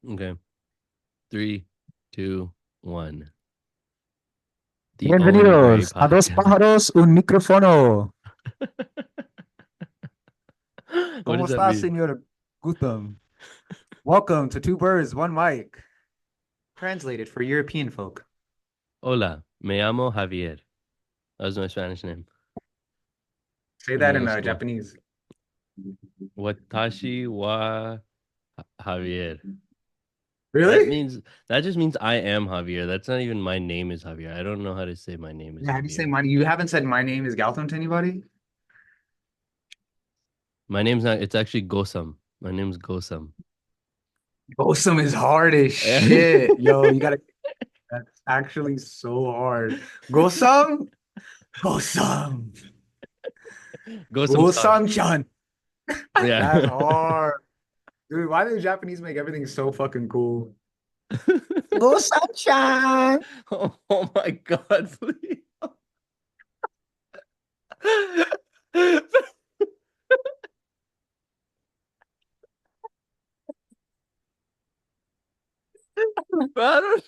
Okay. Three, two, one. The only gray Bienvenidos a Dos podcast. Pájaros, un Micrófono. What ¿Cómo does that está, mean? señor Goutham? Welcome to Two Birds, One Mic. Translated for European folk. Hola, me llamo Javier. That was my Spanish name Say in that in middle school. Japanese. Watashi wa Javier. That Really? means that just means I am Javier. That's not even my name is Javier. I don't know how to say my name is Yeah, have you said Javier. my you haven't said my name is Goutham to anybody? My name's not, it's actually Gosam. My name's Gosam. Gosam is hard as shit. Yo, you gotta that's actually so hard. Gosam? Gosam. Gosam-san. Gosam-chan. Yeah. That's hard. Dude, why do the Japanese make everything so fucking cool? Gosam-chan. Oh my God, please. I don't,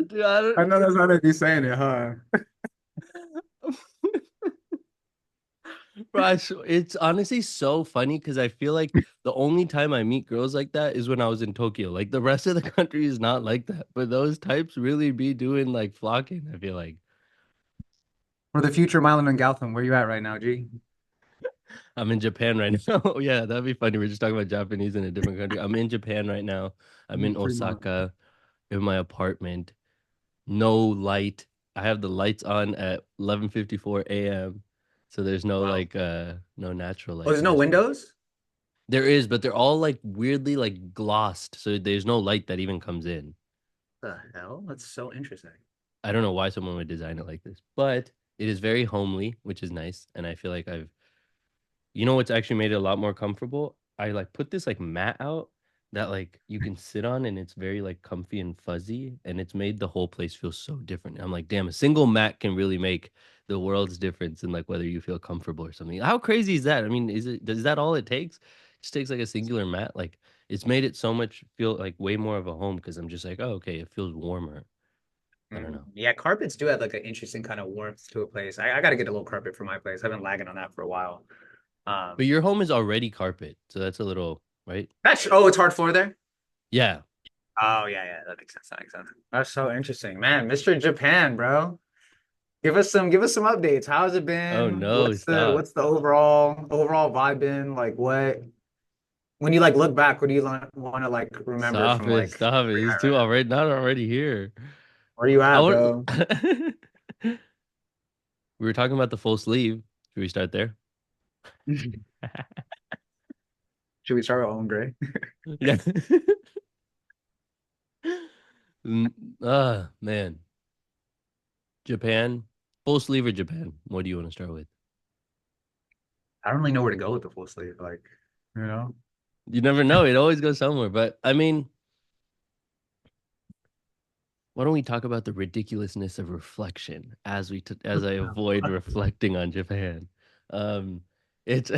dude, I I don't. know that's how they be saying it, huh? Bro, it's honestly so funny because I feel like the only time I meet girls like that is when I was in Tokyo. Like the rest of the country is not like that, but those types really be doing like flocking. I feel like For the future Milan and Gautam, where you at right now, G? I'm in Japan right now. Yeah, that'd be funny. We're just talking about Japanese in a different country. I'm in Japan right now. I'm in Fremont. Osaka in my apartment. No light. I have the lights on at 11:54 a.m. So there's no Wow. like no natural Oh, light there's in no this room. windows? There is, but they're all like weirdly like glossed, so there's no light that even comes in. The hell? That's so interesting. I don't know why someone would design it like this, but it is very homely, which is nice. And I feel like you know what's actually made it a lot more comfortable? I like put this like mat out that like you can sit on and it's very like comfy and fuzzy and it's made the whole place feel so different. I'm like, damn, a single mat can really make the world's difference in like whether you feel comfortable or something. How crazy is that? I mean, is that all it takes? It just takes like a singular mat. Like it's made it so much feel like way more of a home because I'm just like, oh, okay, it feels warmer. I don't know. Yeah, carpets do have like an interesting kind of warmth to a place. I got to get a little carpet for my place. I've been lagging on that for a while. But Um, your home is already carpet, so that's a little, right? it's hard floor there. Yeah. Oh yeah, yeah, that makes sense. That makes sense. That's so interesting, man. Mr. Japan, bro. Give us some updates. How's it Oh been? no, stop. What's the overall vibe been? Like what when you like look back, what do you want to like remember Stop from it. like Stop it. where you're It's at right too now? already not already here. Where you I at, want bro? we were talking about the full sleeve. Should we start there? Should we start with Owen Gray? Yeah. Man. Japan. Full sleeve or Japan? What do you want to start with? I don't really know where to go with the full sleeve. Like, you know? You never know. It always goes somewhere. But I mean, why don't we talk about the ridiculousness of reflection as as I avoid reflecting on Japan? Um, it's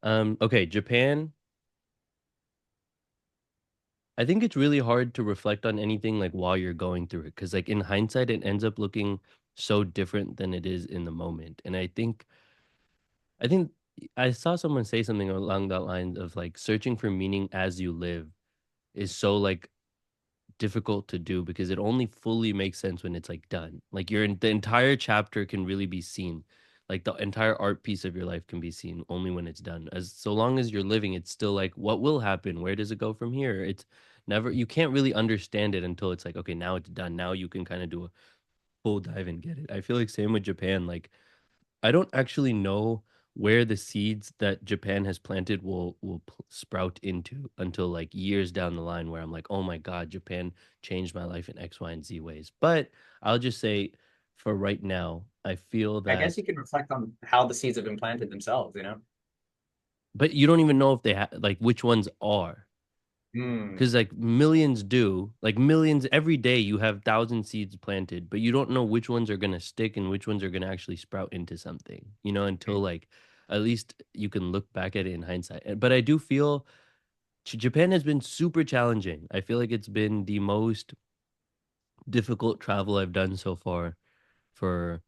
okay, Japan. I think it's really hard to reflect on anything like while you're going through it because like in hindsight it ends up looking so different than it is in the moment. And I think I saw someone say something along that lines of like searching for meaning as you live is so like difficult to do because it only fully makes sense when it's like done. Like the entire chapter can really be seen. Like the entire art piece of your life can be seen only when it's done. As so long as you're living, it's still like what will happen? Where does it go from here? It's never you can't really understand it until it's like, okay, now it's done. Now you can kind of do a full dive and get it. I feel like same with Japan. Like I don't actually know where the seeds that Japan has planted will sprout into until like years down the line where I'm like, "Oh my God, Japan changed my life in X, Y, and Z ways." But I'll just say for right now, I feel I guess that you can reflect on how the seeds have been planted themselves, you know? but you don't even know if they like which ones are. Hmm. Because like millions do, like millions every day you have thousand seeds planted, but you don't know which ones are gonna stick and which ones are gonna actually sprout into something, until like at least you can look back at it in hindsight. But I do feel Japan has been super challenging. I feel like it's been the most difficult travel I've done so far. For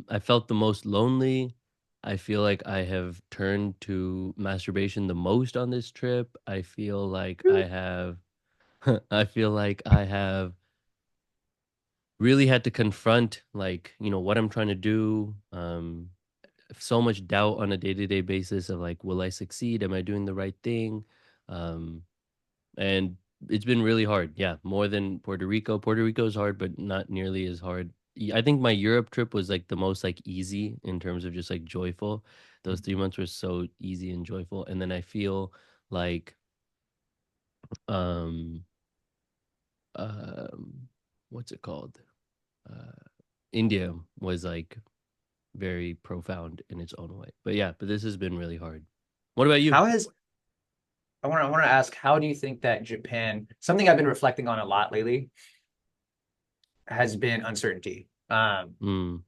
I felt the most lonely. I feel like I have turned to masturbation the most on this trip. I feel like I have I feel like I have really had to confront like, what I'm trying to do. So much doubt on a day-to-day basis of like, will I succeed? Am I doing the right thing? Um, and it's been really hard. Yeah, more than Puerto Rico. Puerto Rico is hard, but not nearly as hard. I think my Europe trip was like the most like easy in terms of just like joyful. Those 3 months were so easy and joyful. And then I feel like um um what's it called? Uh India was like very profound in its own way. But yeah, but this has been really hard. What about you? How has I want to ask, how do you think that Japan, something I've been reflecting on a lot lately, has been uncertainty. Mm,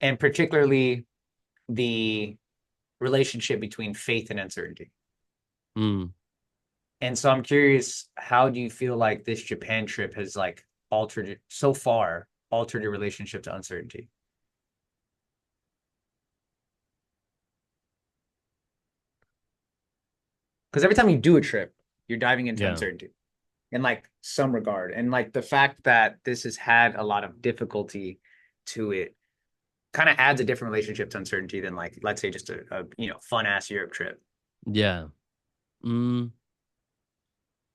And particularly the relationship between faith and uncertainty. mm. And so I'm curious, how do you feel like this Japan trip has like altered so far, altered your relationship to uncertainty? Because every time you do a trip, you're diving into Yeah. uncertainty in like some regard. And like the fact that this has had a lot of difficulty to it kind of adds a different relationship to uncertainty than like, let's say just a fun ass Europe trip. Yeah. Mm.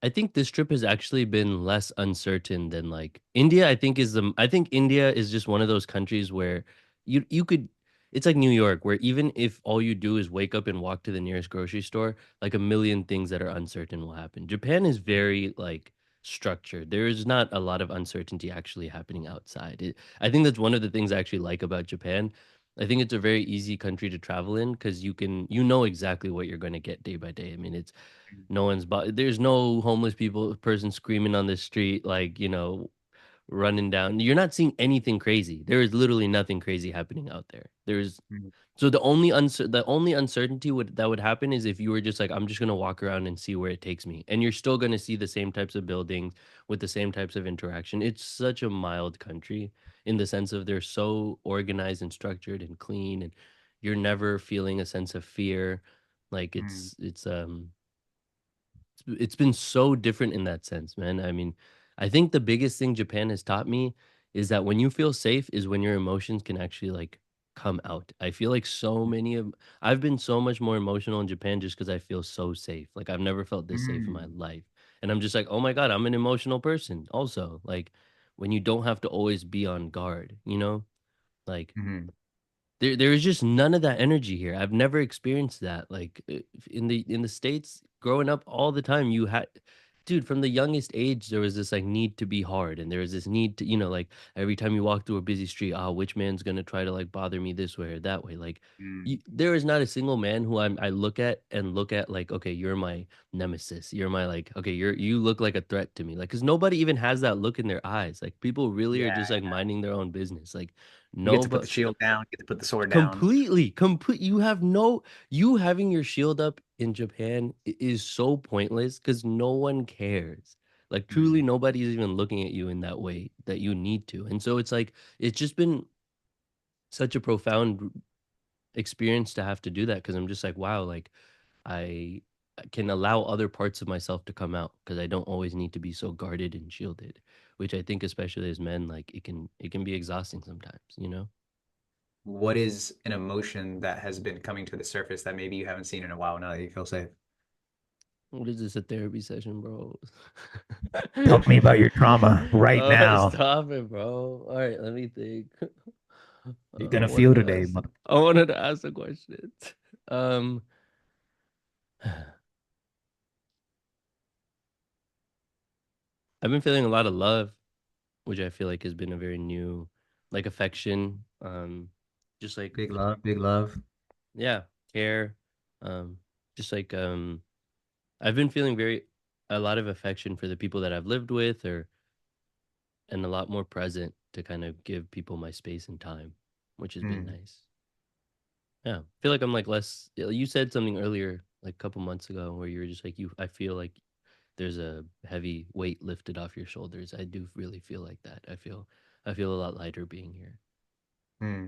I think this trip has actually been less uncertain than like India. I think India is just one of those countries where you could it's like New York where even if all you do is wake up and walk to the nearest grocery store, like a million things that are uncertain will happen. Japan is very like structured. There is not a lot of uncertainty actually happening outside. I think that's one of the things I actually like about Japan. I think it's a very easy country to travel in because you know exactly what you're going to get day by day. I mean, it's no one's there's no homeless person screaming on the street like, running down. You're not seeing anything crazy. There is literally nothing crazy happening out there. There's Mhm. so the only uncertainty that would happen is if you were just like, I'm just gonna walk around and see where it takes me. And you're still gonna see the same types of buildings with the same types of interaction. It's such a mild country in the sense of they're so organized and structured and clean, and you're never feeling a sense of fear. Like Mm, it's been so different in that sense, man. I mean, I think the biggest thing Japan has taught me is that when you feel safe is when your emotions can actually like come out. I feel like I've been so much more emotional in Japan just because I feel so safe. Like I've never felt this safe in my mm, life. And I'm just like, oh my God, I'm an emotional person also. Like when you don't have to always be on guard, Like mhm, there is just none of that energy here. I've never experienced that. Like in the States, growing up all the time, you had dude, from the youngest age, there was this like need to be hard, and there was this need to, like every time you walk through a busy street, which man's gonna try to like bother me this way or that way? Like mm. there is not a single man who I look at like, okay, you're my nemesis. You're my like, okay, you look like a threat to me. Like, because nobody even has that look in their eyes. Like people really are just Yeah, like minding their own business. Like you get to put nobody the shield down, you get to put the sword down. Completely, you having your shield up in Japan is so pointless because no one cares. Like truly, Mm, nobody's even looking at you in that way that you need to. And so it's like it's just been such a profound experience to have to do that because I'm just like, wow, like I I can allow other parts of myself to come out because I don't always need to be so guarded and shielded, which I think especially as men, like it can be exhausting sometimes. what is an emotion that has been coming to the surface that maybe you haven't seen in a while now that you feel safe? What is this, a therapy session, bro? Tell me about your trauma right now. Stop it, bro. All right, let me think. You're I gonna wanted feel to today, ask. mother. I wanted to ask a question. Um, I've been feeling a lot of love, which I feel like has been a very new, like affection. Just like Big love, big love. yeah, care. Um, just like I've been feeling a lot of affection for the people that I've lived with, or and a lot more present to kind of give people my space and time, which has been Mm. nice. Yeah, I feel like I'm like less. You said something earlier, like a couple months ago, where you were just like you. I feel like there's a heavy weight lifted off your shoulders. I do really feel like that. I feel a lot lighter being here. Hmm.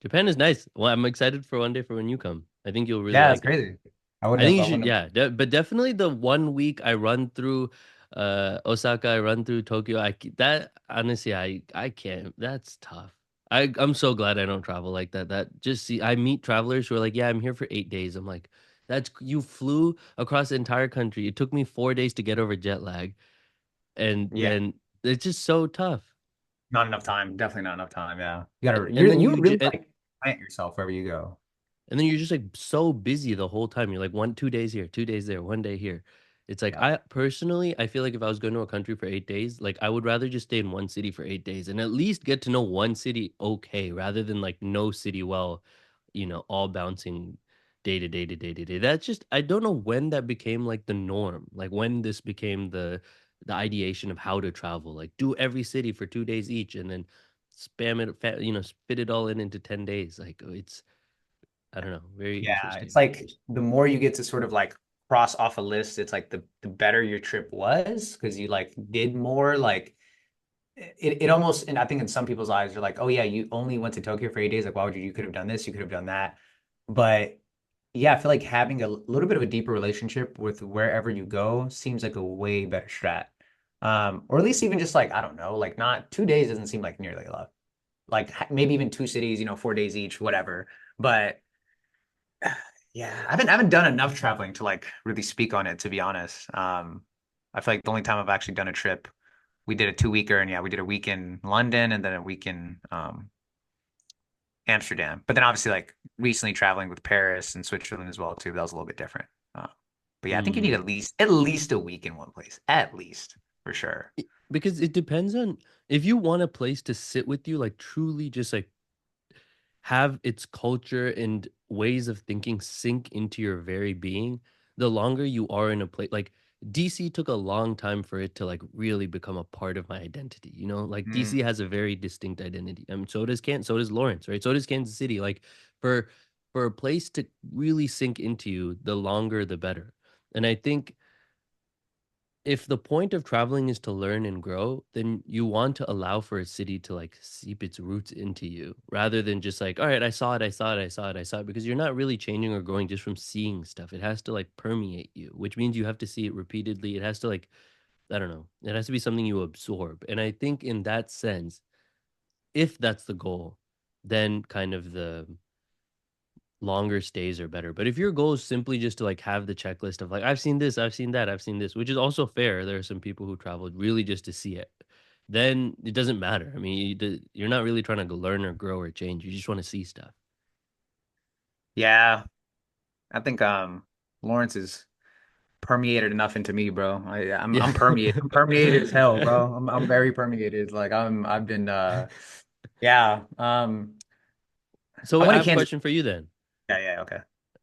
Japan is nice. Well, I'm excited for one day for when you come. I think you'll really Yeah, it's like it. crazy. I think you I should, wouldn't yeah. But definitely the 1 week I run through Osaka, I run through Tokyo. That honestly, I can't. That's tough. I'm so glad I don't travel like that. That just see, I meet travelers who are like, yeah, I'm here for 8 days. I'm like, that's you flew across the entire country. It took me 4 days to get over jet lag, and have. Yeah, then it's just so tough. not enough time. Definitely not enough time. Yeah. And then You you really like plant yourself wherever you go. and then you're just like so busy the whole time. You're like 2 days here, 2 days there, 1 day here. It's like Yeah. I personally, I feel like if I was going to a country for 8 days, like I would rather just stay in one city for 8 days and at least get to know one city okay, rather than like no city well, all bouncing day to day to day to day. That's just I don't know when that became like the norm, like when this became the ideation of how to travel. Like do every city for 2 days each and then spam it, spit it all in into 10 days. Like it's I don't know. Very Yeah, it's interesting. like the more you get to sort of like cross off a list, it's like the better your trip was because you like did more. Like it almost, and I think in some people's eyes, they're like, oh yeah, you only went to Tokyo for 8 days. Like, why would you? You could have done this, you could have done that. But yeah, I feel like having a little bit of a deeper relationship with wherever you go seems like a way better strat. Or at least even just like, I don't know, like not 2 days doesn't seem like nearly a lot. Like maybe even two cities, 4 days each, whatever. But yeah, I haven't done enough traveling to like really speak on it, to be honest. I feel like the only time I've actually done a trip, we did a 2-weeker, and yeah, we did a week in London and then a week in Amsterdam. But then obviously like recently traveling with Paris and Switzerland as well too. That was a little bit different. But yeah, I think you need Mm. at least a week in one place, at least for sure. Because it depends on if you want a place to sit with you, like truly just like have its culture and ways of thinking sink into your very being, the longer you are in a place like DC took a long time for it to like really become a part of my identity. Like DC Mm. has a very distinct identity. I mean, so does Lawrence, right? So does Kansas City. Like for for a place to really sink into you, the longer the better. And I think if the point of traveling is to learn and grow, then you want to allow for a city to like seep its roots into you rather than just like, all right, I saw it, I saw it, I saw it, I saw it, because you're not really changing or growing just from seeing stuff. It has to like permeate you, which means you have to see it repeatedly. It has to like, I don't know, it has to be something you absorb. And I think in that sense, if that's the goal, then kind of the longer stays are better. But if your goal is simply just to like have the checklist of like I've seen this, I've seen that, I've seen this, which is also fair. There are some people who traveled really just to see it. Then it doesn't matter. I mean, you're not really trying to learn or grow or change. You just want to see stuff. Yeah, I think Lawrence is permeated enough into me, bro. Yeah. I'm permeated. I'm permeated as hell, bro. I'm very permeated. Like I've been yeah. So I I went to have a Kansas. question for you then. Yeah, yeah, okay.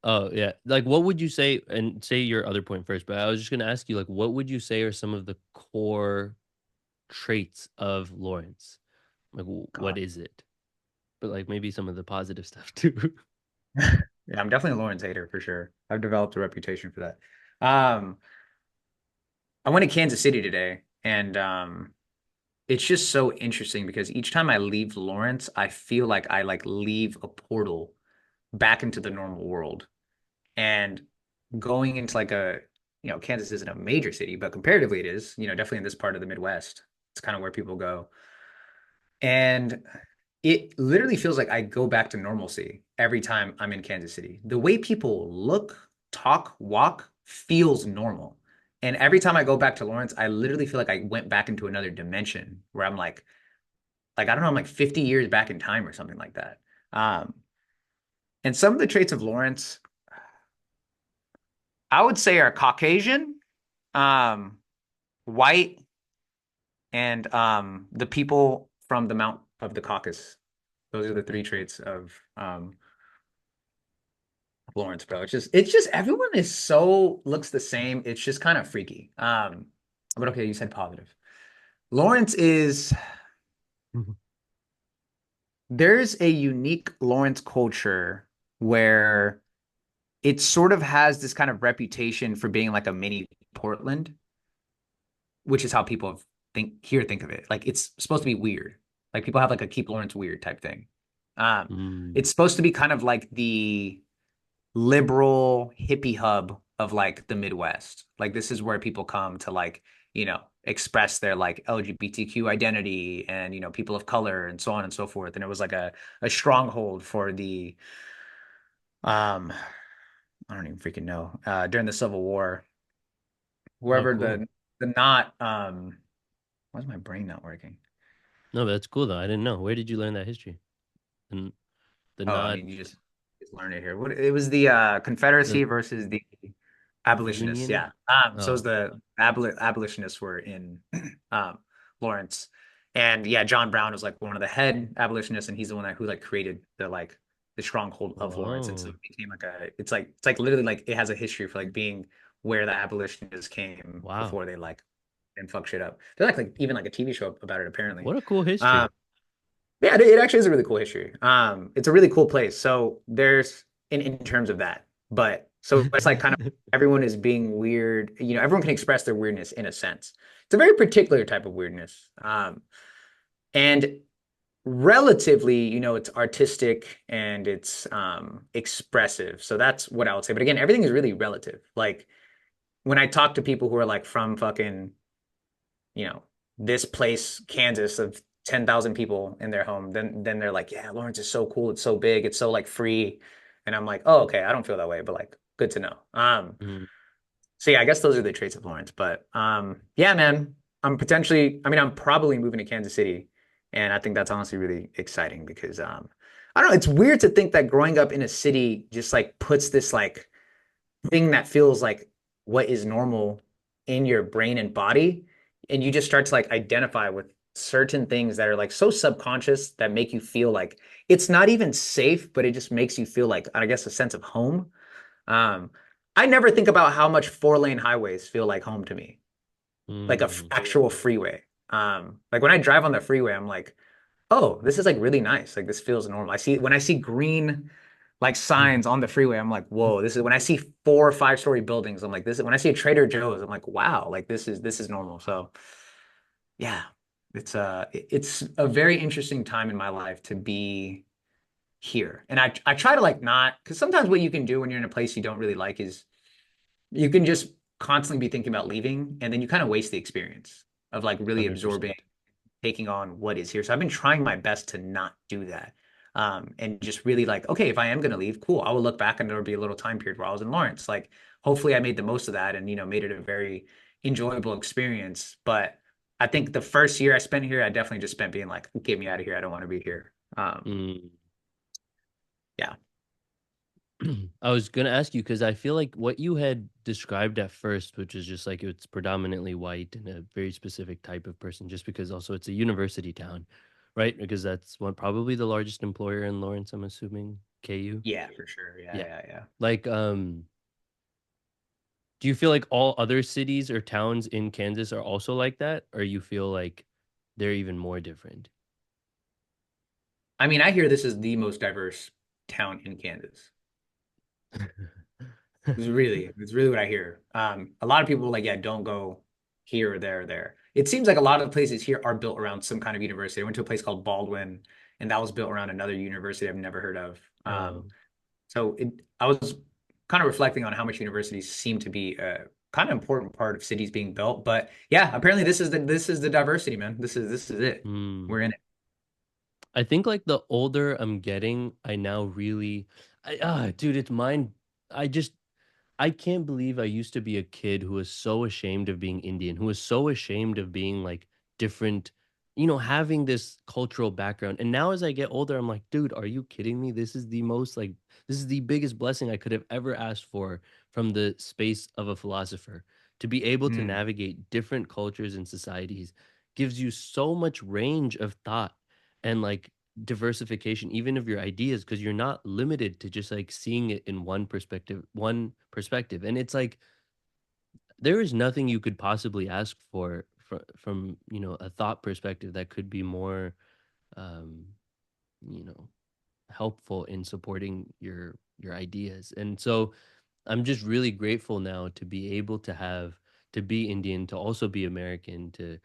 Oh yeah, like what would you say? And say your other point first. But I was just gonna ask you, like, what would you say are some of the core traits of Lawrence? Like, what God. is it? But like maybe some of the positive stuff too. Yeah, I'm definitely a Lawrence hater for sure. I've developed a reputation for that. Um, I went to Kansas City today, and it's just so interesting because each time I leave Lawrence, I feel like I like leave a portal back into the normal world. And going into like Kansas isn't a major city, but comparatively it is, definitely in this part of the Midwest. It's kind of where people go. And it literally feels like I go back to normalcy every time I'm in Kansas City. The way people look, talk, walk feels normal. And every time I go back to Lawrence, I literally feel like I went back into another dimension where I'm like I don't know, I'm like 50 years back in time or something like that. Um, and some of the traits of Lawrence, I would say, are Caucasian, um, white, and the people from the Mount of the Caucasus. Those are the three traits of Lawrence, bro. It's just everyone is so looks the same. It's just kind of freaky. But okay, you said positive. Lawrence is there's a unique Lawrence culture where it sort of has this kind of reputation for being like a mini Portland, which is how people think of it. Like it's supposed to be weird. Like people have like a keep Lawrence weird type thing. Um, Mm, it's supposed to be kind of like the liberal hippie hub of like the Midwest. Like this is where people come to like, express their like LGBTQ identity and, people of color and so on and so forth. And it was like a stronghold for the um I don't even freaking know. During the Civil War, oh, whoever cool. the not why is my brain not working? No, but that's cool though. I didn't know. Where did you learn that history? And the Oh, I not mean, you just learn it here. What it was the the Confederacy versus the abolitionists. Union? Yeah. So it was Oh, the abolitionists were in um Lawrence, and yeah, John Brown was like one of the head abolitionists, and he's the one who like created the stronghold of Lawrence, and so oh, it became like it's like literally like it has a history for like being where the abolitionists came wow. before they like and fuck shit up. There's like even like a TV show about it apparently. What a cool Um, history. yeah, it actually is a really cool history. It's a really cool place. So there's in terms of that, but so it's like kind of everyone is being weird. Everyone can express their weirdness in a sense. It's a very particular type of weirdness. And relatively, it's artistic and it's expressive. So that's what I would say. But again, everything is really relative. Like when I talk to people who are like from fucking you know, this place, Kansas, of 10,000 people in their home, then they're like, yeah, Lawrence is so cool. It's so big. It's so like free. And I'm like, oh, okay, I don't feel that way, but like, good to know. Mm, So yeah, I guess those are the traits of Lawrence. But yeah, man, I'm probably moving to Kansas City. And I think that's honestly really exciting because I don't know, it's weird to think that growing up in a city just like puts this like thing that feels like what is normal in your brain and body, and you just start to like identify with certain things that are like so subconscious that make you feel like it's not even safe, but it just makes you feel like, I guess, a sense of home. um I never think about how much four-lane highways feel like home to me, like a mm, actual freeway. Like when I drive on the freeway, I'm like, oh, this is like really nice. Like this feels normal. When I see green like signs on the freeway, I'm like, whoa, this is when I see 4 or 5 story buildings, I'm like, this is when I see a Trader Joe's, I'm like, wow, like this is normal. So yeah, it's a very interesting time in my life to be here. And I try to like not because sometimes what you can do when you're in a place you don't really like is you can just constantly be thinking about leaving and then you kind of waste the experience of like really absorbing 100%. taking on what is here. So I've been trying my best to not do that. And just really like, okay, if I am going to leave, cool. I will look back and there'll be a little time period where I was in Lawrence. Like, hopefully I made the most of that and, made it a very enjoyable experience. But I think the first year I spent here, I definitely just spent being like, get me out of here. I don't want to be here. Mm. Yeah. I was gonna ask you because I feel like what you had described at first, which is just like it's predominantly white and a very specific type of person, just because also it's a university town, right? Because that's one probably the largest employer in Lawrence, I'm assuming, KU. Yeah, for sure. Yeah, Yeah. yeah, yeah. Like, do you feel like all other cities or towns in Kansas are also like that, or you feel like they're even more different? I mean, I hear this is the most diverse town in Kansas. It's really what I hear. A lot of people like, yeah, don't go here or there or there. It seems like a lot of places here are built around some kind of university. I went to a place called Baldwin, and that was built around another university I've never heard of. Oh, I was kind of reflecting on how much universities seem to be a kind of important part of cities being built. But yeah, apparently this is the diversity, man. This is it. hmm. We're in it. I think like the older I'm getting, I now really, dude, it's mine. I just I can't believe I used to be a kid who was so ashamed of being Indian, who was so ashamed of being like different, having this cultural background. And now as I get older, I'm like, dude, are you kidding me? This is the biggest blessing I could have ever asked for from the space of a philosopher. To be able to Mm, navigate different cultures and societies gives you so much range of thought and like diversification even of your ideas because you're not limited to just like seeing it in one perspective, and it's like there is nothing you could possibly ask for from a thought perspective that could be more um you know helpful in supporting your ideas. And so I'm just really grateful now to be able to have to be Indian, to also be American, to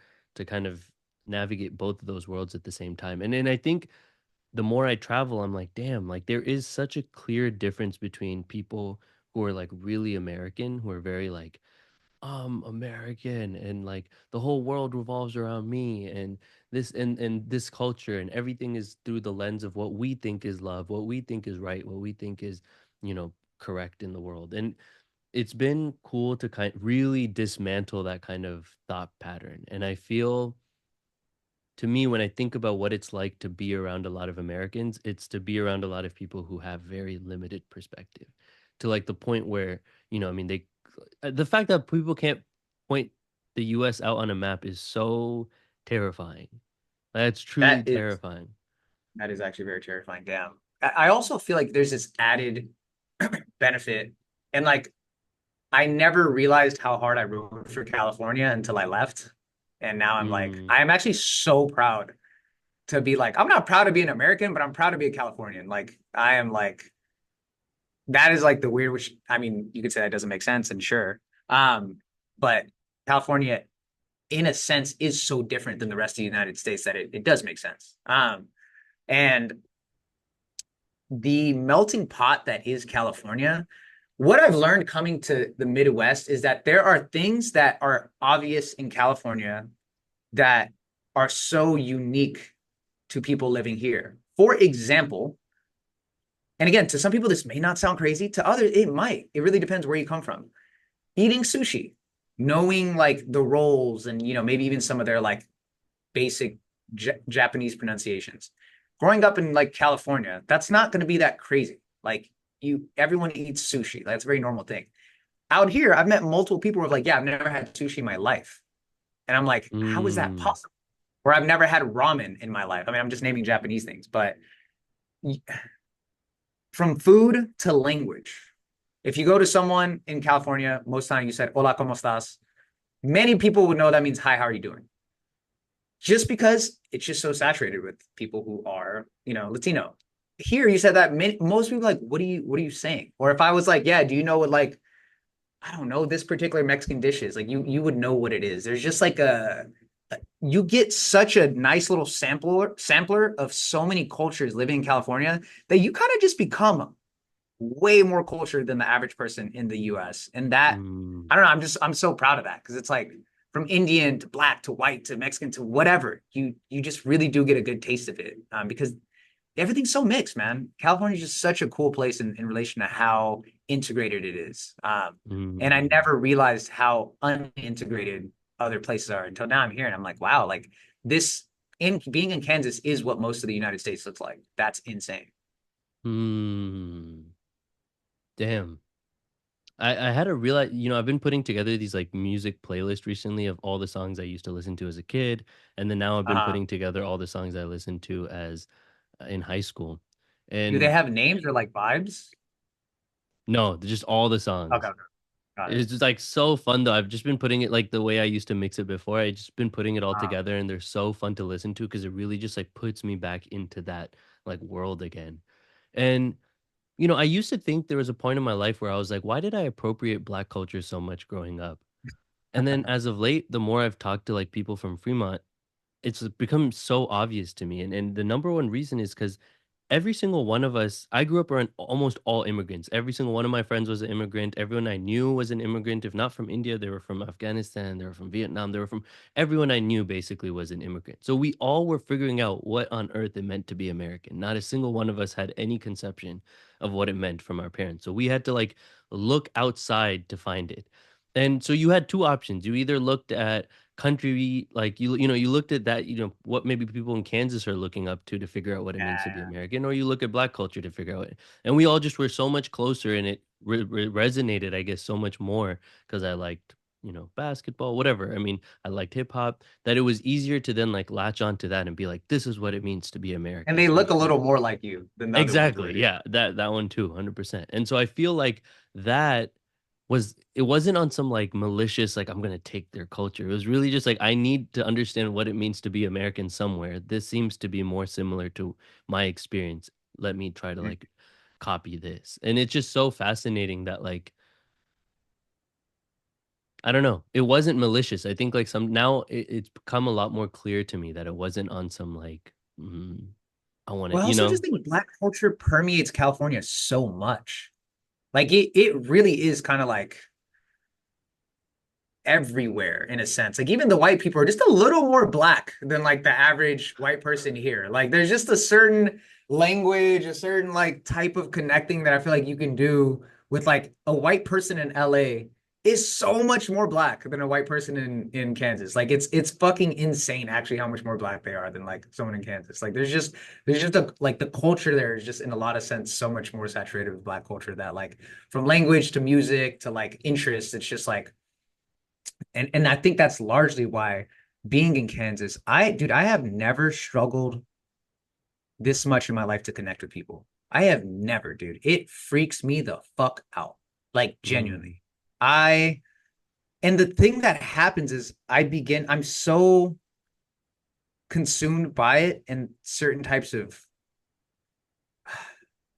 kind of navigate both of those worlds at the same time. And I think the more I travel, I'm like, damn, like there is such a clear difference between people who are like really American, who are very like, American, and like the whole world revolves around me, and this culture, and everything is through the lens of what we think is love, what we think is right, what we think is, you know, correct in the world. And it's been cool to kind really dismantle that kind of thought pattern. And I feel, to me, when I think about what it's like to be around a lot of Americans, it's to be around a lot of people who have very limited perspective, to like the point where, you know, I mean, the fact that people can't point the US out on a map is so terrifying. That's truly That is terrifying. that is actually very terrifying. Damn. I also feel like there's this added benefit, and like I never realized how hard I rooted for California until I left. And now I'm like, Mm, I am actually so proud to be like, I'm not proud to be an American, but I'm proud to be a Californian. Like, I am like, that is like the weird, which I mean, you could say that doesn't make sense, and sure. But California, in a sense, is so different than the rest of the United States that it does make sense. And the melting pot that is California, what I've learned coming to the Midwest is that there are things that are obvious in California that are so unique to people living here. For example, and again, to some people, this may not sound crazy. To others, it might. It really depends where you come from. Eating sushi, knowing like the rolls and, maybe even some of their like basic Japanese pronunciations. Growing up in like California, that's not going to be that crazy. Like everyone eats sushi. That's a very normal thing. Out here, I've met multiple people who are like, yeah, I've never had sushi in my life. And I'm like, how is that mm, possible? Or I've never had ramen in my life. I mean, I'm just naming Japanese things, but from food to language. If you go to someone in California, most of the time you said, hola, ¿cómo estás? Many people would know that means, hi, how are you doing? Just because it's just so saturated with people who are, Latino. Here, you said that most people are like, what are you saying? Or if I was like, yeah, do you know what, like, I don't know, this particular Mexican dish is? Like, you would know what it is. There's just like you get such a nice little sampler of so many cultures living in California that you kind of just become way more cultured than the average person in the US. And that, mm, I don't know, I'm so proud of that, because it's like from Indian to black to white to Mexican to whatever, you just really do get a good taste of it, because everything's so mixed, man. California is just such a cool place in relation to how integrated it is. And I mm, never realized how unintegrated other places are until now I'm here. And I'm like, wow, like this, in being in Kansas is what most of the United States looks like. That's insane. mm. Damn. I had to realize, you know, I've been putting together these like music playlists recently of all the songs I used to listen to as a kid, and then now I've been Uh, putting together all the songs I listened to as in high school. do they And have names or like vibes? no, they're just all the Okay, songs. okay, got it. It's just like so fun though. I've just been putting it like the way I used to mix it before. I just been putting it all Uh, together, and they're so fun to listen to because it really just like puts me back into that like world again. And you know, I used to think there was a point in my life where I was like, why did I appropriate Black culture so much growing up? And then as of late, the more I've talked to like people from Fremont, it's become so obvious to me. And the number one reason is because every single one of us, I grew up around almost all immigrants. Every single one of my friends was an immigrant. Everyone I knew was an immigrant. If not from India, they were from Afghanistan, they were from Vietnam, they were from everyone I knew basically was an immigrant. So we all were figuring out what on earth it meant to be American. Not a single one of us had any conception of what it meant from our parents. So we had to like look outside to find it. And so you had two options. You either looked at country, like you know, you looked at that, you know, what maybe people in Kansas are looking up to figure out what it means to be yeah. American, or you look at Black culture to figure out it. And we all just were so much closer, and it resonated, I guess, so much more because I liked, you know, basketball, whatever. I mean, I liked hip hop, that it was easier to then like latch onto that and be like, this is what it means to be And they American. look And a little more like you than the other ones exactly. would. Yeah, that one too, 100%. And so I feel like that it wasn't on some like malicious like I'm gonna take their culture. It was really just like I need to understand what it means to be American somewhere. This seems to be more similar to my experience. let me try to Mm. like copy this. And it's just so fascinating that like I don't know. It wasn't malicious. I think like some now it's become a lot more clear to me that it wasn't on some like I want Well, I to, also just think Black culture permeates California so much. Like it really is kind of like everywhere in a sense. Like even the white people are just a little more black than like the average white person here. Like there's just a certain language, a certain like type of connecting that I feel like you can do with like a white person in LA is so much more black than a white person in Kansas. Like it's fucking insane actually how much more black they are than like someone in Kansas. Like there's just a like the culture there is just in a lot of sense so much more saturated with black culture that like from language to music to like interests, it's just like and I think that's largely why being in Kansas, I have never struggled this much in my life to connect with people. I have never, dude. It freaks me the fuck out. Like mm, genuinely. I and the thing that happens is I'm so consumed by it and certain types of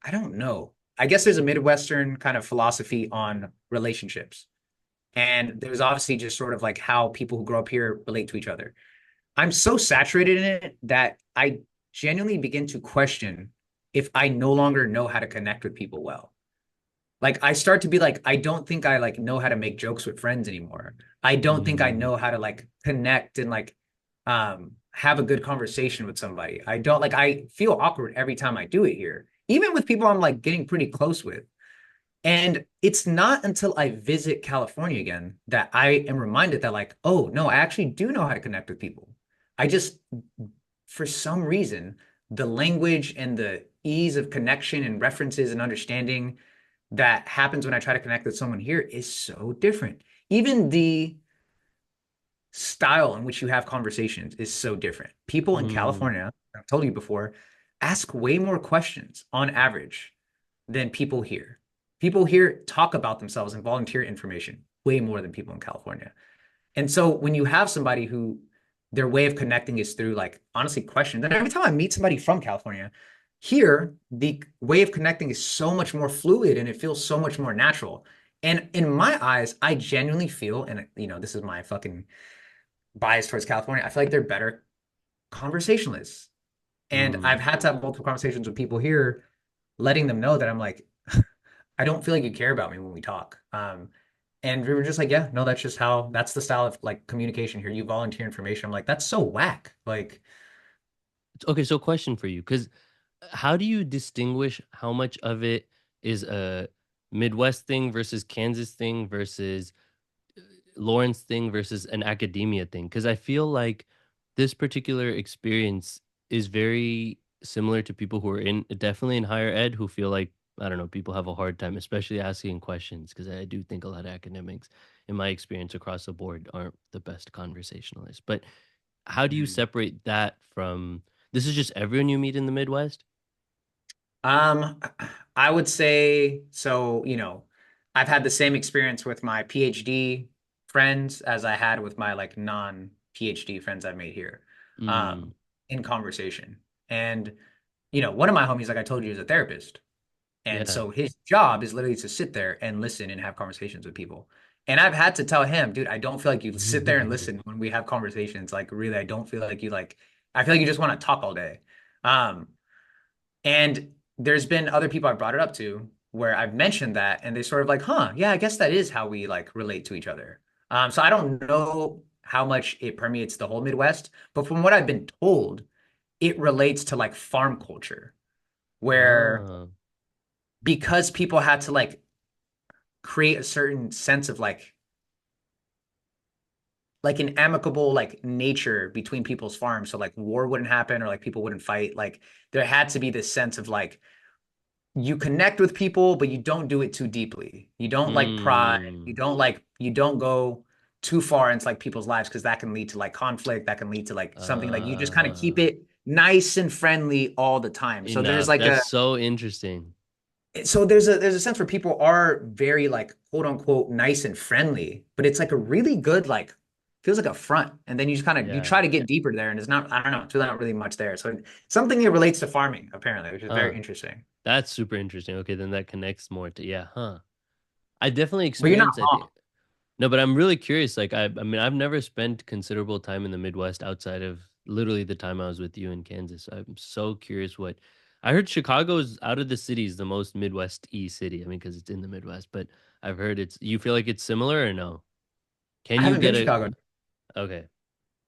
I don't know. I guess there's a Midwestern kind of philosophy on relationships. And there's obviously just sort of like how people who grow up here relate to each other. I'm so saturated in it that I genuinely begin to question if I no longer know how to connect with people well. Like I start to be like, I don't think I like know how to make jokes with friends anymore. I don't think I mm, know how to like connect and like have a good conversation with somebody. I don't like I feel awkward every time I do it here, even with people I'm like getting pretty close with. And it's not until I visit California again that I am reminded that, like, oh, no, I actually do know how to connect with people. I just, for some reason, the language and the ease of connection and references and understanding that happens when I try to connect with someone here is so different. Even the style in which you have conversations is so different. People in mm, California, I've told you before, ask way more questions on average than people here. People here talk about themselves and volunteer information way more than people in California. And so when you have somebody who their way of connecting is through like honestly questions, then every time I meet somebody from California, here the way of connecting is so much more fluid and it feels so much more natural. And in my eyes, I genuinely feel, and this is my fucking bias towards California, I feel like they're better conversationalists. And mm. I've had to have multiple conversations with people here, letting them know that I'm like, I don't feel like you care about me when we talk. And we were just like, yeah, no, that's the style of like communication here. You volunteer information. I'm like, that's so whack. Like, Okay, so question for you, because how do you distinguish how much of it is a Midwest thing versus Kansas thing versus Lawrence thing versus an academia thing? Because I feel like this particular experience is very similar to people who are in definitely in higher ed who feel like I don't know, people have a hard time, especially asking questions, because I do think a lot of academics, in my experience across the board, aren't the best conversationalists. But how do you mm. separate that from this is just everyone you meet in the Midwest? um, I would say so, I've had the same experience with my PhD friends as I had with my like non-PhD friends I've made here, Mm, um, in conversation. And, one of my homies, like I told you, is a therapist. And yeah. so his job is literally to sit there and listen and have conversations with people. And I've had to tell him, dude, I don't feel like you sit there and listen when we have conversations. Like, really, I don't feel like you like, I feel like you just want to talk all day. Um, and there's been other people I've brought it up to where I've mentioned that and they sort of like, huh, yeah, I guess that is how we like relate to each other. So I don't know how much it permeates the whole Midwest, but from what I've been told, it relates to like farm culture where Ah. because people had to like create a certain sense of like an amicable like nature between people's farms so like war wouldn't happen or like people wouldn't fight like there had to be this sense of like you connect with people but you don't do it too deeply you don't like pry Mm. you don't go too far into like people's lives because that can lead to like conflict that can lead to like something like you just kind of keep Uh, it nice and friendly all the time so there's enough. like That's a so interesting. so there's a sense where people are very like quote unquote nice and friendly, but it's like a really good like feels like a front. And then you just kind of you Yeah. try to get deeper there, and it's not. I don't know. It's really not really much there. So something that relates to farming apparently, which is very Huh. interesting. That's super interesting. Okay, then that connects more to yeah, huh. I definitely But you're not experienced, I wrong. think. No, but I'm really curious. Like I mean, I've never spent considerable time in the Midwest outside of literally the time I was with you in Kansas. I'm so curious what I heard Chicago's out of the cities the most Midwest-y city. I mean, because it's in the Midwest, but I've heard it's you feel like it's similar or no? I Can you haven't been get to a Chicago. okay.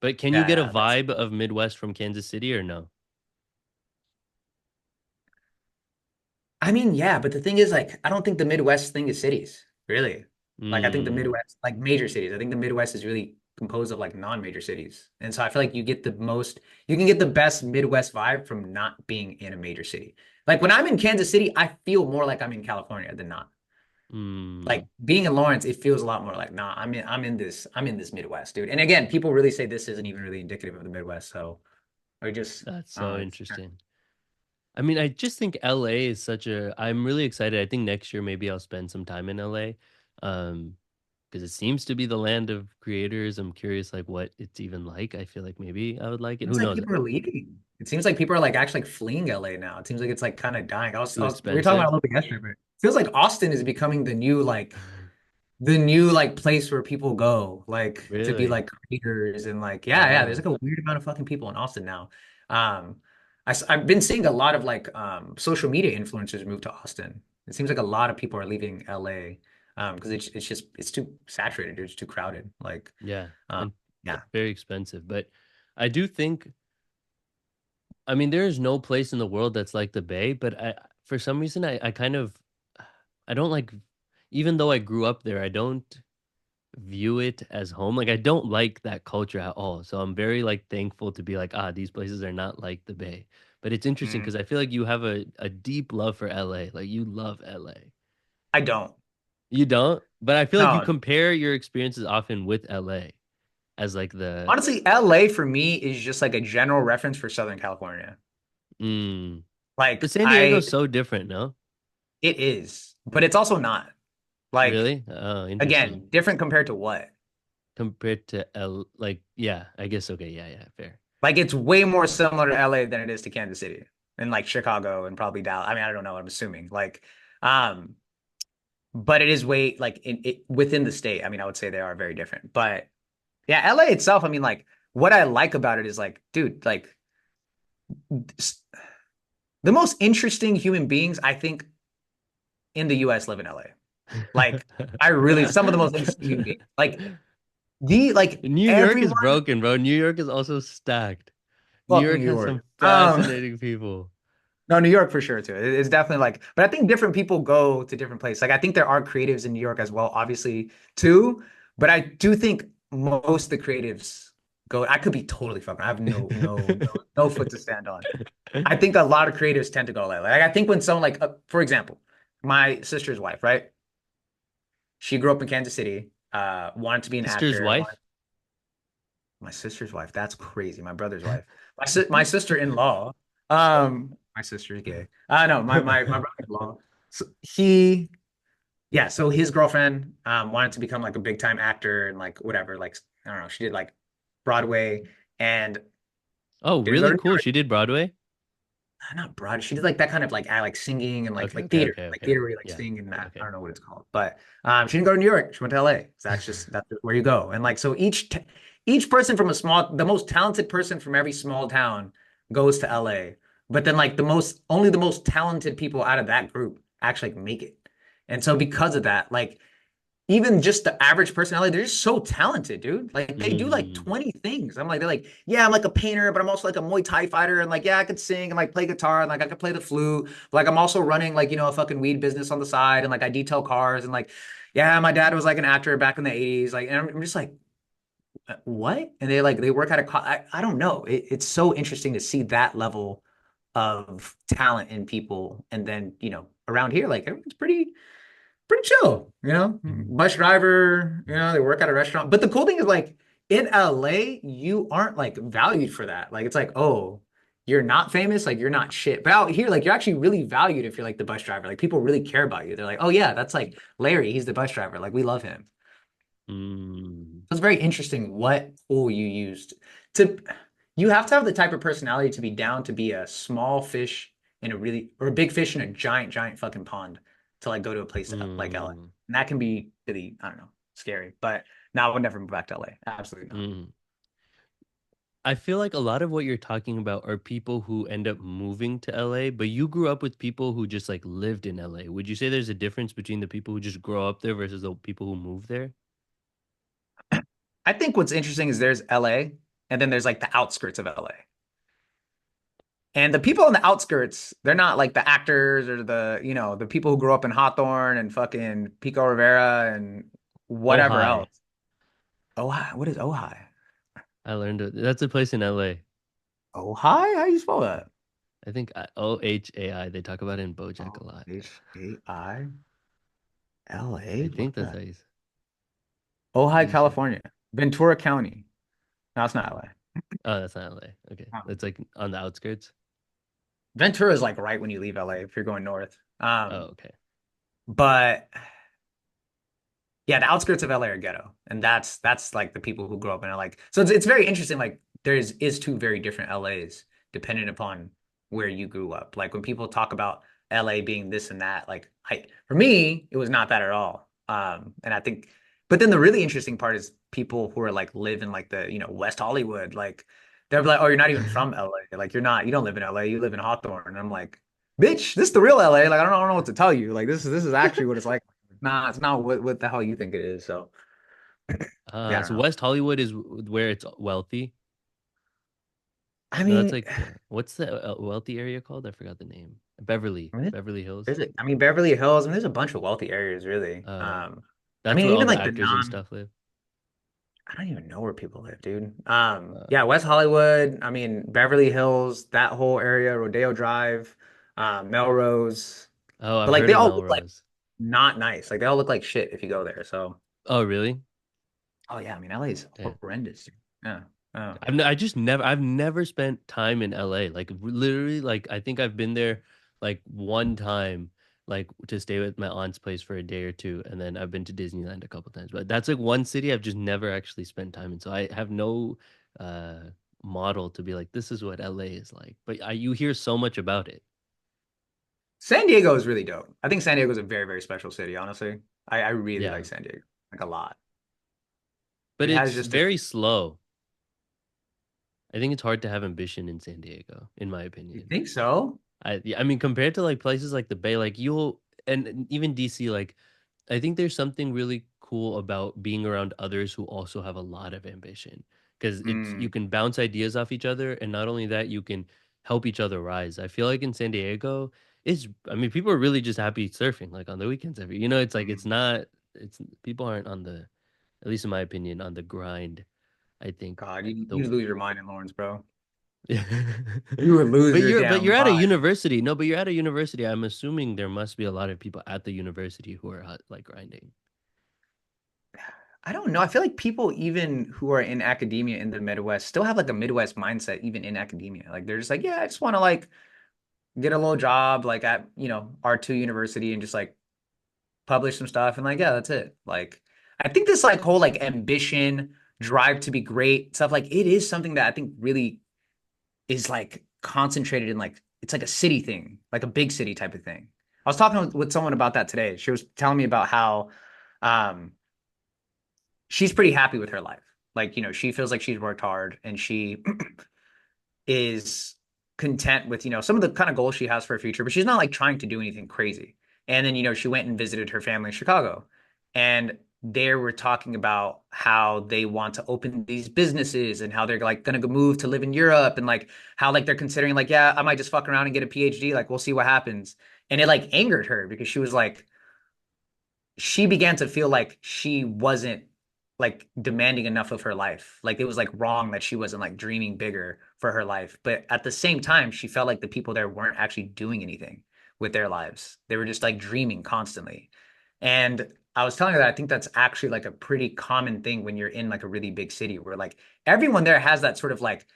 But can you Yeah, get a yeah, that's. vibe of Midwest from Kansas City or no? I mean, yeah, but the thing is, like, I don't think the Midwest thing is cities, really. Like, I think the Mm, Midwest, like major cities, I think the Midwest is really composed of like non-major cities. And so I feel like you can get the best Midwest vibe from not being in a major city. Like when I'm in Kansas City, I feel more like I'm in California than not. Like mm, being in Lawrence, it feels a lot more like, nah, I'm in this Midwest, dude. And again, people really say this isn't even really indicative of the Midwest. So or just, that's I don't so know, it's interesting. I mean, I just think LA is such a I'm really excited. I think next year maybe I'll spend some time in LA. Um, because it seems to be the land of creators. I'm curious like what it's even like. I feel like maybe I would like it. seems Who like knows? people are leaving. It seems like people are like actually like fleeing LA now. It seems like it's like kind of dying. Too We were talking about it a expensive. little bit yesterday, but it feels like Austin is becoming the new like place where people go like to be Really? like creators and like yeah, there's Oh, like a weird amount of fucking people in Austin now. Um I've been seeing a lot of like social media influencers move to Austin. It seems like a lot of people are leaving LA because it's just it's too saturated, dude. It's too crowded. Like yeah. um And yeah. very expensive. But I do think I mean there is no place in the world that's like the Bay, but I for some reason I kind of I don't like even though I grew up there, I don't view it as home. Like I don't like that culture at all. So I'm very like thankful to be like, ah, these places are not like the Bay. But it's interesting Mm, because I feel like you have a deep love for LA. Like you love LA. I don't. You don't? But I feel like you No, compare your experiences often with LA as like the honestly, LA for me is just like a general reference for Southern California. mm. Like But San Diego's so different, no? it is, but it's also not. Like Really? Oh, interesting. again, different compared to what? Compared to L like yeah, I guess okay, yeah, yeah, fair. Like it's way more similar to LA than it is to Kansas City and like Chicago and probably Dallas. I mean, I don't know. I'm assuming um, but it is way like within the state. I mean, I would say they are very different. But yeah, LA itself. I mean, like what I like about it is like, dude, like the most interesting human beings I think in the U.S. live in LA. Like I really some of the most interesting human beings. Like New York is everyone. broken, bro. New York is also stacked. New Fuck New York has York. some fascinating people. No, New York for sure too. It's definitely like, but I think different people go to different places. Like I think there are creatives in New York as well, obviously too. But I do think most of the creatives go. I could be totally fucking. I have no foot to stand on. I think a lot of creatives tend to go like, I think when someone like, for example, my sister's wife, right? She grew up in Kansas City. Wanted to be an Sister's actor. wife? My sister's wife. That's crazy. My brother's wife. My sister-in-law. My sister's gay. No, my brother-in-law. So yeah. So his girlfriend wanted to become like a big time actor and like whatever. Like I don't know. She did like Broadway and Oh, didn't go really to cool. She did Broadway? not Broadway. She did like that kind of like singing and Okay, okay, theater, okay, like okay. theater where you like Yeah. sing and I Okay. don't know what it's called. But she didn't go to New York. She went to LA. So that's just where you go. And like so each person from the most talented person from every small town goes to LA. But then like only the most talented people out of that group actually like, make it. And so because of that, like even just the average personality, they're just so talented, dude. Like they do like Mm. 20 things. They're like, yeah, I'm like a painter, but I'm also like a Muay Thai fighter. And like, yeah, I could sing and like play guitar and like I could play the flute. But, like I'm also running like, a fucking weed business on the side and like I detail cars and like, yeah, my dad was like an actor back in the 80s. Like, and I'm just like, what? And they work at I don't know. It's so interesting to see that level of talent in people. And then, around here, like everyone's pretty chill, bus driver, they work at a restaurant. But the cool thing is like in LA, you aren't like valued for that. Like it's like, oh, you're not famous, like you're not shit. But out here, like you're actually really valued if you're like the bus driver. Like people really care about you. They're like, oh yeah, that's like Larry, he's the bus driver. Like we love him. Mm, So it's very interesting what tool you used to. You have to have the type of personality to be down to be a small fish in a really or a big fish in a giant, giant fucking pond to like go to a place like LA. mm, And that can be really, I don't know, scary. But now I would never move back to LA. Absolutely not. mm. I feel like a lot of what you're talking about are people who end up moving to LA, but you grew up with people who just like lived in LA. Would you say there's a difference between the people who just grow up there versus the people who move there? I think what's interesting is there's LA and then there's like the outskirts of LA. And the people on the outskirts, they're not like the actors or the people who grew up in Hawthorne and fucking Pico Rivera and Oh, whatever hi. else. Ojai, what is Ojai? I learned that's a place in LA. Ojai? How do you spell that? I think OHAI. They talk about it in BoJack a lot. OhaiLA? I What think that's the? how you, how Ojai, you say it. California. Ventura County. No, it's not LA. Oh, that's not LA. Okay. That's like on the outskirts. Ventura is like right when you leave LA if you're going north. Oh, okay. But yeah, the outskirts of LA are ghetto, and that's like the people who grow up in LA. Like, so it's very interesting. Like, is two very different LAs depending upon where you grew up. Like when people talk about LA being this and that, like I for me, it was not that at all. And I think, but then the really interesting part is people who are like live in like the West Hollywood, like they're like, oh, you're not even from LA, like you don't live in LA, you live in Hawthorne. And I'm like, bitch, this is the real LA. Like I don't know what to tell you. Like this is actually what it's like. Nah, it's not what the hell you think it is. So yeah, I don't So know. West Hollywood is where it's wealthy. I No, that's mean, like what's the wealthy area called? I forgot the name. Beverly, I mean, Beverly Hills. there's I mean Beverly Hills. I mean, there's a bunch of wealthy areas, really. Uh, I that's mean, where all even the like the actors and non. stuff live. I don't even know where people live, dude. Uh, Yeah, West Hollywood. I mean, Beverly Hills, that whole area, Rodeo Drive, Melrose. oh, But I've like heard they of all look like Melrose. not nice. Like they all look like shit if you go there. So, Oh, really? oh yeah, I mean, LA is Yeah. horrendous. Yeah. Oh. I just never I've never spent time in LA. Like literally like I think I've been there like one time like to stay with my aunt's place for a day or two and then I've been to Disneyland a couple times. But that's like one city I've just never actually spent time in. So I have no uh model to be like this is what LA is like. But you hear so much about it. San Diego is really dope. I think San Diego is a very, very special city, honestly. I really like Yeah. San Diego, like a lot. But It has it's just a, very slow. I think it's hard to have ambition in San Diego, in my you opinion. think so? Yeah, I mean compared to like places like the Bay, like you'll and even DC, like I think there's something really cool about being around others who also have a lot of ambition because it's you Mm, can bounce ideas off each other and not only that you can help each other rise. I feel like in San Diego, it's I mean people are really just happy surfing like on the weekends it's like it's mm. not it's people aren't on the at least in my opinion on the grind. I think God, you the lose your mind in Lawrence, bro. You would lose your but damn you're at a mind. university. No, but you're at a university. I'm assuming there must be a lot of people at the university who are like grinding. I don't know. I feel like people even who are in academia in the Midwest still have like a Midwest mindset, even in academia. Like they're just like, yeah, I just want to like get a little job like at, R2 University and just like publish some stuff and like, yeah, that's it. Like I think this like whole like ambition, drive to be great, stuff like it is something that I think really is like concentrated in like it's like a city thing, like a big city type of thing. I was talking with someone about that today. She was telling me about how um she's pretty happy with her life. Like, she feels like she's worked hard and she is content with, some of the kind of goals she has for her future, but she's not like trying to do anything crazy. And then, she went and visited her family in Chicago. And they were talking about how they want to open these businesses and how they're like going to move to live in Europe and like how like they're considering like, yeah, I might just fuck around and get a PhD. Like, we'll see what happens. And it like angered her because she was like, she began to feel like she wasn't like demanding enough of her life. Like it was like wrong that she wasn't like dreaming bigger for her life. But at the same time, she felt like the people there weren't actually doing anything with their lives. They were just like dreaming constantly. And I was telling her that I think that's actually like a pretty common thing when you're in like a really big city where like everyone there has that sort of like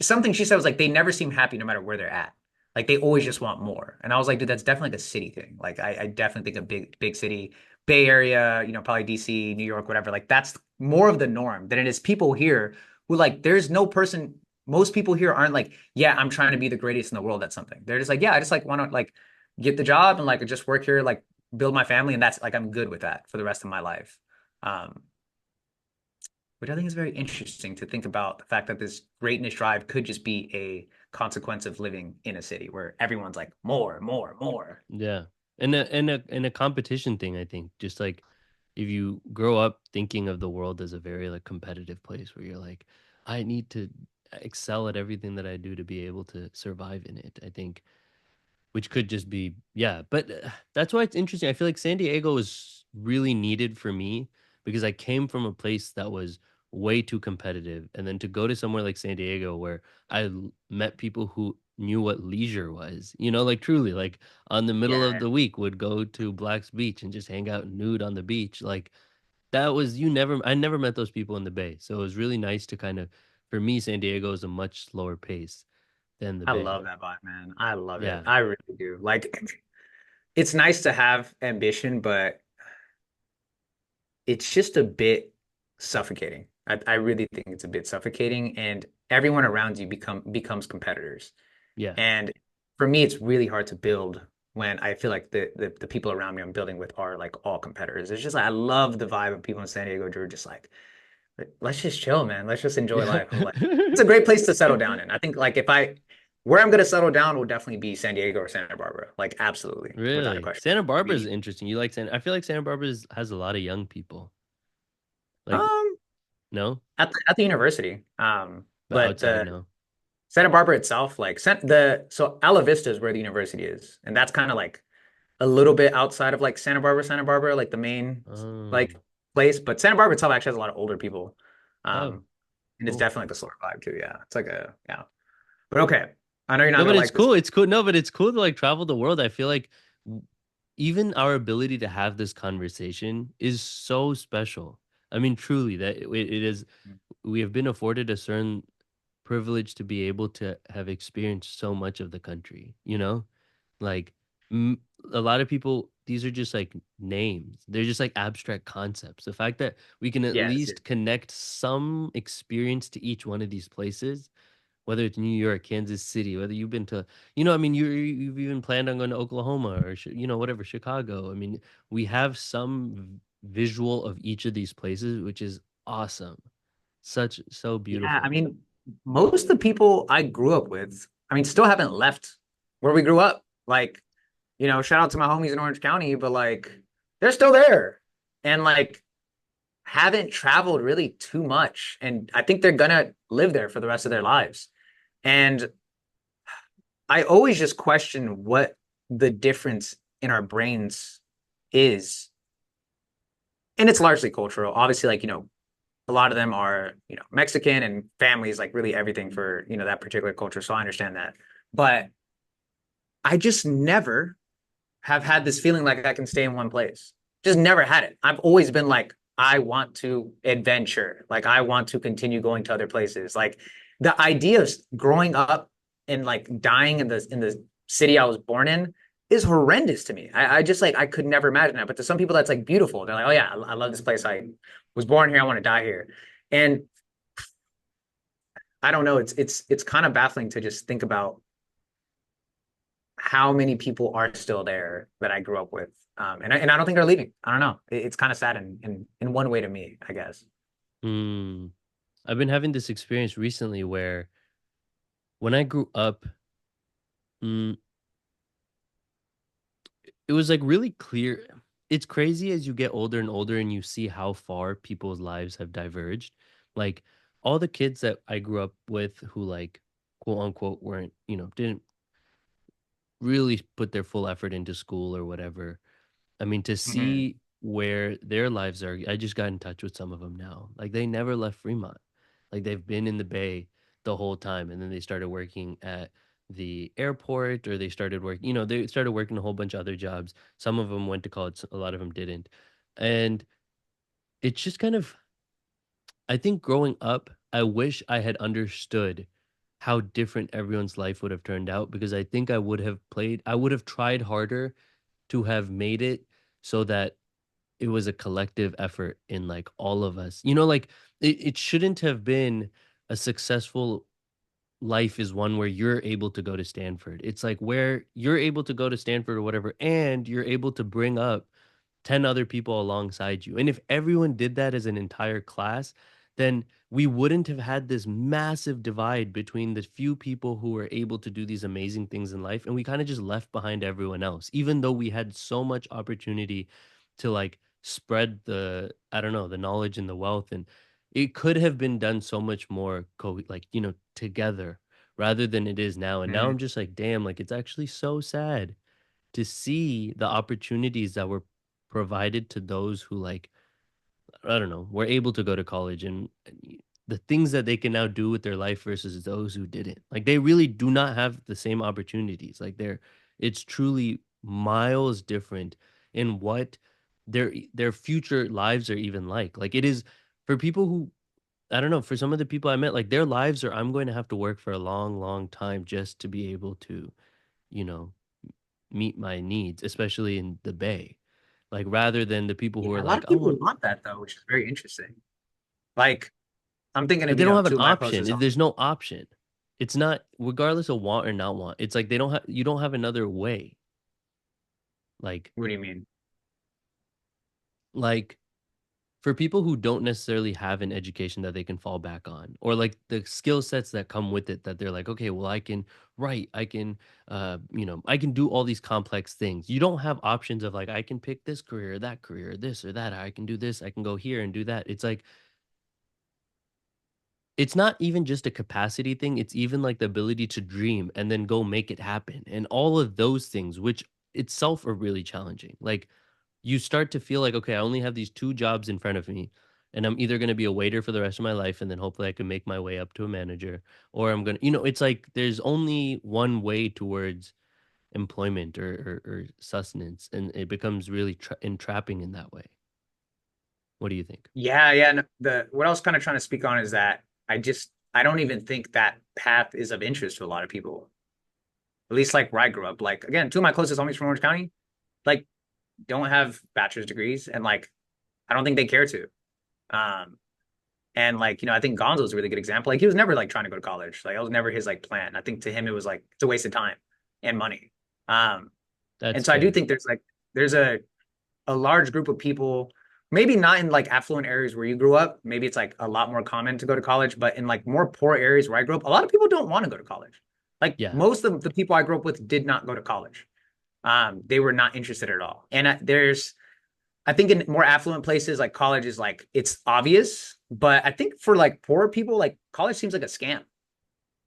something she said was like they never seem happy no matter where they're at. Like they always just want more. And I was like, dude, that's definitely like a city thing. Like I definitely think a big city Bay Area, probably DC, New York, whatever. Like that's more of the norm than it is people here who like there's no person most people here aren't like, yeah, I'm trying to be the greatest in the world at something. They're just like, yeah, I just like want to like get the job and like just work here, like build my family, and that's like I'm good with that for the rest of my life. Um, which I think is very interesting to think about the fact that this greatness drive could just be a consequence of living in a city where everyone's like more, more, more. Yeah. And a competition thing, I think. Just like if you grow up thinking of the world as a very like competitive place where you're like, I need to excel at everything that I do to be able to survive in it. I think which could just be yeah, but that's why it's interesting. I feel like San Diego is really needed for me because I came from a place that was way too competitive, and then to go to somewhere like San Diego where met people who knew what leisure was, like truly, like on the middle of Yeah, the week would go to Black's Beach and just hang out nude on the beach. Like that was I never met those people in the Bay, so it was really nice to kind of for me, San Diego is a much slower pace than the I Bay. love that vibe, man. I love it. Yeah, I really do. Like, it's nice to have ambition, but it's just a bit suffocating. I really think it's a bit suffocating, and everyone around you becomes competitors. yeah. And for me, it's really hard to build when I feel like the people around me I'm building with are like all competitors. It's just like I love the vibe of people in San Diego who are just like, let's just chill, man. Let's just enjoy Yeah. life. I'm like, it's a great place to settle down in. I think like if I where I'm gonna settle down will definitely be San Diego or Santa Barbara. Like absolutely, without a Really? question. Santa Barbara is We interesting. You like I feel like Santa Barbara has a lot of young people. Like, um no? at the university. But But outside, the no. Santa Barbara itself, like the so Ala Vista is where the university is, and that's kind of like a little bit outside of like Santa Barbara, like the main Oh. like place. But Santa Barbara itself actually has a lot of older people. Oh, Um, and it's cool. definitely like a slower vibe too. Yeah, it's like a yeah. But okay, I know you're not No, gonna but it's like this. cool. It's cool. No, but it's cool to like travel the world. I feel like even our ability to have this conversation is so special. I mean, truly, that it is, we have been afforded a certain privilege to be able to have experienced so much of the country, you know? Like m a lot of people, these are just like names. They're just like abstract concepts. The fact that we can at Yes. least connect some experience to each one of these places, whether it's New York, Kansas City, whether you've been to, I mean, you've even planned on going to Oklahoma or, whatever, Chicago. I mean, we have some visual of each of these places, which is awesome. So Yeah, I beautiful. mean, most of the people I grew up with, I mean, still haven't left where we grew up. Like, shout out to my homies in Orange County, but like they're still there and like haven't traveled really too much. And I think they're gonna live there for the rest of their lives. And I always just question what the difference in our brains is. And it's largely cultural. Obviously, like, a lot of them are, Mexican and families like really everything for, that particular culture. So I understand that. But I just never have had this feeling like I can stay in one place. Just never had it. I've always been like, I want to adventure. Like I want to continue going to other places. Like the idea of growing up and like dying in the city I was born in is horrendous to me. I just like I could never imagine that. But to some people that's like beautiful. They're like, oh yeah, I love this place. I was born here. I want to die here. And I don't know. It's kind of baffling to just think about how many people are still there that I grew up with. And I don't think they're leaving. I don't know. It's kind of sad in one way to me, I guess. Hmm. I've been having this experience recently where when I grew up, mm, it was like really clear. It's crazy as you get older and older and you see how far people's lives have diverged. Like all the kids that I grew up with who like quote unquote weren't, didn't really put their full effort into school or whatever. I mean, to Mhm. see where their lives are, I just got in touch with some of them now. Like they never left Fremont. Like they've been in the Bay the whole time, and then they started working at the airport, or they started working. They started working a whole bunch of other jobs. Some of them went to college, a lot of them didn't, and it's just kind of. I think growing up, I wish I had understood how different everyone's life would have turned out because I think I would have tried harder to have made it so that it was a collective effort in like all of us. You know, like it shouldn't have been a successful life is one where you're able to go to Stanford. It's like where you're able to go to Stanford or whatever, and you're able to bring up 10 other people alongside you. And if everyone did that as an entire class, then we wouldn't have had this massive divide between the few people who were able to do these amazing things in life. And we kind of just left behind everyone else, even though we had so much opportunity to like spread the, I don't know, the knowledge and the wealth. And it could have been done so much more, like, you know, together rather than it is now. And now Mhm. I'm just like, damn, like it's actually so sad to see the opportunities that were provided to those who like I don't know, were able to go to college and the things that they can now do with their life versus those who didn't. Like they really do not have the same opportunities. Like it's truly miles different in what their future lives are even like. Like it is for people who I don't know, for some of the people I met, like their lives are I'm going to have to work for a long, long time just to be able to, you know, meet my needs, especially in the Bay. Like rather than the people who are Yeah, a lot like, of I people want, want that though, which is very interesting. Like I'm thinking but of, they don't have an two of my option. closest homies. There's no option. It's not regardless of want or not want. It's like they don't have you don't have another way. Like What do you mean? like for people who don't necessarily have an education that they can fall back on or like the skill sets that come with it that they're like okay well I can write I can you know I can do all these complex things you don't have options of like I can pick this career that career this or that I can do this I can go here and do that it's like it's not even just a capacity thing, it's even like the ability to dream and then go make it happen. And all of those things, which itself are really challenging. Like you start to feel like, okay, I only have these two jobs in front of me, and I'm either going to be a waiter for the rest of my life, and then hopefully I can make my way up to a manager, or I'm going to, you know, it's like there's only one way towards employment or sustenance, and it becomes really entrapping in that way. What do you think? Yeah, yeah. No, the what I was kind of trying to speak on is that I don't even think that path is of interest to a lot of people. At least like where I grew up. Like again, two of my closest homies from Orange County, like don't have bachelor's degrees and like I don't think they care to. Um and like, I think Gonzo's a really good example. Like he was never like trying to go to college. Like that was never his like plan. I think to him it was like it's a waste of time and money. Um That's and so I do fair. think there's a large group of people, maybe not in like affluent areas where you grew up. Maybe it's like a lot more common to go to college, but in like more poor areas where I grew up, a lot of people don't want to go to college. Like Yeah. most of the people I grew up with did not go to college. They were not interested at all. And I think in more affluent places, like college is like it's obvious, but I think for like poor people, like college seems like a scam.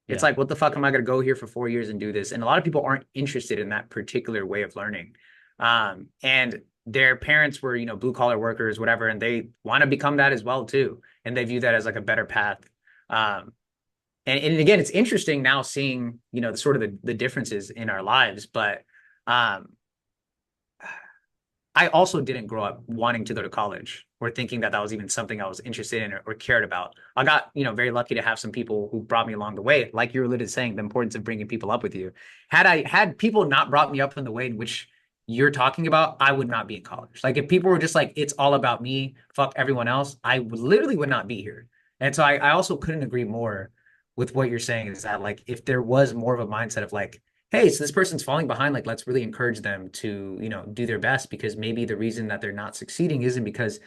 It's Yeah. like, what the fuck am I going to go here for 4 years and do this? And a lot of people aren't interested in that particular way of learning. And their parents were, blue collar workers, whatever, and they want to become that as well too. And they view that as like a better path. Um, and again, it's interesting now seeing, the sort of the differences in our lives. But um, I also didn't grow up wanting to go to college or thinking that that was even something I was interested in or cared about. I got, very lucky to have some people who brought me along the way. Like you were literally saying, the importance of bringing people up with you. Had I had people not brought me up in the way in which you're talking about, I would not be in college. Like if people were just like, it's all about me, fuck everyone else, literally would not be here. And so I also couldn't agree more with what you're saying is that like if there was more of a mindset of like, hey, so this person's falling behind. Like, let's really encourage them to, do their best because maybe the reason that they're not succeeding isn't because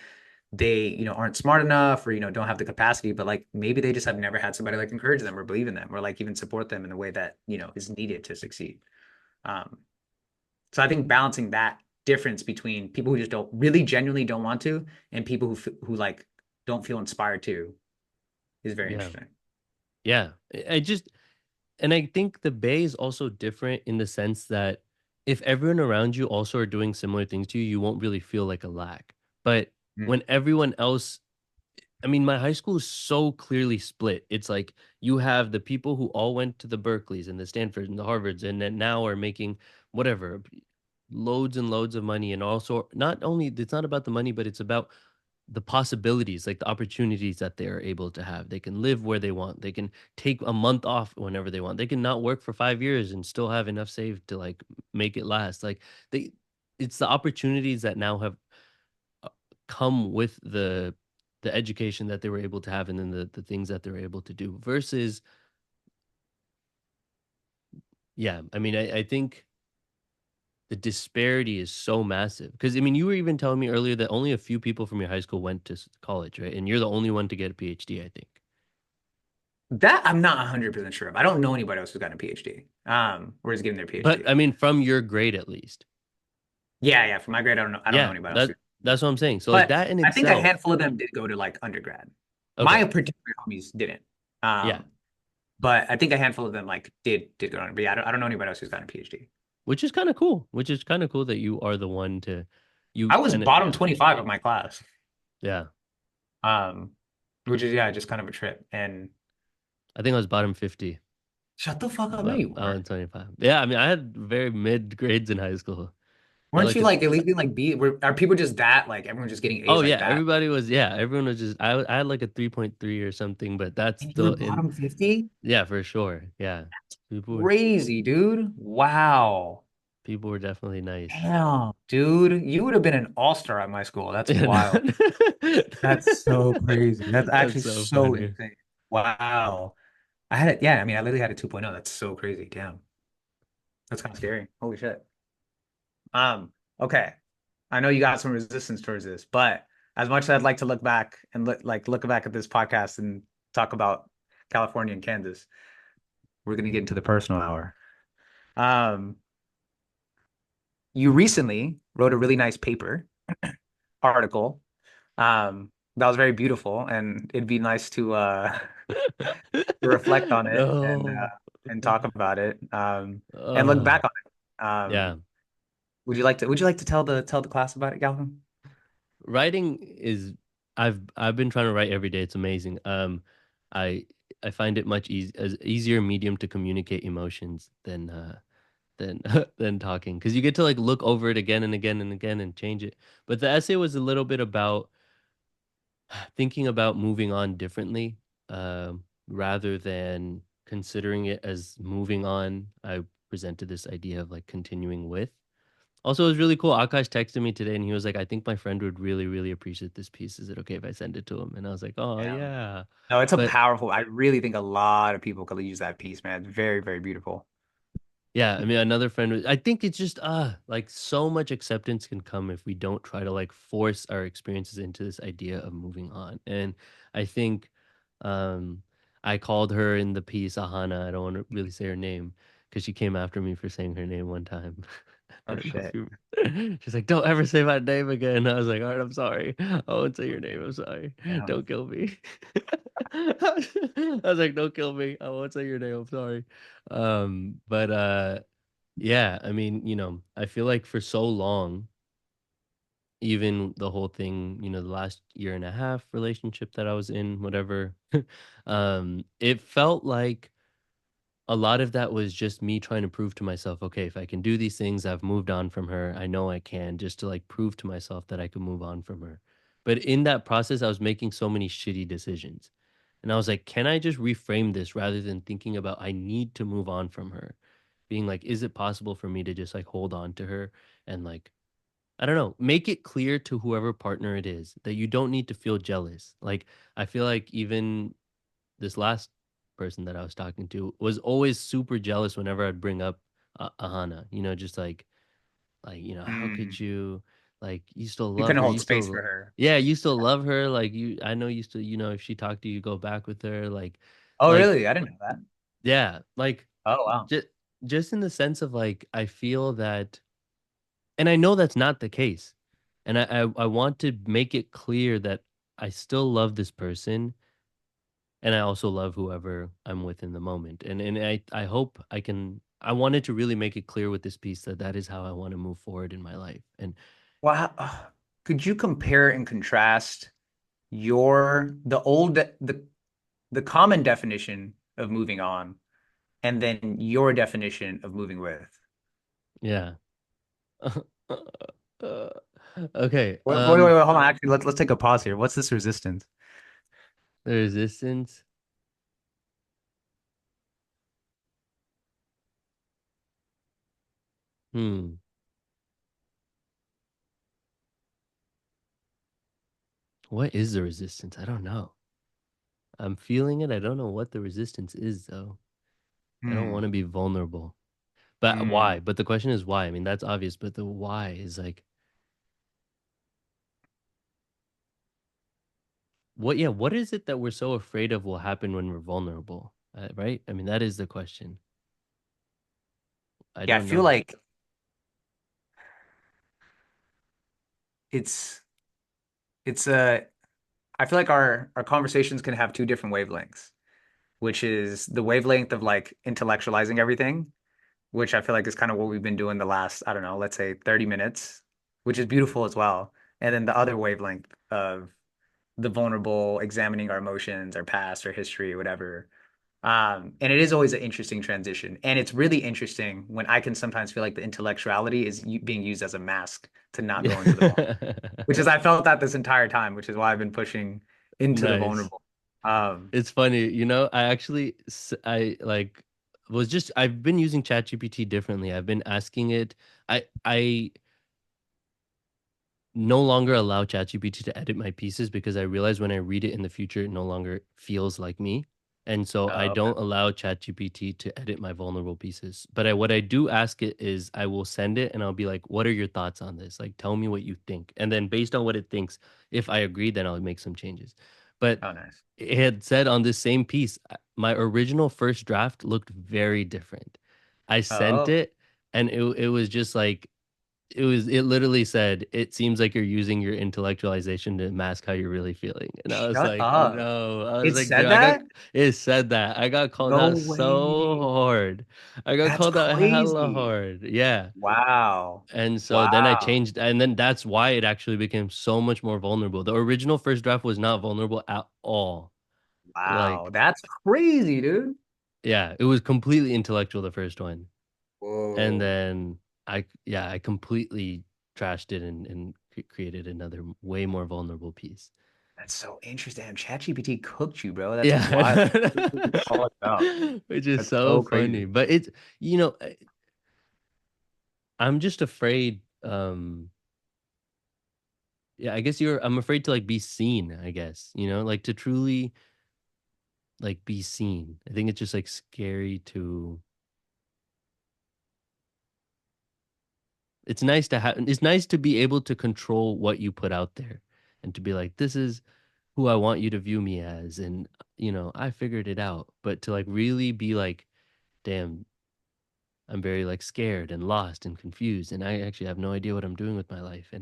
they, aren't smart enough or, don't have the capacity, but like maybe they just have never had somebody like encourage them or believe in them or like even support them in the way that, is needed to succeed. Um, so I think balancing that difference between people who just don't really genuinely don't want to and people who like don't feel inspired to is very Yeah. interesting. Yeah. I just and I think the Bay is also different in the sense that if everyone around you also are doing similar things to you, you won't really feel like a lack. But Mm. when everyone else, I mean, my high school is so clearly split. It's like you have the people who all went to the Berkeleys and the Stanfords and the Harvards and then now are making whatever loads and loads of money. And also, not only it's not about the money, but it's about the possibilities, like the opportunities that they are able to have. They can live where they want. They can take a month off whenever they want. They can not work for 5 years and still have enough saved to like make it last. Like they, it's the opportunities that now have come with the education that they were able to have and then the things that they were able to do versus yeah, I mean I think the disparity is so massive because I mean you were even telling me earlier that only a few people from your high school went to college, right? And you're the only one to get a PhD, I think. That I'm not 100% sure of. I don't know anybody else who's gotten a PhD. Or is getting their But PhD. I mean from your grade at least. Yeah, yeah. For my grade, I don't know Yeah, anybody else. that's what I'm saying. So like But that in I think a itself. handful of them did go to like undergrad. My Okay. particular homies didn't. Yeah. Um, but I think a handful of them like did go on. But yeah, I don't know anybody else who's gotten a PhD. Which is kind of cool. Which is kind of cool that you are the one to you I was kind of bottom 25 of my class. yeah. Um, which is yeah, just kind of a trip. And I think I was bottom 50, shut the fuck up, no, but you I weren't. was 25. Yeah, I mean I had very mid grades in high school. But Weren't like you like at least in like B? Are people just that like everyone just getting oh A's like yeah, that? everybody was yeah, everyone was just I had like a 3.3 or something, but that's And you were still in bottom 50? yeah, for sure. Yeah. People were Crazy, dude. Wow. people were definitely nice. Damn, dude. You would have been an all-star at my school. That's Yeah, wild. That's so crazy. That's that's actually so so funny. insane. Wow. I had it. Yeah, I mean, I literally had a 2.0. That's so crazy. Damn. That's kind of scary. Holy shit. Okay. I know you got some resistance towards this, but as much as I'd like to look back and look back at this podcast and talk about California and Kansas, we're gonna get into the personal hour. Um, you recently wrote a really nice paper article. That was very beautiful, and it'd be nice to reflect on it No. and talk about it. And look Uh, back on it. yeah. Would you like to tell the class about it, Galvin? Writing is I've been trying to write every day. It's amazing. I I find it much as easier medium to communicate emotions than than talking because you get to like look over it again and again and again and change it. But the essay was a little bit about thinking about moving on differently, rather than considering it as moving on. I presented this idea of like continuing with. Also, it was really cool. Akash texted me today and he was like, I think my friend would really, really appreciate this piece. Is it okay if I send it to him? And I was like, oh, Yeah. yeah. No, it's a But powerful. I really think a lot of people could use that piece, man. It's very, very beautiful. yeah, I mean, another friend was, I think it's just, like so much acceptance can come if we don't try to like force our experiences into this idea of moving on. And I think, um, I called her in the piece Ahana. I don't want to really say her name because she came after me for saying her name one time. I Oh don't know if shit. you. She's like, "Don't ever say my name again." I was like, "All right, I'm sorry. I won't say your name. I'm sorry. Damn. Don't kill me." I was like, "Don't kill me. I won't say your name. I'm sorry." But yeah, I mean, I feel like for so long, even the whole thing, the last year and a half relationship that I was in, whatever, it felt like a lot of that was just me trying to prove to myself, okay, if I can do these things, I've moved on from her. I know I can, just to like prove to myself that I can move on from her. But in that process, I was making so many shitty decisions. And I was like, can I just reframe this rather than thinking about I need to move on from her? Being like, is it possible for me to just like hold on to her and like, I don't know, make it clear to whoever partner it is that you don't need to feel jealous. Like, I feel like even this last person that I was talking to was always super jealous whenever I'd bring up Ahana, just how could Mm. you you still You love couldn't her? hold You space still for her. yeah, you still love her. I know you still, if she talked to you, go back with her. Oh, Like, really? I didn't know that. yeah, Oh, wow. just just in the sense of like I feel that, and I know that's not the case, and I want to make it clear that I still love this person and I also love whoever I'm with in the moment. And I hope I wanted to really make it clear with this piece that that is how I want to move forward in my life. And Wow. Could you compare and contrast your the common definition of moving on and then your definition of moving with? yeah. Okay. Wait, hold on. Actually, let's take a pause here. What's this resistance? The resistance. Hmm. What is the resistance? I don't know. I'm feeling it. I don't know what the resistance is though. I don't want to Hmm. be vulnerable. But Hmm. why? But the question is why? I mean, that's obvious, but the why is like what is it that we're so afraid of will happen when we're vulnerable? Right? I mean, that is the question. I Yeah, I don't feel know. like it's it's I feel like our conversations can have two different wavelengths, which is the wavelength of like intellectualizing everything, which I feel like is kind of what we've been doing the last, I don't know, let's say 30 minutes, which is beautiful as well. And then the other wavelength of the vulnerable, examining our emotions, our past, our history, whatever. And it is always an interesting transition. And it's really interesting when I can sometimes feel like the intellectuality is being used as a mask to not go into the vulnerable, which is I felt that this entire time, which is why I've been pushing into the Nice. vulnerable. Um, It's funny, I actually I like was just I've been using ChatGPT differently. I've been asking it. I no longer allow ChatGPT to edit my pieces because I realize when I read it in the future, it no longer feels like me. And so I okay. don't allow ChatGPT to edit my vulnerable pieces. But what I do ask it is I will send it and I'll be like, what are your thoughts on this? Like, tell me what you think. And then based on what it thinks, if I agree, then I'll make some changes. But Oh, nice. it had said on this same piece, my original first draft looked very different. I sent Oh, it and it was just like it literally said it seems like you're using your intellectualization to mask how you're really feeling. And I was shut like, up. no. I was It like, dude, said I got that? it said that. I got called No out so way. hard. I got That's called out hella crazy. hard. Yeah. Wow. And so then I Wow. changed, and then that's why it actually became so much more vulnerable. The original first draft was not vulnerable at all. Wow. Like, That's crazy, dude. yeah, it was completely intellectual, the first one. And Whoa. then I completely trashed it and created another way more vulnerable piece. That's so interesting. Damn, ChatGPT cooked you, bro. That's wild. Yeah. Call it out. Which is That's so so funny. crazy. But it's, you know, I'm just afraid, yeah, I guess I'm afraid to like be seen, I guess, like to truly like be seen. I think it's just like scary to it's nice to be able to control what you put out there and to be like, this is who I want you to view me as. And, I figured it out. But to like really be like, damn, I'm very like scared and lost and confused. And I actually have no idea what I'm doing with my life.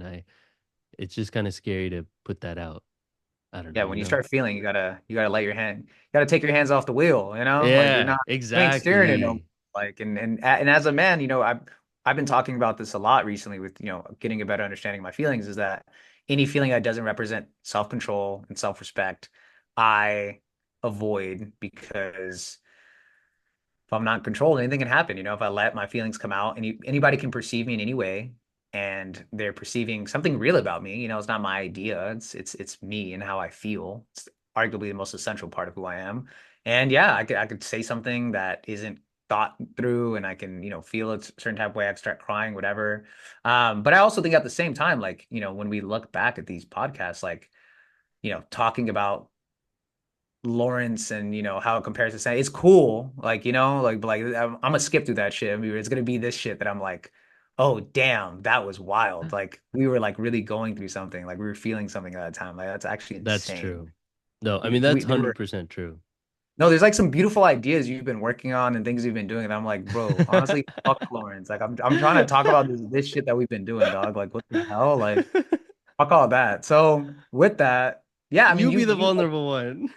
It's just kind of scary to put that out. I don't know, Yeah, you when you know? start feeling, you gotta let your hand, you gotta take your hands off the wheel, you know? Like you're Yeah, not, you ain't steering it no more. exactly. Like and as a man, I've been talking about this a lot recently with, getting a better understanding of my feelings is that any feeling that doesn't represent self-control and self-respect, I avoid because if I'm not controlled, anything can happen. If I let my feelings come out, anybody can perceive me in any way, and they're perceiving something real about me. It's not my idea. It's me and how I feel. It's arguably the most essential part of who I am. And yeah, I could say something that isn't thought through, and I can feel a certain type of way. I could start crying, whatever. But I also think at the same time, like when we look back at these podcasts, like talking about Lawrence and how it compares to San. It's cool, like like but like I'm gonna skip through that shit. I mean, it's gonna be this shit that I'm like, oh damn, that was wild. Like we were like really going through something, like we were feeling something at that time. Like that's actually That's insane. true. No, I mean, that's There were 100% true. no, there's like some beautiful ideas you've been working on and things you've been doing, and I'm like, bro, honestly, fuck Lawrence. Like I'm trying to talk about this shit that we've been doing, dog. Like what the hell? Like fuck all that. So with that, yeah, I mean You be the you vulnerable one.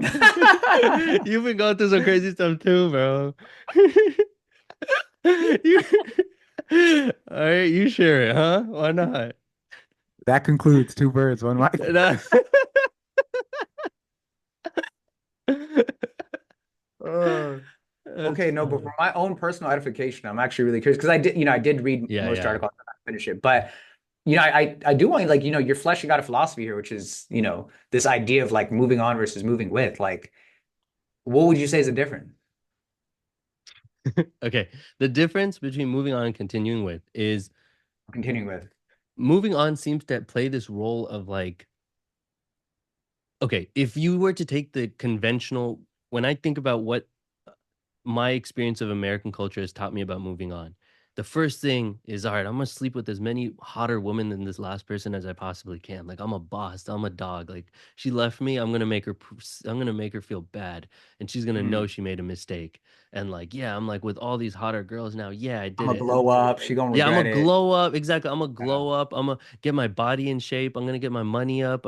like You've been going through some crazy stuff too, bro. You, all right, you share it, huh? Why not? that concludes two birds, one mic. Nah. Uh, That's okay, no, but for funny. my own personal edification, I'm actually really curious because I did read Yeah, most yeah. articles, I did not finish it, but I do want like you're fleshing out a philosophy here, which is this idea of like moving on versus moving with. Like, what would you say is the difference? Okay. The difference between moving on and continuing with is Continuing with. moving on seems to play this role of like Okay, if you were to take the conventional, when I think about what my experience of American culture has taught me about moving on. The first thing is, all right, I'm gonna sleep with as many hotter women than this last person as I possibly can. Like I'm a boss, I'm a dog. Like she left me, I'm gonna make her feel bad, and she's gonna know Mm. she made a mistake. And like, yeah, I'm like with all these hotter girls now. Yeah, I I'm did gonna it. And glow up. She gonna yeah, I'm gonna regret it. glow up. Exactly. I'm gonna Uh, glow up. I'm gonna get my body in shape. I'm gonna get my money up.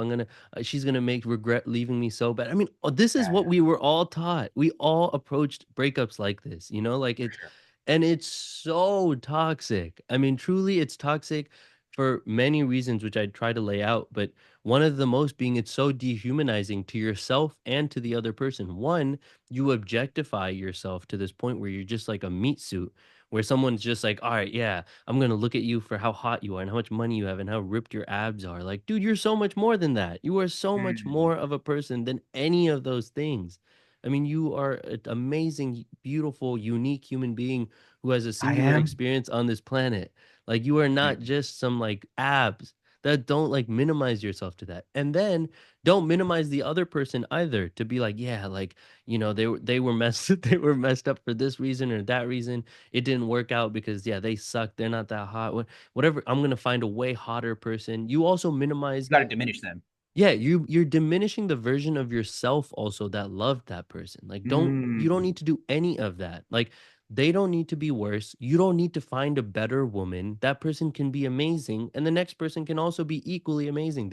She's gonna make regret leaving me so bad. I mean, this is yeah, what we were all taught. We all approached breakups like this, like for it's, sure. and it's so toxic. I mean, truly, it's toxic for many reasons, which I try to lay out. But one of the most being it's so dehumanizing to yourself and to the other person. One, you objectify yourself to this point where you're just like a meat suit where someone's just like, all right, yeah, I'm gonna look at you for how hot you are and how much money you have and how ripped your abs are. Like, dude, you're so much more than that. You are so much Mm. more of a person than any of those things. I mean, you are an amazing, beautiful, unique human being who has a I singular am. experience on this planet. Like, you are not Mm. just some like abs that don't like minimize yourself to that. And then don't minimize the other person either to be like, yeah, like, they were messed they were messed up for this reason or that reason. It didn't work out because yeah, they suck. They're not that hot. Whatever. I'm gonna find a way hotter person. You also minimize. You got to diminish them. Yeah, you're diminishing the version of yourself also that loved that person. Like, you don't Mm. need to do any of that. Like, they don't need to be worse. You don't need to find a better woman. That person can be amazing, and the next person can also be equally amazing.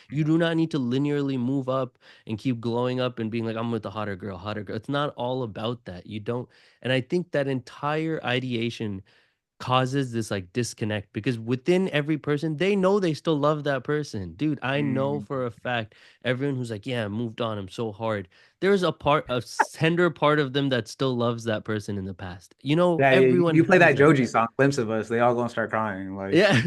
You do not need to linearly move up and keep glowing up and being like, I'm with the hotter girl, hotter girl. It's not all about that. You don't, and I think that entire ideation causes this like disconnect because within every person they know they still love that person. Dude, I know Mm. for a fact everyone who's like, yeah, I moved on, I'm so hard, there's a tender part of them that still loves that person in the past. Yeah, yeah. Everyone You play has that that. Joji song, "Glimpse of Us," they all gonna start crying. Like, Yeah.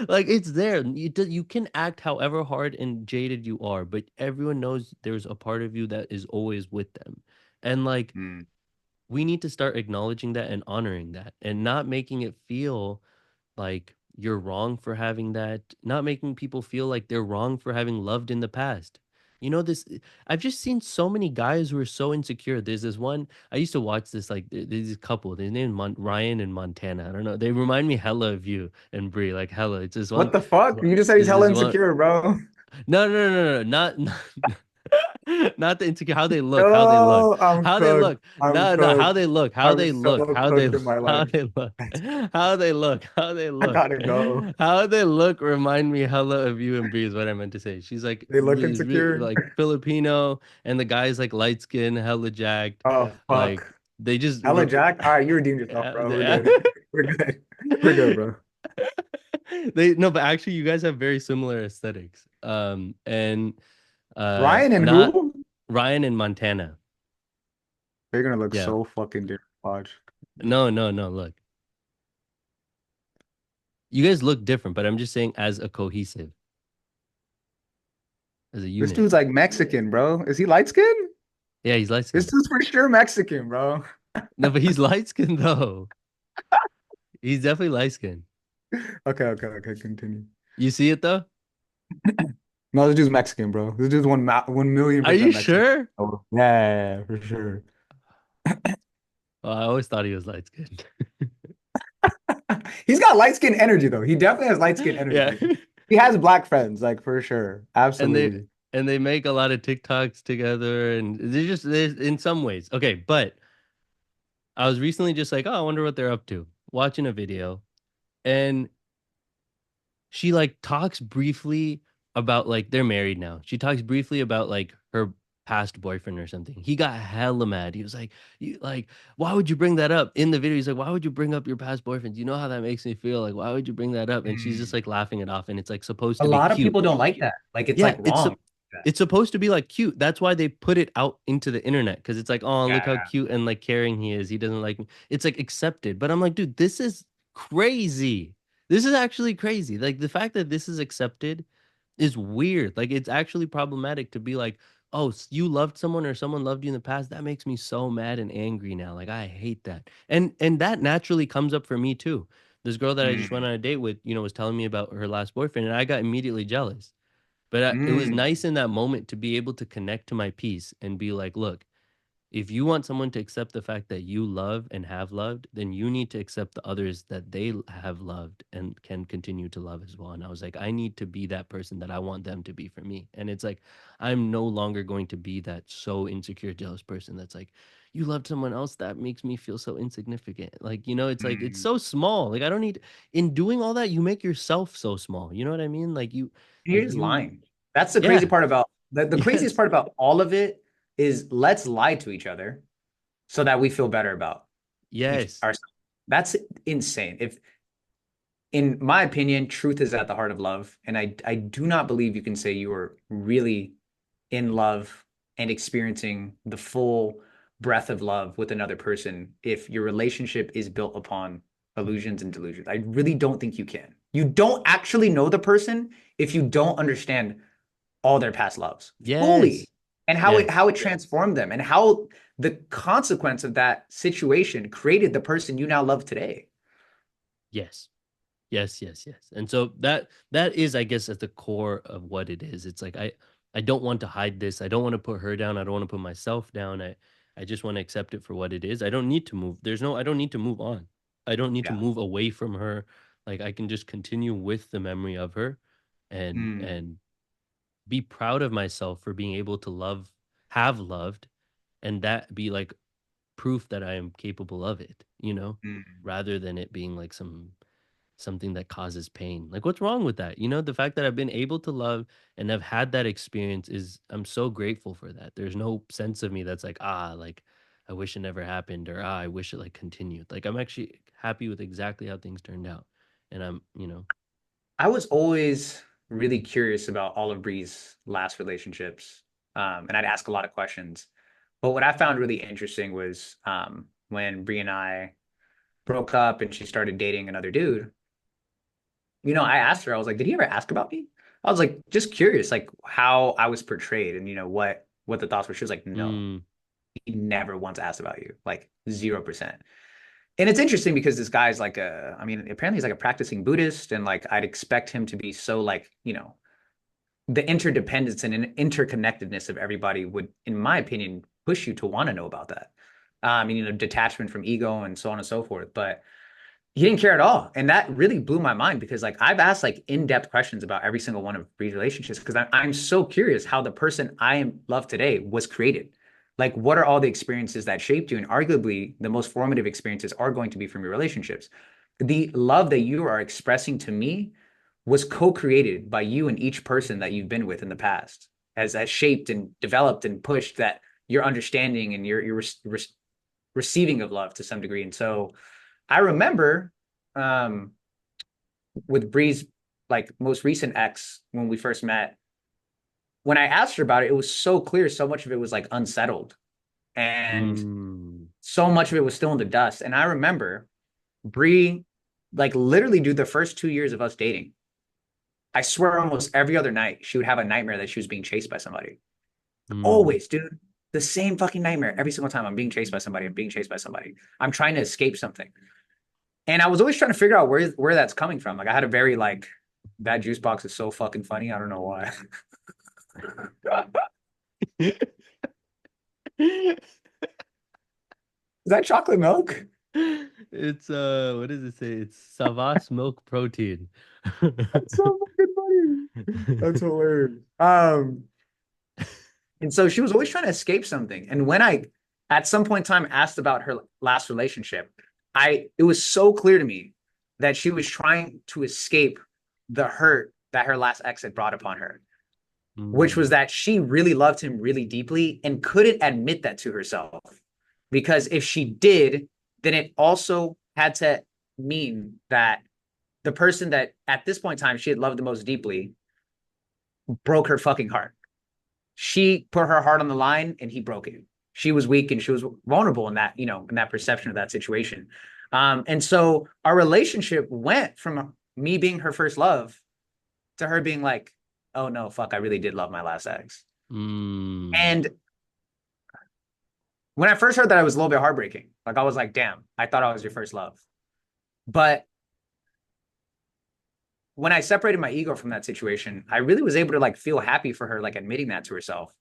Like it's there. You can act however hard and jaded you are, but everyone knows there's a part of you that is always with them. And like mm. we need to start acknowledging that and honoring that and not making it feel like you're wrong for having that, not making people feel like they're wrong for having loved in the past. I've just seen so many guys who are so insecure. There's this one, I used to watch this, like, there's this couple, their name Ryan and Montana. I don't know. They remind me hella of you and Brie, like hella. It's this one, What the fuck? You just said he's there's hella this one. insecure, bro. No, no, no, no, no, not the insecure. How they look, how they look, Oh, I'm how they cooked. look. I'm No, no, how cooked. they look, how I'm they look, so cooked in my how life. they look, how they look, how they I look, gotta go. how they look. Remind me hella of you and Bree is what I meant to say. She's like They look insecure. like Filipino, and the guy's like light skin, hella jacked. Oh, Like fuck. they just Hella Jack. All right, you redeemed yourself, yeah, bro. We're good. We're good. We're good, bro. they no, but actually, you guys have very similar aesthetics. And Ryan and not who? Ryan and Montana. They're gonna look Yeah. so fucking different. Watch. No, no, no. Look, you guys look different, but I'm just saying as a cohesive, as a This unit. dude's like Mexican, bro. Is he light skinned? Yeah, he's light This skinned. dude's for sure Mexican, bro. No, but he's light skinned though. He's definitely light skinned. Okay, okay, okay. Continue. You see it though? No, this dude's Mexican, bro. This dude's 1 million Are you percent Mexican. sure? Oh, yeah, for sure. Oh, I always thought he was light skinned. He's got light skin energy though. He definitely has light skin energy. Yeah. Like he has black friends, like for sure. And they Absolutely. and they make a lot of TikToks together and they're in some ways. Okay, but I was recently just like, oh, I wonder what they're up to. Watching a video and she like talks briefly about like they're married now. She talks briefly about like her past boyfriend or something. He got hella mad. He was like, "You like, why would you bring that up in the video?" He's like, "Why would you bring up your past boyfriend? You know how that makes me feel. Like, why would you bring that up?" And she's just Mm. like laughing it off, and it's like supposed A to be lot of cute. people don't like that. Like it's Yeah, like wrong. Yeah, it's supposed to be like cute. That's why they put it out into the internet because it's like, oh, look how yeah. cute and like caring he is. He doesn't like me. It's like accepted. But I'm like, dude, this is crazy. This is actually crazy. Like the fact that this is accepted is weird. Like it's actually problematic to be like, oh, you loved someone or someone loved you in the past. That makes me so mad and angry now. Like I hate that. And that naturally comes up for me too. This girl that I just went Mm. on a date with, was telling me about her last boyfriend, and I got immediately jealous. But it was Mm. nice in that moment to be able to connect to my peace and be like, look, if you want someone to accept the fact that you love and have loved, then you need to accept the others that they have loved and can continue to love as well. And I was like, I need to be that person that I want them to be for me. And it's like, I'm no longer going to be that so insecure, jealous person that's like, you loved someone else. That makes me feel so insignificant. Like, it's like, it's Mm. so small. Like, I don't need, in doing all that, you make yourself so small. You know what I mean? You're like just you, lying. That's the crazy yeah, part about the craziest yes, part about all of it is let's lie to each other so that we feel better about each yes, ourselves. That's insane. If in my opinion, truth is at the heart of love. And I do not believe you can say you are really in love and experiencing the full breadth of love with another person if your relationship is built upon illusions and delusions. I really don't think you can. You don't actually know the person if you don't understand all their past loves yes, fully and yes. how it transformed them and how the consequence of that situation created the person you now love today. Yes. Yes, yes, yes. And so that is, I guess, at the core of what it is. It's like I don't want to hide this. I don't want to put her down. I don't want to put myself down. I just want to accept it for what it is. I don't need to move. I don't need to move on. I don't need to Yeah. move away from her. Like I can just continue with the memory of her Mm, and be proud of myself for being able to have loved, and that be like proof that I am capable of it, mm. rather than it being like something that causes pain. Like, what's wrong with that? The fact that I've been able to love and have had that experience I'm so grateful for that. There's no sense of me that's like, like, I wish it never happened, or I wish it like continued. Like, I'm actually happy with exactly how things turned out. And I was always really curious about all of Bree's last relationships, and I'd ask a lot of questions. But what I found really interesting was when Bree and I broke up and she started dating another dude. I asked her, I was like, "Did he ever ask about me?" I was like, just curious, like how I was portrayed and what the thoughts were. She was like, "No, mm, he never once asked about you, like 0%." And it's interesting because this guy's like I mean, apparently he's like a practicing Buddhist, and like I'd expect him to be so like, the interdependence and interconnectedness of everybody would, in my opinion, push you to want to know about that. Detachment from ego and so on and so forth. But he didn't care at all. And that really blew my mind because like I've asked like in-depth questions about every single one of Bree's relationships because I'm so curious how the person I am love today was created. Like, what are all the experiences that shaped you? And arguably, the most formative experiences are going to be from your relationships. The love that you are expressing to me was co-created by you and each person that you've been with in the past, as shaped and developed and pushed that your understanding and your receiving of love to some degree. And so I remember um, with Bree's like most recent ex when we first met, when I asked her about it, it was so clear. So much of it was like unsettled, and mm, so much of it was still in the dust. And I remember Bree, like literally, do the first 2 years of us dating. I swear, almost every other night, she would have a nightmare that she was being chased by somebody. mm. Always, dude. The same fucking nightmare every single time. I'm being chased by somebody. I'm being chased by somebody. I'm trying to escape something. And I was always trying to figure out where that's coming from. Like I had a very like that juice box is so fucking funny. I don't know why. Is that chocolate milk? It's what does it say? It's Savas milk protein. That's so fucking funny. That's hilarious. And so she was always trying to escape something. And when I at some point in time asked about her last relationship, it was so clear to me that she was trying to escape the hurt that her last ex had brought upon her, which was Mm, that she really loved him really deeply and couldn't admit that to herself. Because if she did, then it also had to mean that the person that at this point in time she had loved the most deeply broke her fucking heart. She put her heart on the line and he broke it. She was weak and she was vulnerable in that, in that perception of that situation. And so our relationship went from me being her first love to her being like, oh no, fuck, I really did love my last ex. mm, And when I first heard that, it was a little bit heartbreaking. Like I was like, damn, I thought I was your first love. But when I separated my ego from that situation, I really was able to like feel happy for her, like admitting that to herself.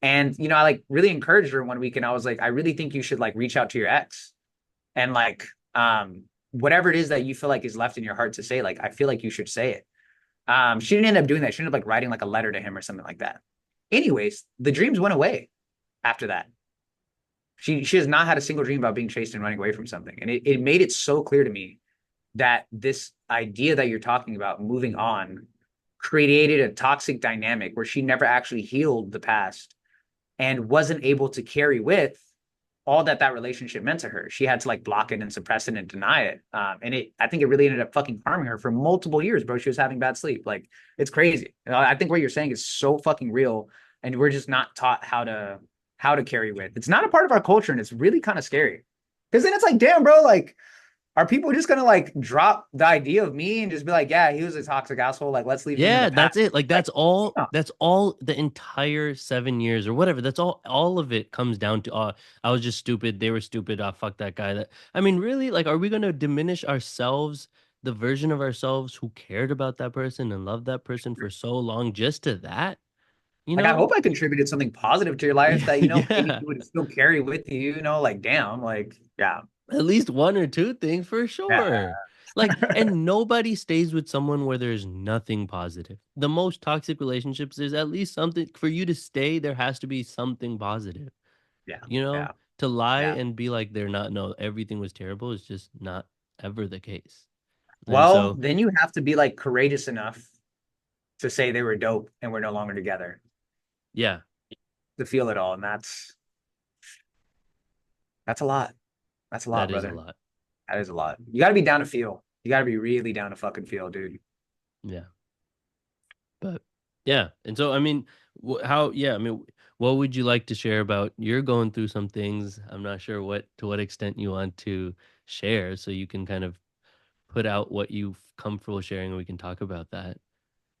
And I like really encouraged her one week, and I was like, I really think you should like reach out to your ex and like whatever it is that you feel like is left in your heart to say, like I feel like you should say it. She didn't end up doing that. She ended up like writing like a letter to him or something like that. Anyways, the dreams went away after that. She has not had a single dream about being chased and running away from something. And it made it so clear to me that this idea that you're talking about, moving on, created a toxic dynamic where she never actually healed the past and wasn't able to carry with all that that relationship meant to her. She had to like block it and suppress it and deny it. And I think it really ended up fucking harming her for multiple years, bro. She was having bad sleep. Like it's crazy. I think what you're saying is so fucking real, and we're just not taught how to carry with. It's not a part of our culture, and it's really kind of scary. Because then it's like, damn, bro, like are people just gonna like drop the idea of me and just be like, yeah, he was a toxic asshole. Like, let's leave him in the Yeah, past. that's it. Like Like, no. that's all the entire 7 years or whatever. That's all of it comes down to I was just stupid, they were stupid, fuck that guy. That I mean, really, like, are we gonna diminish ourselves, the version of ourselves who cared about that person and loved that person for so long just to that? You Like, I hope know? I contributed something positive to your life Yeah, that, maybe yeah. you would still carry with you, like, damn, like, yeah, At least one or two things for yeah, sure. Like, and nobody stays with someone where there's nothing positive. The most toxic relationships, there's at least something for you to stay, there has to be something positive. yeah, You know, yeah. to lie Yeah. and be like they're not, no, everything was terrible is just not ever the case. And Well, so, then you have to be like courageous enough to say they were dope and we're no longer together yeah, to feel it all. And that's a lot. That's a lot, that is a brother. lot. That is a lot. You got to be down to feel. You got to be really down to fucking feel, dude. Yeah. But yeah. And so, I mean, yeah, I mean, what would you like to share about you're going through some things? I'm not sure to what extent you want to share so you can kind of put out what you've comfortable sharing and we can talk about that.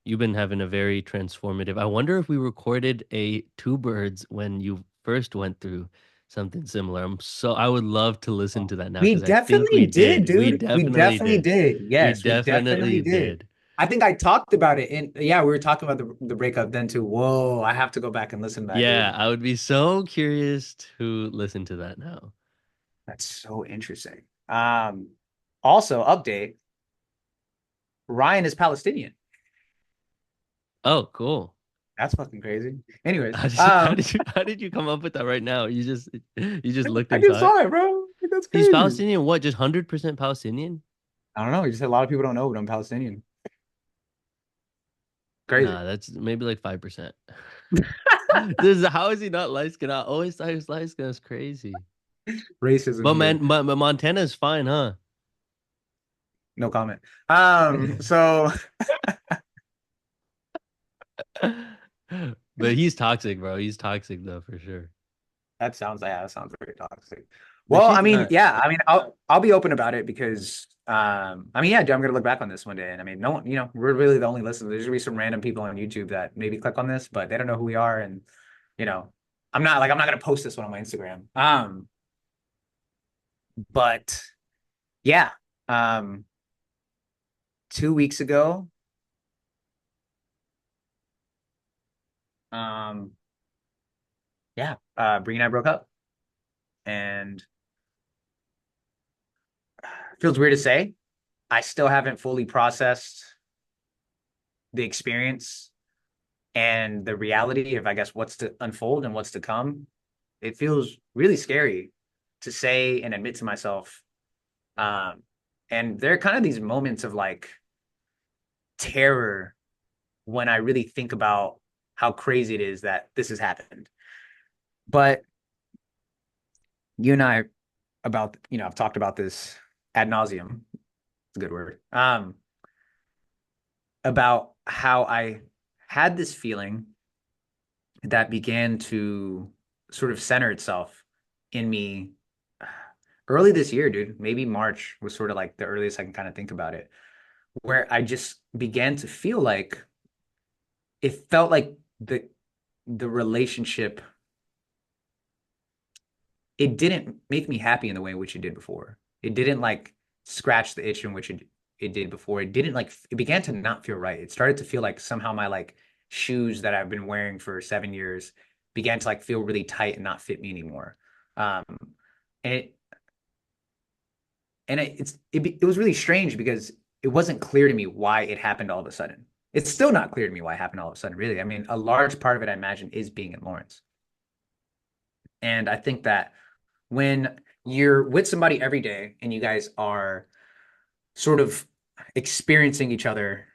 You've been having a very transformative. I wonder if we recorded a two birds when you first went through something similar. I would love to listen to that now We because I think we definitely did, did. We dude. We definitely definitely did. did. We Yes, we definitely definitely did. did. I think I talked about it. And yeah, we were talking about the breakup then too. Whoa, I have to go back and listen to that, Yeah, dude. I would be so curious to listen to that now. That's so interesting. Also, update, Ryan is Palestinian. Oh, cool. That's fucking crazy. Anyways, How did you come up with that right now? You just looked I and just saw it. saw it, bro. Like, that's He's crazy. Palestinian. What? Just 100% Palestinian? I don't know. You just said a lot of people don't know, but I'm Palestinian. Crazy. Nah, that's maybe like 5%. This is how is he not light skinned? I always thought he was light skinned. That's crazy. Racism But here. man, but Montana is fine, huh? No comment. So But he's toxic, bro. He's toxic though, for sure. that sounds very toxic. But Well, she's I mean, not. yeah, I mean, I'll be open about it because I mean, yeah, dude, I'm gonna look back on this one day, and I mean, no one, we're really the only listeners. There's gonna be some random people on YouTube that maybe click on this, but they don't know who we are, and you know, I'm not gonna post this one on my Instagram. But yeah, um, 2 weeks ago, um, yeah, Bree and I broke up, and feels weird to say. I still haven't fully processed the experience and the reality of, I guess, what's to unfold and what's to come. It feels really scary to say and admit to myself. Um, and there are kind of these moments of like terror when I really think about how crazy it is that this has happened. But you and I about, I've talked about this ad nauseum. It's a good word. About how I had this feeling that began to sort of center itself in me early this year, dude. Maybe March was sort of like the earliest I can kind of think about it, where I just began to feel like it felt like the relationship, it didn't make me happy in the way in which it did before. It didn't like scratch the itch in which it did before. It didn't like it began to not feel right. It started to feel like somehow my like shoes that I've been wearing for 7 years began to like feel really tight and not fit me anymore. Um, and it it was really strange because it wasn't clear to me why it happened all of a sudden. It's still not clear to me why it happened all of a sudden, really. I mean, a large part of it, I imagine, is being in Lawrence. And I think that when you're with somebody every day and you guys are sort of experiencing each other,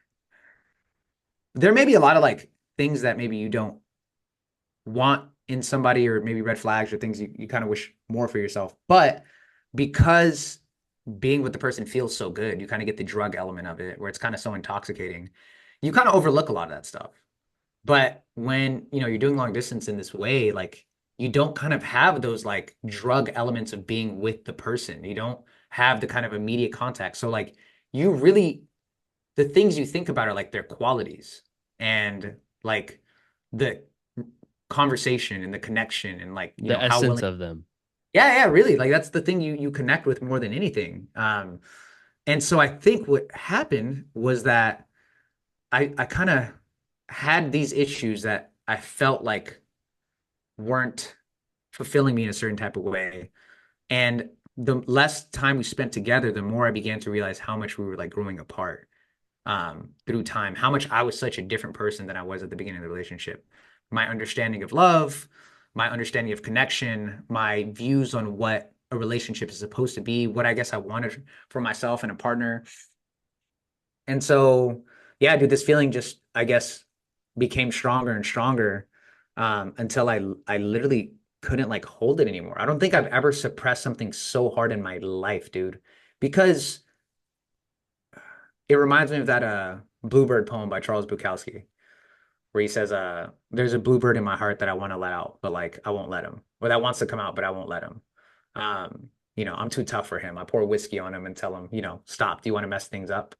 there may be a lot of like things that maybe you don't want in somebody, or maybe red flags or things you kind of wish more for yourself. But because being with the person feels so good, you kind of get the drug element of it where it's kind of so intoxicating. You kind of overlook a lot of that stuff. But when, you're doing long distance in this way, like you don't kind of have those like drug elements of being with the person. You don't have the kind of immediate contact. So like you really the things you think about are like their qualities and like the conversation and the connection and like, The how essence willing. of them. Yeah, yeah, really. Like that's the thing you connect with more than anything. And so I think what happened was that I kind of had these issues that I felt like weren't fulfilling me in a certain type of way. And the less time we spent together, the more I began to realize how much we were like growing apart through time, how much I was such a different person than I was at the beginning of the relationship. My understanding of love, my understanding of connection, my views on what a relationship is supposed to be, what I guess I wanted for myself and a partner. And so, yeah, dude, this feeling just, I guess, became stronger and stronger until I literally couldn't like hold it anymore. I don't think I've ever suppressed something so hard in my life, dude, because it reminds me of that Bluebird poem by Charles Bukowski, where he says, there's a bluebird in my heart that I want to let out, but like I won't let him. Or that wants to come out, but I won't let him. I'm too tough for him. I pour whiskey on him and tell him, stop. Do you want to mess things up?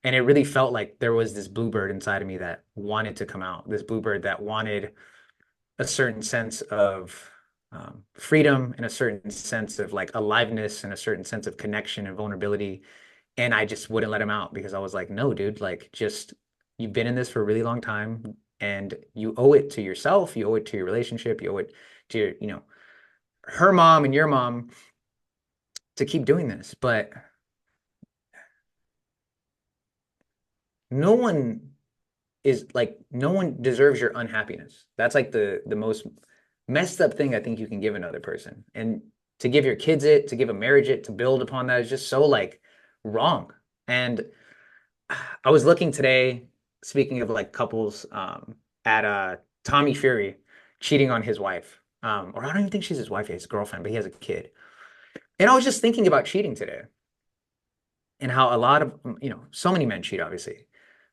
And it really felt like there was this bluebird inside of me that wanted to come out, this bluebird that wanted a certain sense of freedom and a certain sense of like aliveness and a certain sense of connection and vulnerability. And I just wouldn't let him out because I was like, no, dude, like just you've been in this for a really long time and you owe it to yourself, you owe it to your relationship, you owe it to your, her mom and your mom to keep doing this. But no one no one deserves your unhappiness. That's like the most messed up thing I think you can give another person. And to give your kids it, to give a marriage it, to build upon that is just so like wrong. And I was looking today, speaking of like couples, at Tommy Fury cheating on his wife. Or I don't even think she's his wife, he's his girlfriend, but he has a kid. And I was just thinking about cheating today and how a lot of, so many men cheat, obviously.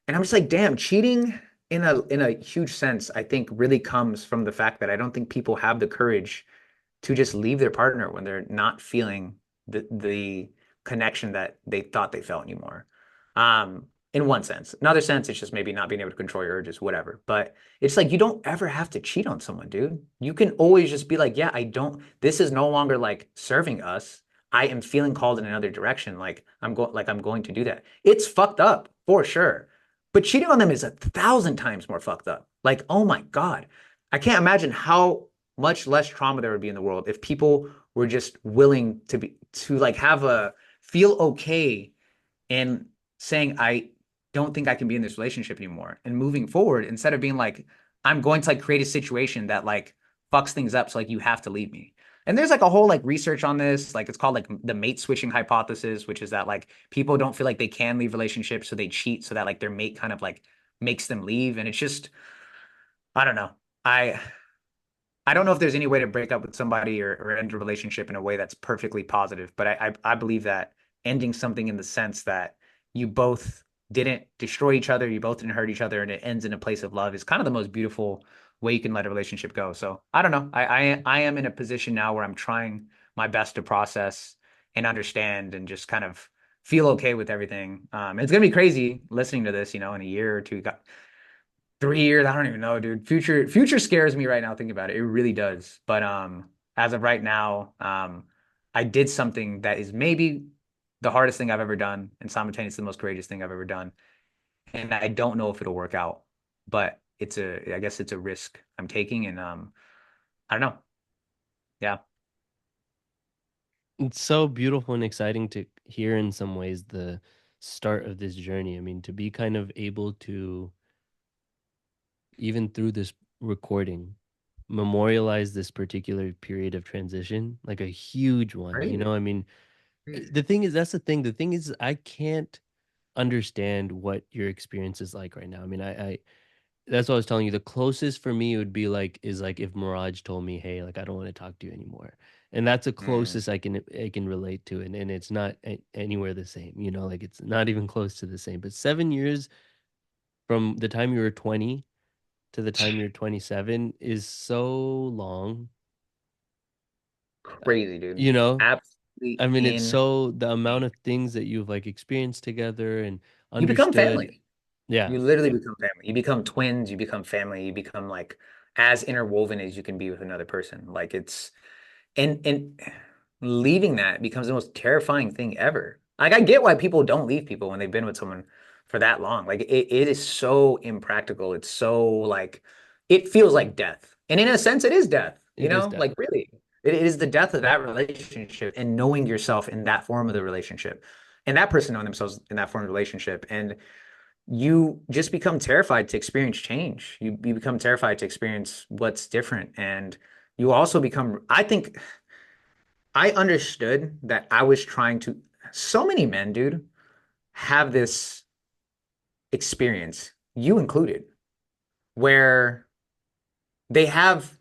And I'm just like, damn, cheating in a huge sense, I think really comes from the fact that I don't think people have the courage to just leave their partner when they're not feeling the connection that they thought they felt anymore. In one sense. Another sense, it's just maybe not being able to control your urges, whatever. But it's like you don't ever have to cheat on someone, dude. You can always just be like, yeah, this is no longer like serving us. I am feeling called in another direction. I'm going to do that. It's fucked up for sure. But cheating on them is 1,000 times more fucked up. Like, oh my God. I can't imagine how much less trauma there would be in the world if people were just willing to like have a feel okay and saying I don't think I can be in this relationship anymore and moving forward instead of being like I'm going to like create a situation that like fucks things up so like you have to leave me. And there's like a whole like research on this, like it's called like the mate switching hypothesis, which is that like people don't feel like they can leave relationships, so they cheat so that like their mate kind of like makes them leave. And it's just, I don't know. I I don't know if there's any way to break up with somebody or end a relationship in a way that's perfectly positive, but I believe that ending something in the sense that you both didn't destroy each other, you both didn't hurt each other, and it ends in a place of love is kind of the most beautiful way you can let a relationship go. So I don't know. I am in a position now where I'm trying my best to process and understand and just kind of feel okay with everything. It's gonna be crazy listening to this, in a year or two. 3 years, I don't even know, dude. Future scares me right now thinking about it. It really does. But as of right now, I did something that is maybe the hardest thing I've ever done and simultaneously the most courageous thing I've ever done. And I don't know if it'll work out, but I guess it's a risk I'm taking. And I don't know. Yeah. It's so beautiful and exciting to hear in some ways the start of this journey. I mean, to be kind of able to, even through this recording, memorialize this particular period of transition, like a huge one, you know? Crazy. I mean, Crazy. the thing is, that's the thing. The thing is, I can't understand what your experience is like right now. I mean, that's what I was telling you. The closest for me would be like is like if Mirage told me, "Hey, like I don't want to talk to you anymore," and that's the Mm. closest I can relate to it, and it's not anywhere the same. You know, like it's not even close to the same. But 7 years from the time you were 20 to the time you're 27 is so long. Uh, Crazy, dude. You know, Absolutely I mean, it's insane. so the amount of things that you've like experienced together and You become understood. family. Yeah, You literally become family. You become twins, you become family, you become like as interwoven as you can be with another person. Like it's and leaving that becomes the most terrifying thing ever. Like I get why people don't leave people when they've been with someone for that long. Like it is so impractical. It's so like it feels like death. And in a sense, it is death, you it is know? death. Like really. It is the death of that relationship and knowing yourself in that form of the relationship. And that person knowing themselves in that form of the relationship. And you just become terrified to experience change. You become terrified to experience what's different. And you also become, I think I understood that I was trying to, so many men, dude, have this experience, you included, where they have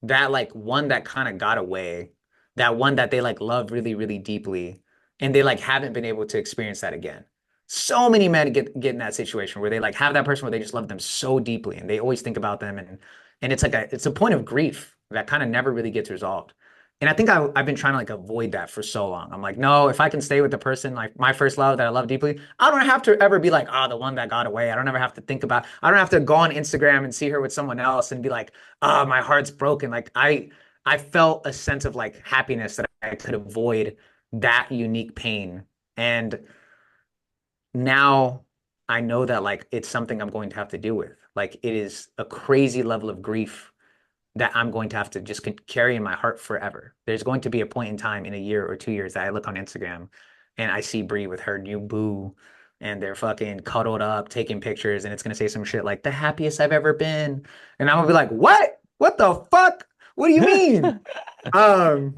that like one that kind of got away, that one that they like love really, really deeply, and they like haven't been able to experience that again. So many men get in that situation where they like have that person where they just love them so deeply and they always think about them and it's a point of grief that kind of never really gets resolved. And I think I've been trying to like avoid that for so long. I'm like, no, if I can stay with the person, like my first love that I love deeply, I don't have to ever be like, oh, the one that got away. I don't ever have to think about, I don't have to go on Instagram and see her with someone else and be like, oh, my heart's broken. Like I felt a sense of like happiness that I could avoid that unique pain. And now I know that like it's something I'm going to have to deal with. Like it is a crazy level of grief that I'm going to have to just carry in my heart forever. There's going to be a point in time in a year or 2 years that I look on Instagram and I see Brie with her new boo and they're fucking cuddled up, taking pictures, and it's gonna say some shit like the happiest I've ever been. And I'm gonna be like, what? What the fuck? What do you mean? Um,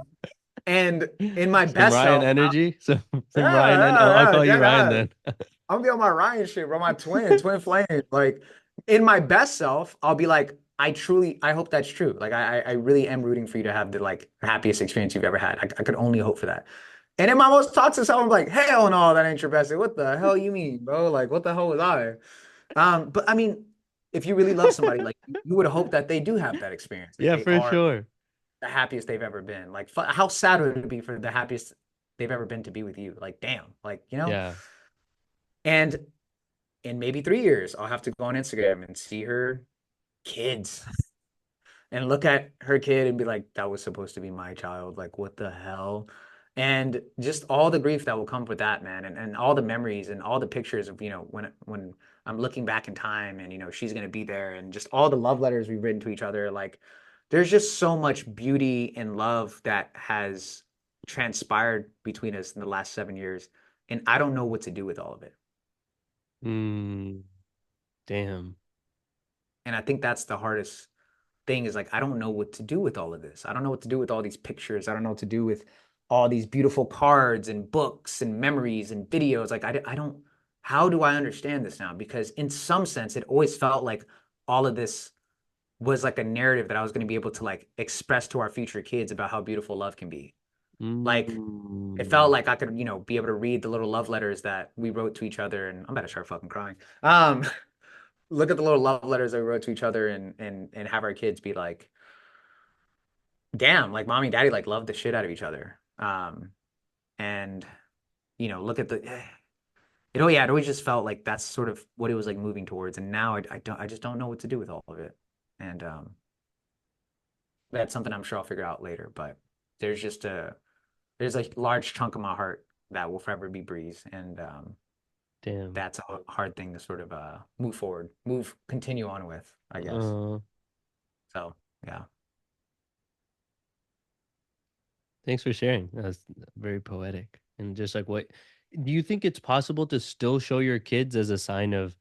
and in my Some best Ryan self, energy. Some yeah, Ryan and I'll yeah, call you yeah, Ryan yeah. then. I'm gonna be on my Ryan shit, bro. My twin flame. Like in my best self, I'll be like, I hope that's true. Like I really am rooting for you to have the like happiest experience you've ever had. I could only hope for that. And in my most toxic self, I'm like, hell no, that ain't your best. What the hell you mean, bro? Like, what the hell was I? But I mean, if you really love somebody, like you would hope that they do have that experience, that Yeah, they for are sure. the happiest they've ever been. Like, how sad would it be for the happiest they've ever been to be with you? Like, damn, like, you know? Yeah. And in maybe 3 years, I'll have to go on Instagram and see her kids and look at her kid and be like, that was supposed to be my child. Like, what the hell? And just all the grief that will come with that, man, and all the memories and all the pictures of, when I'm looking back in time and, she's gonna be there and just all the love letters we've written to each other. Like, there's just so much beauty and love that has transpired between us in the last 7 years. And I don't know what to do with all of it. Mm, damn. And I think that's the hardest thing is like I don't know what to do with all of this. I don't know what to do with all these pictures. I don't know what to do with all these beautiful cards and books and memories and videos. Like I don't how do I understand this now? Because in some sense it always felt like all of this was like a narrative that I was going to be able to like express to our future kids about how beautiful love can be. Like it felt Mm. like I could, be able to read the little love letters that we wrote to each other and I'm about to start fucking crying. Look at the little love letters that we wrote to each other and have our kids be like, damn, like mommy and daddy like love the shit out of each other. And look at it always just felt like that's sort of what it was like moving towards. And now I just don't know what to do with all of it. And that's something I'm sure I'll figure out later. But there's just there's a large chunk of my heart that will forever be Breeze, and Damn. that's a hard thing to sort of move forward, continue on with, I guess. Uh, So yeah. Thanks for sharing. That's very poetic. And just like what do you think it's possible to still show your kids as a sign of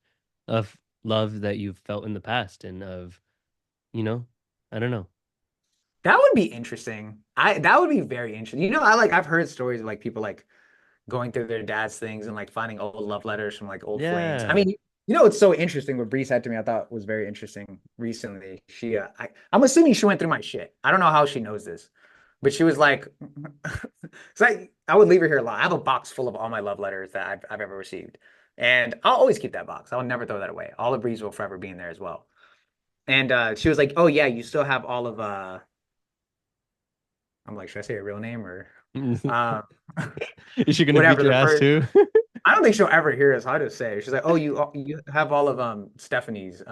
love that you've felt in the past and of, you know, I don't know. That would be interesting. I That would be very interesting. I've heard stories of like people like going through their dad's things and like finding old love letters from like old flames. I Yeah. mean, it's so interesting what Bree said to me. I thought was very interesting recently. I'm assuming she went through my shit. I don't know how she knows this, but she was like, it's like I would leave her here a lot. I have a box full of all my love letters that I've ever received, and I'll always keep that box. I'll never throw that away. All of Bree's will forever be in there as well. And she was like, "Oh yeah, you still have all of I'm like, should I say a real name or um Is she gonna beat whatever your the ass first too? I don't think she'll ever hear us how to say. She's like, "Oh, you have all of Stephanie's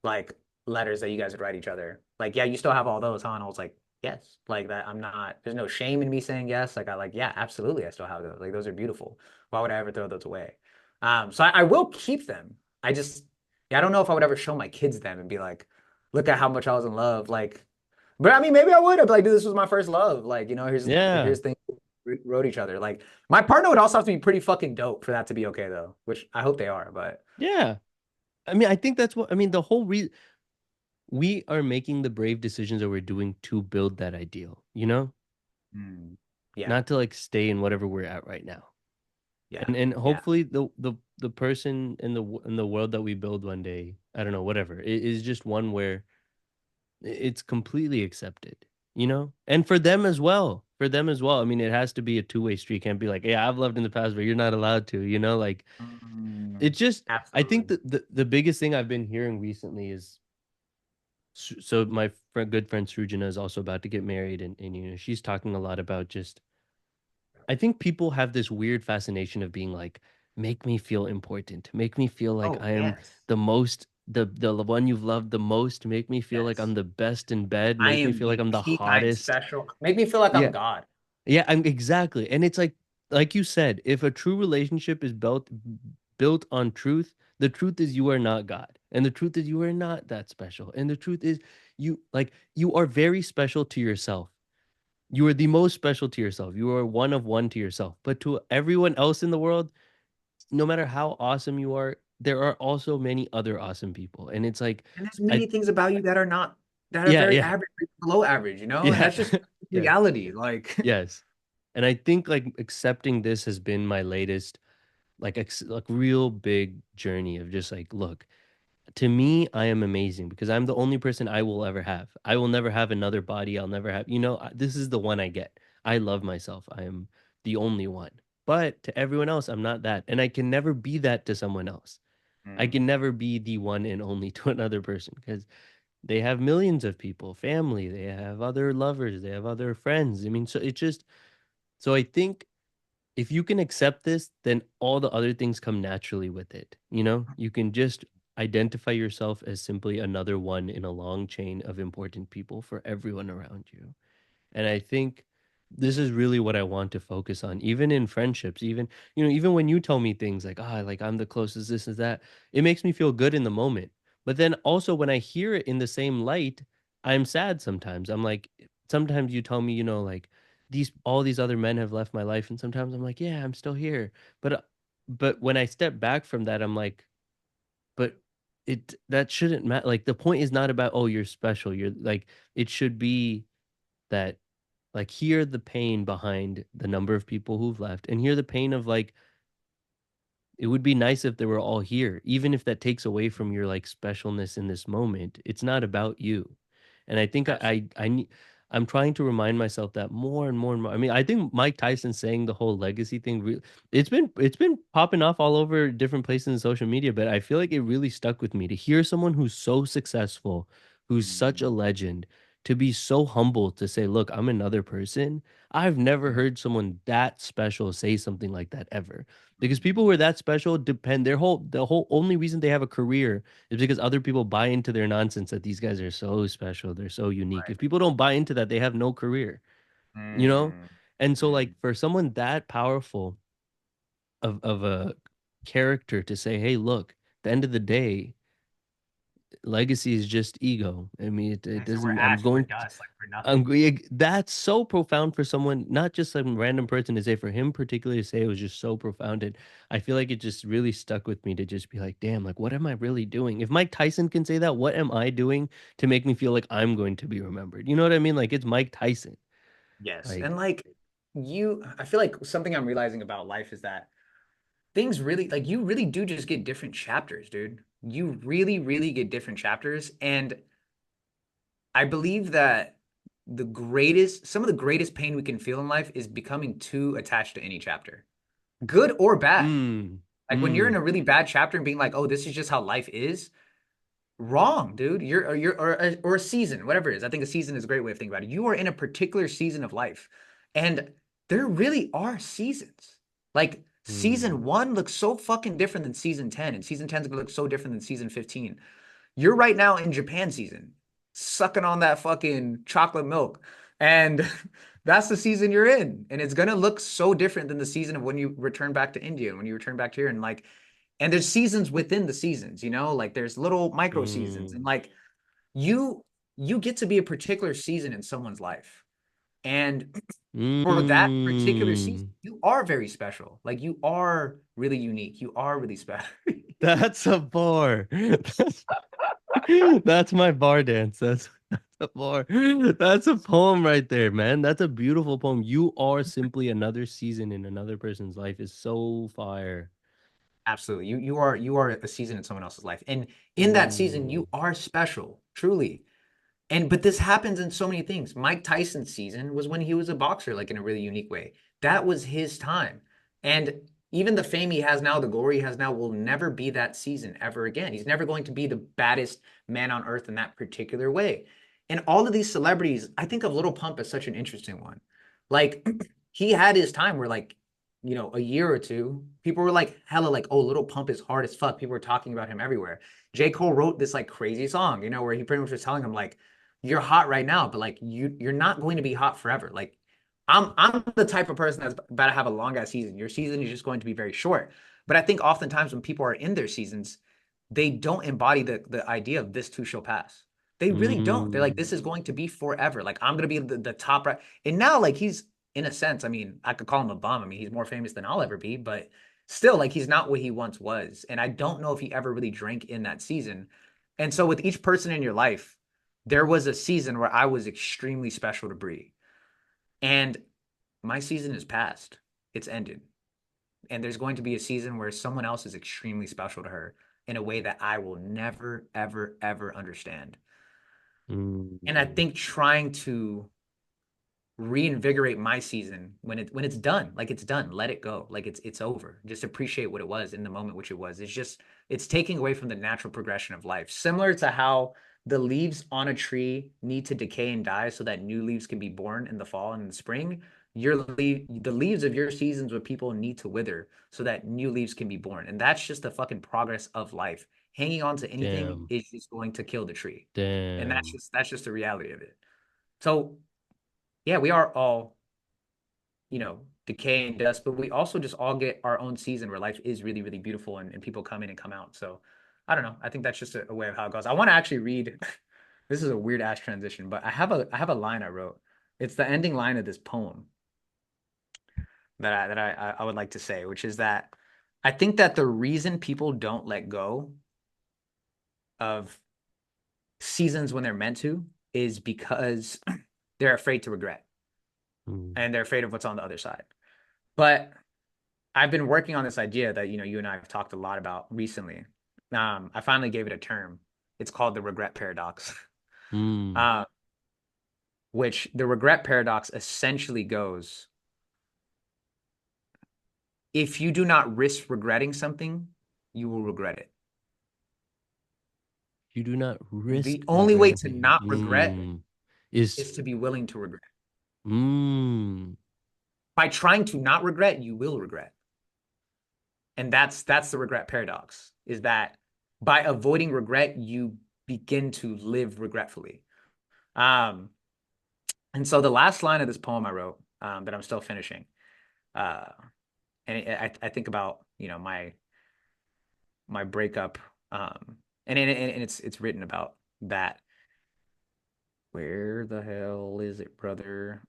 like letters that you guys would write each other. Like, yeah, you still have all those, huh?" And I was like, "Yes." Like that I'm not there's no shame in me saying yes. Like I like, yeah, absolutely I still have those. Like those are beautiful. Why would I ever throw those away? So I will keep them. I just yeah, I don't know if I would ever show my kids them and be like, "Look at how much I was in love." Like but I mean, maybe I would. I'd be like, "Dude, this was my first love." Like, Yeah. here's things we wrote each other. Like, my partner would also have to be pretty fucking dope for that to be okay, though. Which I hope they are. But Yeah. I mean, I think that's what I mean, the whole we are making the brave decisions that we're doing to build that ideal, you know? mm, yeah, Not to like stay in whatever we're at right now. yeah, And yeah. hopefully the person in the world that we build one day, I don't know, whatever, it is just one where it's completely accepted, you know? And for them as well. For them as well. I mean, it has to be a two-way street. Can't be like, "Yeah, I've loved in the past, but you're not allowed to," you know? Like Mm, it just I think absolutely. the biggest thing I've been hearing recently is so my good friend Srujana is also about to get married and she's talking a lot about just I think people have this weird fascination of being like, make me feel important, make me feel like Oh I am yes, the most, the one you've loved the most, make me feel like I'm yes. the best in bed, I make me am feel like the I'm the peak. I am hottest. special. Make me feel like I'm Yeah, God. yeah, I'm exactly. And it's like you said, if a true relationship is built on truth, the truth is you are not God. And the truth is you are not that special. And the truth is you are very special to yourself. You are the most special to yourself. You are one of one to yourself. But to everyone else in the world, no matter how awesome you are, there are also many other awesome people. And it's like, And there's I, many things about you that are not that are yeah, very yeah, average, below average. And yeah, that's just yes, reality. Like, yes. And I think like accepting this has been my latest, like real big journey of just like, look, to me, I am amazing because I'm the only person I will ever have. I will never have another body. I'll never have, this is the one I get. I love myself. I am the only one. But to everyone else, I'm not that. And I can never be that to someone else. I mm, can never be the one and only to another person because they have millions of people, family, they have other lovers, they have other friends. I mean, so it just, so I think if you can accept this, then all the other things come naturally with it. You can just identify yourself as simply another one in a long chain of important people for everyone around you. And I think this is really what I want to focus on, even in friendships, even when you tell me things like, like I'm the closest, this is that, it makes me feel good in the moment. But then also when I hear it in the same light, I'm sad sometimes. I'm like, sometimes you tell me, like all these other men have left my life. And sometimes I'm like, yeah, I'm still here. But when I step back from that, I'm like, but that shouldn't matter. Like the point is not about, oh, you're special. You're like, it should be that like hear the pain behind the number of people who've left and hear the pain of like it would be nice if they were all here, even if that takes away from your like specialness in this moment. It's not about you. And I think absolutely. I'm trying to remind myself that more and more and more. I mean, I think Mike Tyson saying the whole legacy thing, it's been popping off all over different places in social media, but I feel like it really stuck with me to hear someone who's so successful, who's such a Mm, legend, to be so humble to say, "Look, I'm another person." I've never mm, heard someone that special say something like that ever. Because people who are mm, that special depend the whole only reason they have a career is because other people buy into their nonsense that these guys are so special, they're so unique. right. If people don't buy into that, they have no career, you know? Mm, And so like Mm. for someone that powerful of a character to say, hey, look, at the end of the day, legacy is just ego. I mean, it And so we're doesn't, I'm ash, we're going dust, like we're nothing. that's so profound for someone, not just some random person to say, for him particularly to say it was just so profound. And I feel like it just really stuck with me to just be like, damn, like, what am I really doing? If Mike Tyson can say that, what am I doing to make me feel like I'm going to be remembered? You know what I mean? Like, it's Mike Tyson. Yes. Like, And like I feel like something I'm realizing about life is that things really, like, you really do just get different chapters, dude. You really, really get different chapters. And I believe that some of the greatest pain we can feel in life is becoming too attached to any chapter, good or bad. mm, Like when you're in mm, a really bad chapter and being like, oh, this is just how life is. Wrong, dude. Or a season, whatever it is. I think a season is a great way of thinking about it. You are in a particular season of life, and there really are seasons. Like mm, season one looks so fucking different than season 10, and season 10 is gonna look so different than season 15. You're right now in Japan season, sucking on that fucking chocolate milk, and that's the season you're in, and it's gonna look so different than the season of when you return back to India and when you return back to here, and like and there's seasons within the seasons, like there's little micro seasons and mm, like you you get to be a particular season in someone's life. And for that particular season, mm. you are very special. Like you are really unique. You are really special. That's a bar. That's my bar dance. That's a bar. That's a poem right there, man. That's a beautiful poem. You are simply another season in another person's life is so fire. Absolutely. You are a season in someone else's life. And in that season, Mm, you are special, truly. But this happens in so many things. Mike Tyson's season was when he was a boxer, like in a really unique way. That was his time. And even the fame he has now, the glory he has now, will never be that season ever again. He's never going to be the baddest man on earth in that particular way. And all of these celebrities, I think of Little Pump as such an interesting one. Like he had his time where like, a year or two, people were like hella like, oh, Little Pump is hard as fuck. People were talking about him everywhere. J. Cole wrote this like crazy song, where he pretty much was telling him like, you're hot right now, but like you're not going to be hot forever. Like I'm the type of person that's about to have a long ass season. Your season is just going to be very short. But I think oftentimes when people are in their seasons, they don't embody the idea of this too shall pass. They really don't. They're like, mm, this is going to be forever. Like I'm gonna be the top right. And now, like he's in a sense, I mean, I could call him a bum. I mean, he's more famous than I'll ever be, but still, like he's not what he once was. And I don't know if he ever really drank in that season. And so with each person in your life, there was a season where I was extremely special to Bree. And my season is past. It's ended. And there's going to be a season where someone else is extremely special to her in a way that I will never, ever, ever understand. And I mm. think trying to reinvigorate my season when it's done, like it's done, let it go, like it's over. Just appreciate what it was in the moment, which it was. It's taking away from the natural progression of life, similar to how the leaves on a tree need to decay and die so that new leaves can be born in the fall and in the spring. The leaves of your seasons with people need to wither so that new leaves can be born, and that's just the fucking progress of life. Hanging on to anything Damn, is just going to kill the tree, and that's damn. just that's just the reality of it. So yeah, we are all, decay and dust, but we also just all get our own season where life is really, really beautiful and people come in and come out. So I don't know. I think that's just a way of how it goes. I want to actually read. This is a weird ass transition, but I have a line I wrote. It's the ending line of this poem that I would like to say, which is that I think that the reason people don't let go of seasons when they're meant to is because they're afraid to regret Mm, and they're afraid of what's on the other side. But I've been working on this idea that you and I have talked a lot about recently. I finally gave it a term. It's called the regret paradox. mm. uh, which the regret paradox essentially goes: if you do not risk regretting something, you will regret it. You do not The risk only way to regretting. not regret Is is to be willing to regret. mm, By trying to not regret, you will regret. And that's the regret paradox, is that by avoiding regret, you begin to live regretfully. Um, And so the last line of this poem I wrote that I'm still finishing. Uh, and I think about, my breakup, and it's written about that. Where the hell is it, brother?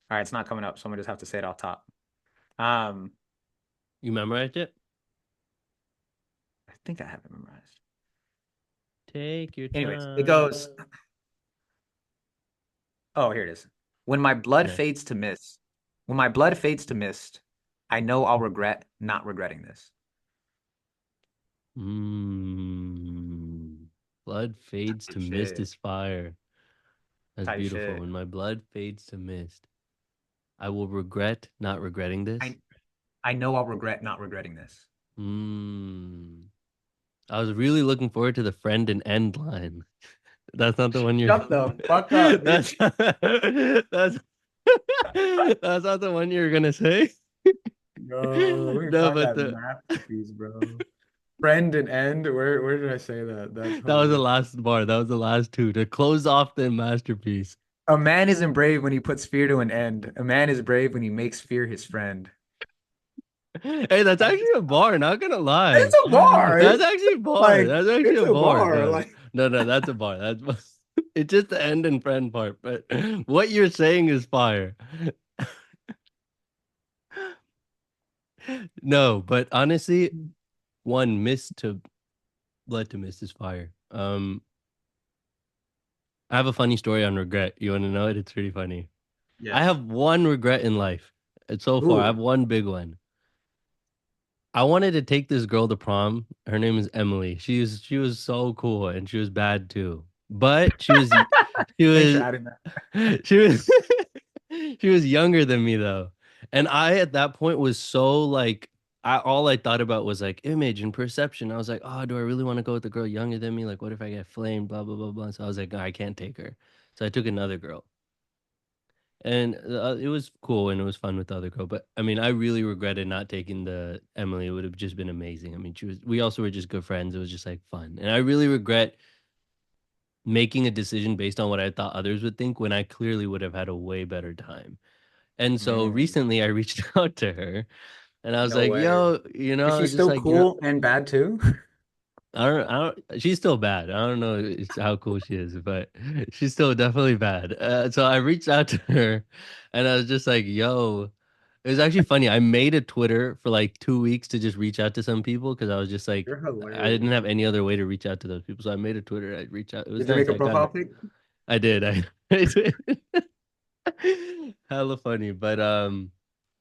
All right, it's not coming up, so I'm gonna just have to say it off top. Um, You memorized it? I think I have it memorized. Take your Anyways, it time. goes, oh, here it is. When my blood Nice. fades to mist, when my blood fades to mist, I know I'll regret not regretting this. Mm. Blood fades to Tight mist shit. is fire. That's Tight beautiful. shit. When my blood fades to mist, I will regret not regretting this. I I know I'll regret not regretting this. Mm. I was really looking forward to the friend and end line. That's not the one you're. Shut the fuck up, dude. That's that's that's not the one you're gonna say. No, let me No, find but that the masterpiece, bro. Friend and end. Where did I say that? That's that was the hilarious. last bar. That was the last two to close off the masterpiece. A man isn't brave when he puts fear to an end. A man is brave when he makes fear his friend. Hey, that's actually a bar, not gonna lie. It's a bar. That's actually a bar. Like That's actually it's a a bar. bar. No, Like no, no, that's a bar. That's it's just the end and friend part, but what you're saying is fire. No, but honestly, one miss to blood to miss is fire. I have a funny story on regret. You want to know it? It's pretty funny. I yes. have one regret in life. And so far, I have Ooh. one big one. I wanted to take this girl to prom. Her name is Emily. She was so cool and she was bad too. But she Thanks for was adding that. she was she was younger than me though. And I at that point was so like all I thought about was like image and perception. I was like, oh, do I really want to go with the girl younger than me? Like, what if I get flamed? Blah blah blah blah. So I was like, no, I can't take her. So I took another girl. And it was cool and it was fun with the other girl. But I mean, I really regretted not taking the Emily. It would have just been amazing. I mean, we also were just good friends. It was just like fun. And I really regret making a decision based on what I thought others would think when I clearly would have had a way better time. And so Mm, recently I reached out to her and I was no like, way. yo, Is she just still like, cool and bad too? she's still bad. I don't know how cool she is, but she's still definitely bad. So I reached out to her and I was just like, yo, it was actually funny. I made a Twitter for like 2 weeks to just reach out to some people because I was just like, You're I didn't hilarious. have any other way to reach out to those people. So I made a Twitter. I reached out. It was Did you nice. make a I got profile it. pic? I did. I did. Hella funny. But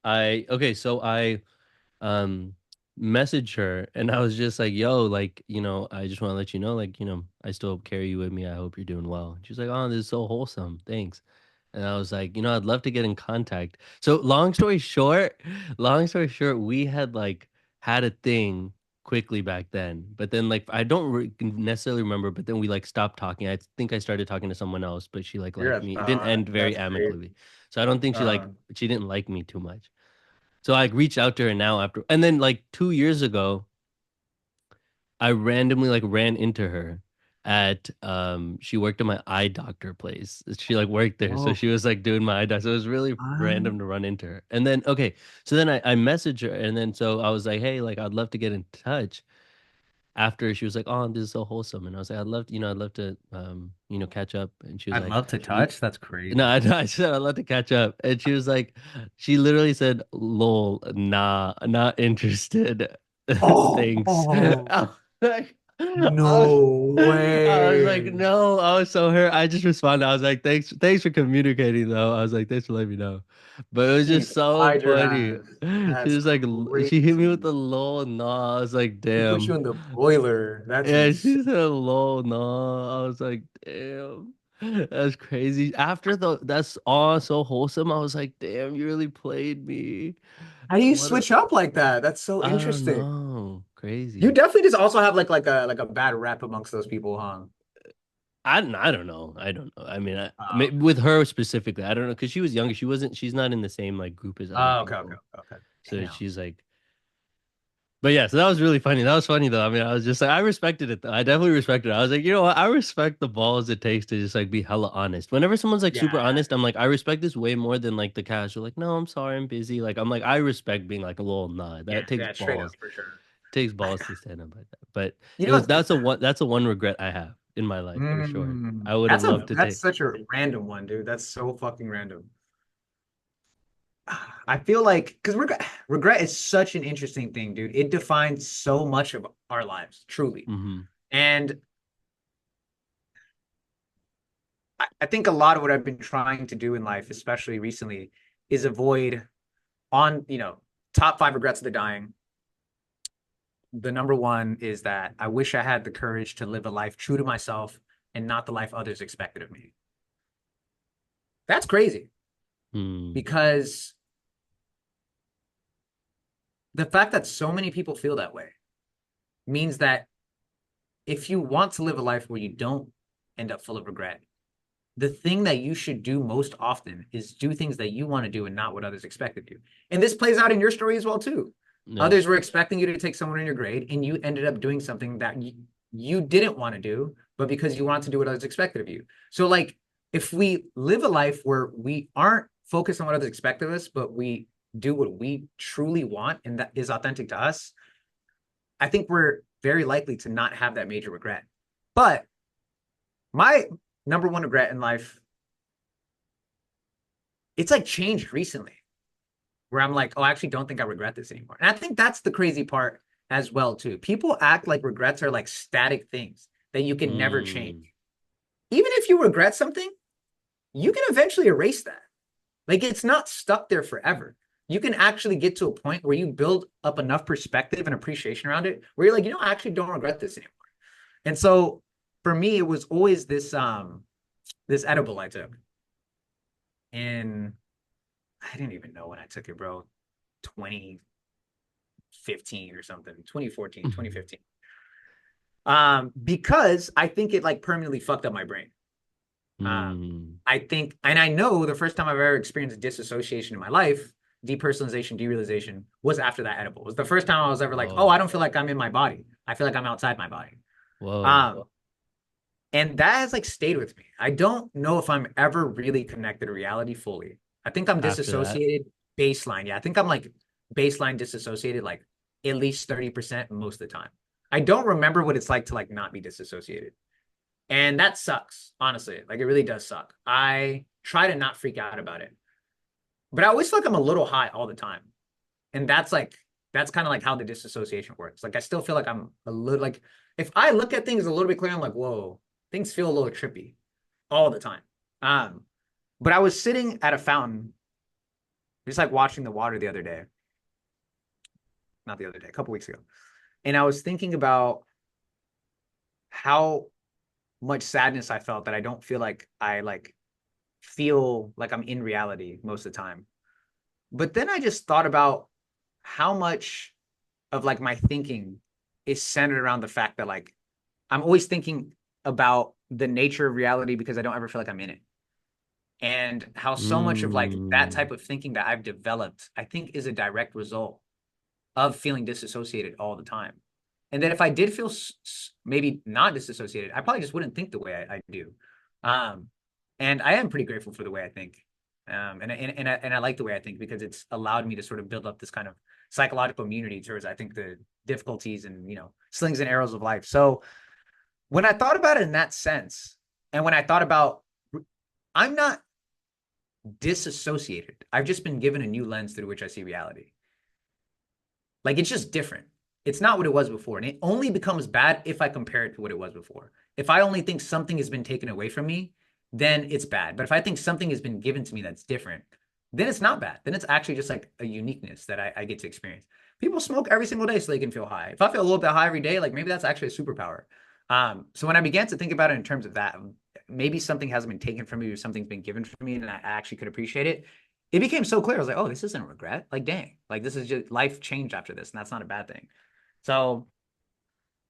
okay, so I um messaged her and I was just like, yo, like, I just want to let you know, like, I still carry you with me. I hope you're doing well. And she's like, oh, this is so wholesome. Thanks. And I was like, I'd love to get in contact. So long story short, we had like had a thing quickly back then. But then like I don't necessarily remember, but then we like stopped talking. I think I started talking to someone else, but she like liked me. It didn't end very That's amicably. crazy. So I don't think Uh, she didn't like me too much. So I reached out to her now after, and then like 2 years ago, I randomly like ran into her at she worked at my eye doctor place. She like worked there. So oh, she was like doing my eye doctor. So it was really I random to run into her. And then okay, so then I messaged her and then so I was like, hey, like I'd love to get in touch after she was like, oh, this is so wholesome. And I was like, I'd love to catch up. And she was I'd like, love to "L- touch. That's no, crazy. I said I'd love to catch up. And she was like, she literally said, lol, nah, not interested. Thanks. Oh, I was like, no I was like, way. no, I was so hurt. I just responded. I was like, thanks for communicating though. I was like, thanks for letting me know. But it was She just needs to so hide your funny. ass. She That's was like, she hit me with crazy. the lol no. I was like, She put you damn. in the boiler. That's Yeah, insane. she said lol no. I was like, damn. That's crazy. After that's all so wholesome. I was like, damn, you really played me. How do you What a switch up like that? That's so I don't interesting. know. You Crazy. definitely just also have like a bad rap amongst those people, huh? I don't know. I don't know. I mean, Oh, with her specifically, I don't know because she was younger. She's not in the same like group as other oh, okay, okay, people. okay. So Damn. she's like, But yeah, so that was really funny. That was funny though. I mean, I was just like, I respected it though. I definitely respected it. I was like, you know what? I respect the balls it takes to just like be hella honest. Whenever someone's like super Yeah, honest, I'm like, I respect this way more than like the casual, like, no, I'm sorry, I'm busy. Like, I'm like, I respect being like a little nah. yeah, That takes yeah, straight up balls. for sure. Takes balls to stand up like that. But You it know, was that's a one regret I have in my life for sure. I would have loved to that's take. such a random one, dude. That's so fucking random. I feel like because regret is such an interesting thing, dude. It defines so much of our lives, truly. Hmm. And I think a lot of what I've been trying to do in life, especially recently, is avoid on, top five regrets of the dying. The number one is that I wish I had the courage to live a life true to myself and not the life others expected of me. That's crazy Mm. because the fact that so many people feel that way means that if you want to live a life where you don't end up full of regret, the thing that you should do most often is do things that you want to do and not what others expect of you. And this plays out in your story as well too. Yeah. Others were expecting you to take someone in your grade, and you ended up doing something that you didn't want to do, but because you wanted to do what others expected of you. So, like, if we live a life where we aren't focused on what others expect of us, but we do what we truly want and that is authentic to us, I think we're very likely to not have that major regret. But my number one regret in life, it's like changed recently where I'm like, oh, I actually don't think I regret this anymore. And I think that's the crazy part as well, too. People act like regrets are like static things that you can never change. Mm. Even if you regret something, you can eventually erase that. Like it's not stuck there forever. You can actually get to a point where you build up enough perspective and appreciation around it where you're like, I actually don't regret this anymore. And so for me, it was always this edible I took. And I didn't even know when I took it, bro. 2015 or something, 2014, 2015. Because I think it like permanently fucked up my brain. Um, Mm. I think, and I know the first time I've ever experienced disassociation in my life, depersonalization, derealization, was after that edible. It was the first time I was ever like, oh, I Whoa. don't feel like I'm in my body. I feel like I'm outside my body. Whoa. Um, and that has like stayed with me. I don't know if I'm ever really connected to reality fully. I think I'm After that. disassociated baseline. Yeah, I think I'm like baseline disassociated like at least 30% most of the time. I don't remember what it's like to like not be disassociated. And that sucks, honestly. Like it really does suck. I try to not freak out about it. But I always feel like I'm a little high all the time. And that's kind of like how the disassociation works. Like I still feel like I'm a little like if I look at things a little bit clear, I'm like, whoa, things feel a little trippy all the time. Um, but I was sitting at a fountain, just like watching the water the other day, not the other day, a couple weeks ago, and I was thinking about how much sadness I felt that I don't feel like I like feel like I'm in reality most of the time. But then I just thought about how much of like my thinking is centered around the fact that like I'm always thinking about the nature of reality because I don't ever feel like I'm in it. And how so much of like that Mm. type of thinking that I've developed, I think is a direct result of feeling disassociated all the time. And that if I did feel maybe not disassociated, I probably just wouldn't think the way I do. Um, and I am pretty grateful for the way I think. And I like the way I think because it's allowed me to sort of build up this kind of psychological immunity towards, I think, the difficulties and, slings and arrows of life. So when I thought about it in that sense, and when I thought about, I'm not disassociated, I've just been given a new lens through which I see reality. Like it's just different. It's not what it was before. And it only becomes bad if I compare it to what it was before. If I only think something has been taken away from me, then it's bad. But if I think something has been given to me that's different, then it's not bad. Then it's actually just like a uniqueness that I get to experience. People smoke every single day so they can feel high. If I feel a little bit high every day, like maybe that's actually a superpower. So when I began to think about it in terms of that, maybe something hasn't been taken from me or something's been given from me and I actually could appreciate it, it became so clear. I was like, oh, this isn't a regret. Like, dang, like this is just life changed after this, and that's not a bad thing. So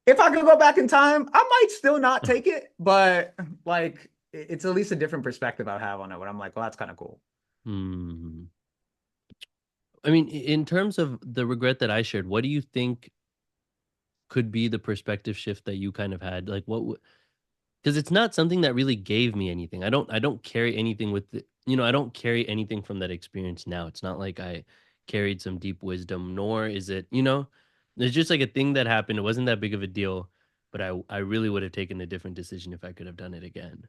if I could go back in time, I might still not take it, but like it's at least a different perspective I have on it. Where I'm like, well, that's kind of cool. Mm. I mean, in terms of the regret that I shared, what do you think? could be the perspective shift that you kind of had? Like what, because it's not something that really gave me anything. I don't carry anything with the, I don't carry anything from that experience now. It's not like I carried some deep wisdom, nor is it, it's just like a thing that happened. It wasn't that big of a deal, but I really would have taken a different decision if I could have done it again.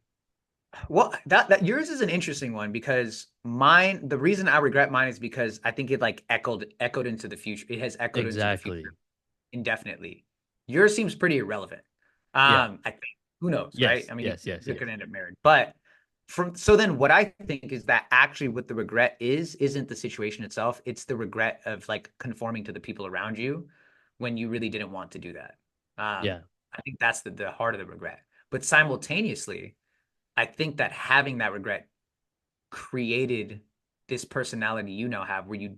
Well, that yours is an interesting one because mine, the reason I regret mine is because I think it like echoed into the future. It has echoed into the future Exactly. indefinitely. Yours seems pretty irrelevant. Yeah. I think who knows, right? Yes. I mean, Yes. Yes. you Yes. could end up married, but from so then what I think is that actually what the regret isn't the situation itself. It's the regret of like conforming to the people around you when you really didn't want to do that. Yeah. I think that's the heart of the regret. But simultaneously, I think that having that regret created this personality you now have where you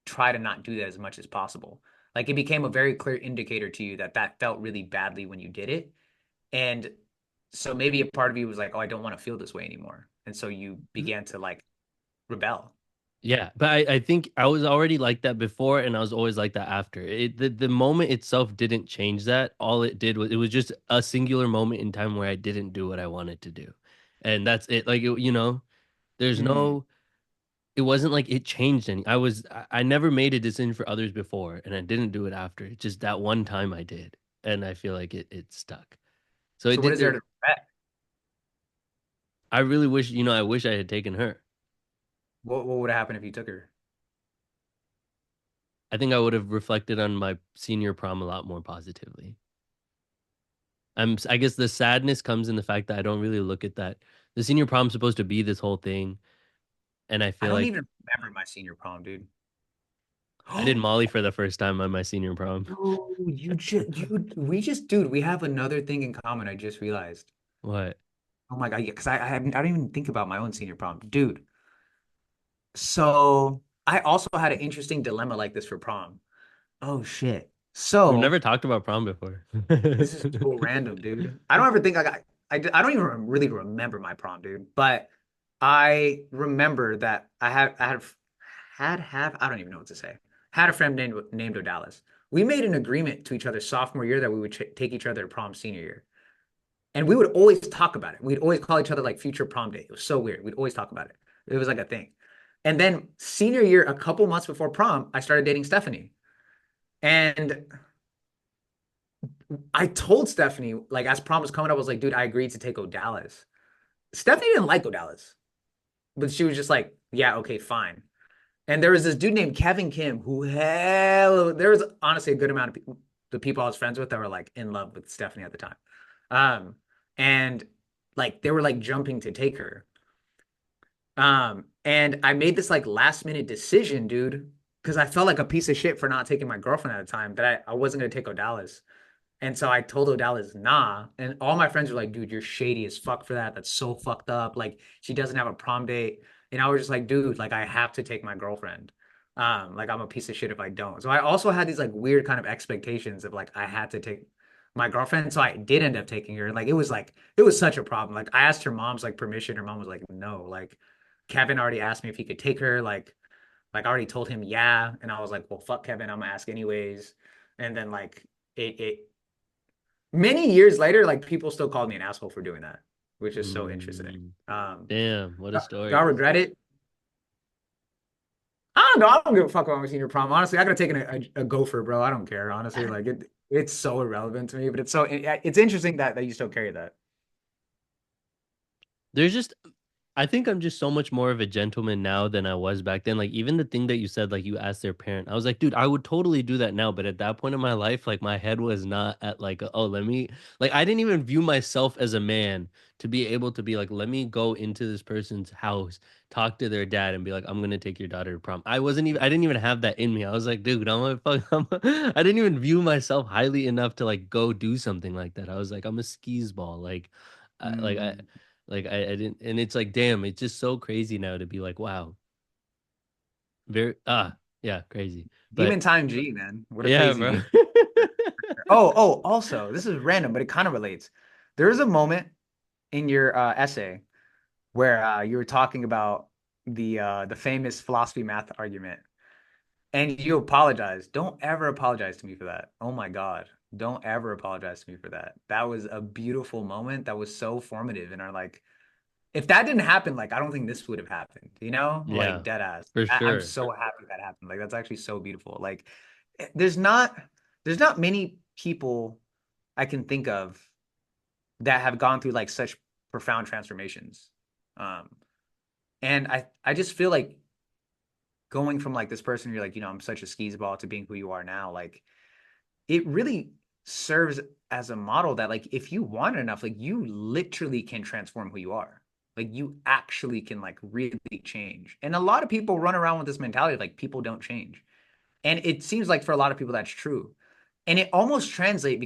try to not do that as much as possible. Like it became a very clear indicator to you that that felt really badly when you did it. And so maybe a part of you was like, oh, I don't want to feel this way anymore. And so you began to like rebel. Yeah, but I think I was already like that before, and I was always like that after. The moment itself didn't change that. All it did was it was just a singular moment in time where I didn't do what I wanted to do, and that's it. Like there's Mm. no. It wasn't like it changed any. I never made a decision for others before, and I didn't do it after. It's just that one time I did, and I feel like it stuck. So it So what did. is there to regret? I really wish I wish I had taken her. What would happen if you took her? I think I would have reflected on my senior prom a lot more positively. I guess the sadness comes in the fact that I don't really look at that. The senior prom's supposed to be this whole thing, and I I feel don't like even remember my senior prom, dude. I did Molly for the first time on my senior prom. Oh, we just, dude, we have another thing in common. I just realized. What? Oh my God, yeah, because I don't even think about my own senior prom, dude. So I also had an interesting dilemma like this for prom. Oh shit. We've So never talked about prom before. this is so random, dude. I don't ever think I got. I don't even really remember my prom, dude. But I remember that I don't even know what to say. Had a friend named Odalis. We made an agreement to each other sophomore year that we would take each other to prom senior year. And we would always talk about it. We'd always call each other like future prom date. It was so weird. We'd always talk about it. It was like a thing. And then senior year, a couple months before prom, I started dating Stephanie. And I told Stephanie, like as prom was coming up, I was like, dude, I agreed to take Odalis. Stephanie didn't like Odalis, but she was just like, yeah, okay, fine. And there was this dude named Kevin Kim who there was honestly a good amount of people, the people I was friends with that were like in love with Stephanie at the time. And like they were like jumping to take her. And I made this like last minute decision, dude, because I felt like a piece of shit for not taking my girlfriend at the time, that I wasn't gonna take Odalis. And so I told Odalis, nah. And all my friends were like, dude, you're shady as fuck for that. That's so fucked up. Like, she doesn't have a prom date. And I was just like, dude, like, I have to take my girlfriend. Like, I'm a piece of shit if I don't. So I also had these like weird kind of expectations of like, I had to take my girlfriend. So I did end up taking her. Like, it was such a problem. Like, I asked her mom's like permission. Her mom was like, no. Like, Kevin already asked me if he could take her. Like I already told him, yeah. And I was like, well, fuck Kevin. I'm gonna ask anyways. And then like, it many years later, like people still called me an asshole for doing that, which is so interesting. Mm, Um, damn, what a do I story. regret it? I don't know. I don't give a fuck about my senior prom. Honestly, I could have taken a gopher, bro. I don't care. Honestly, like it's so irrelevant to me, but it's interesting that you still carry that. There's just I think I'm just so much more of a gentleman now than I was back then. Like even the thing that you said, like you asked their parent, I was like, dude, I would totally do that now. But at that point in my life, like my head was not at like, oh, let me like I didn't even view myself as a man to be able to be like, let me go into this person's house, talk to their dad, and be like, I'm gonna take your daughter to prom. I didn't even have that in me. I was like, dude, I'm a fuck. I didn't even view myself highly enough to like go do something like that. I was like, I'm a skis ball. I, like I. Mm. I didn't, and it's like, damn, it's just so crazy now to be like, wow, very, yeah, crazy. Demon But Time G, man. What a yeah, crazy bro. demon. Also, this is random, but it kind of relates. There was a moment in your essay where you were talking about the famous philosophy math argument, and you apologized. Don't ever apologize to me for that. Oh my God. Don't ever apologize to me for that. That was a beautiful moment. That was so formative in our like if that didn't happen, like I don't think this would have happened, you know? Like Yeah, dead ass. for I'm sure. so happy that happened. Like that's actually so beautiful. Like there's not there's not many people I can think of that have gone through like such profound transformations. Um and I just feel like going from like this person you're like, I'm such a skis ball to being who you are now, like it really serves as a model that like if you want it enough, like you literally can transform who you are. Like you actually can like really change. And a lot of people run around with this mentality of like people don't change. And it seems like for a lot of people that's true. And it almost translates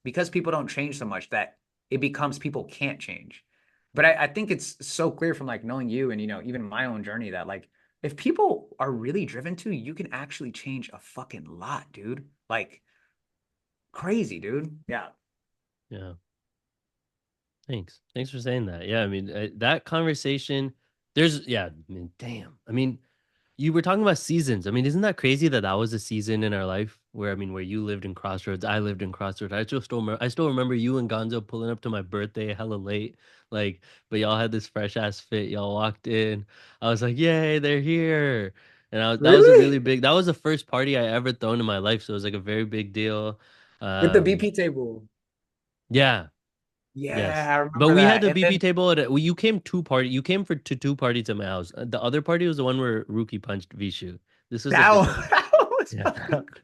because people don't change so much that it becomes people can't change. But I think it's so clear from like knowing you and even my own journey that like if people are really driven to, you can actually change a fucking lot, dude. Like crazy, dude. Yeah. Yeah. Thanks. Thanks for saying that. Yeah, I mean, that conversation, yeah, I mean, damn. I mean, you were talking about seasons. I mean, isn't that crazy that that was a season in our life where, I mean, where you lived in Crossroads, I lived in Crossroads. I still remember you and Gonzo pulling up to my birthday hella late, like, but y'all had this fresh ass fit. Y'all walked in. I was like, yay, they're here. And that was a really Really? big, that was the first party I ever thrown in my life. So it was like a very big deal. With the Um, BP table. yeah, Yeah, yes. I But remember we had that. the And BP then table well, you came you came for to two parties at my house. The other party was the one where Rookie punched Vishu. This was a different one. that was Yeah. fucking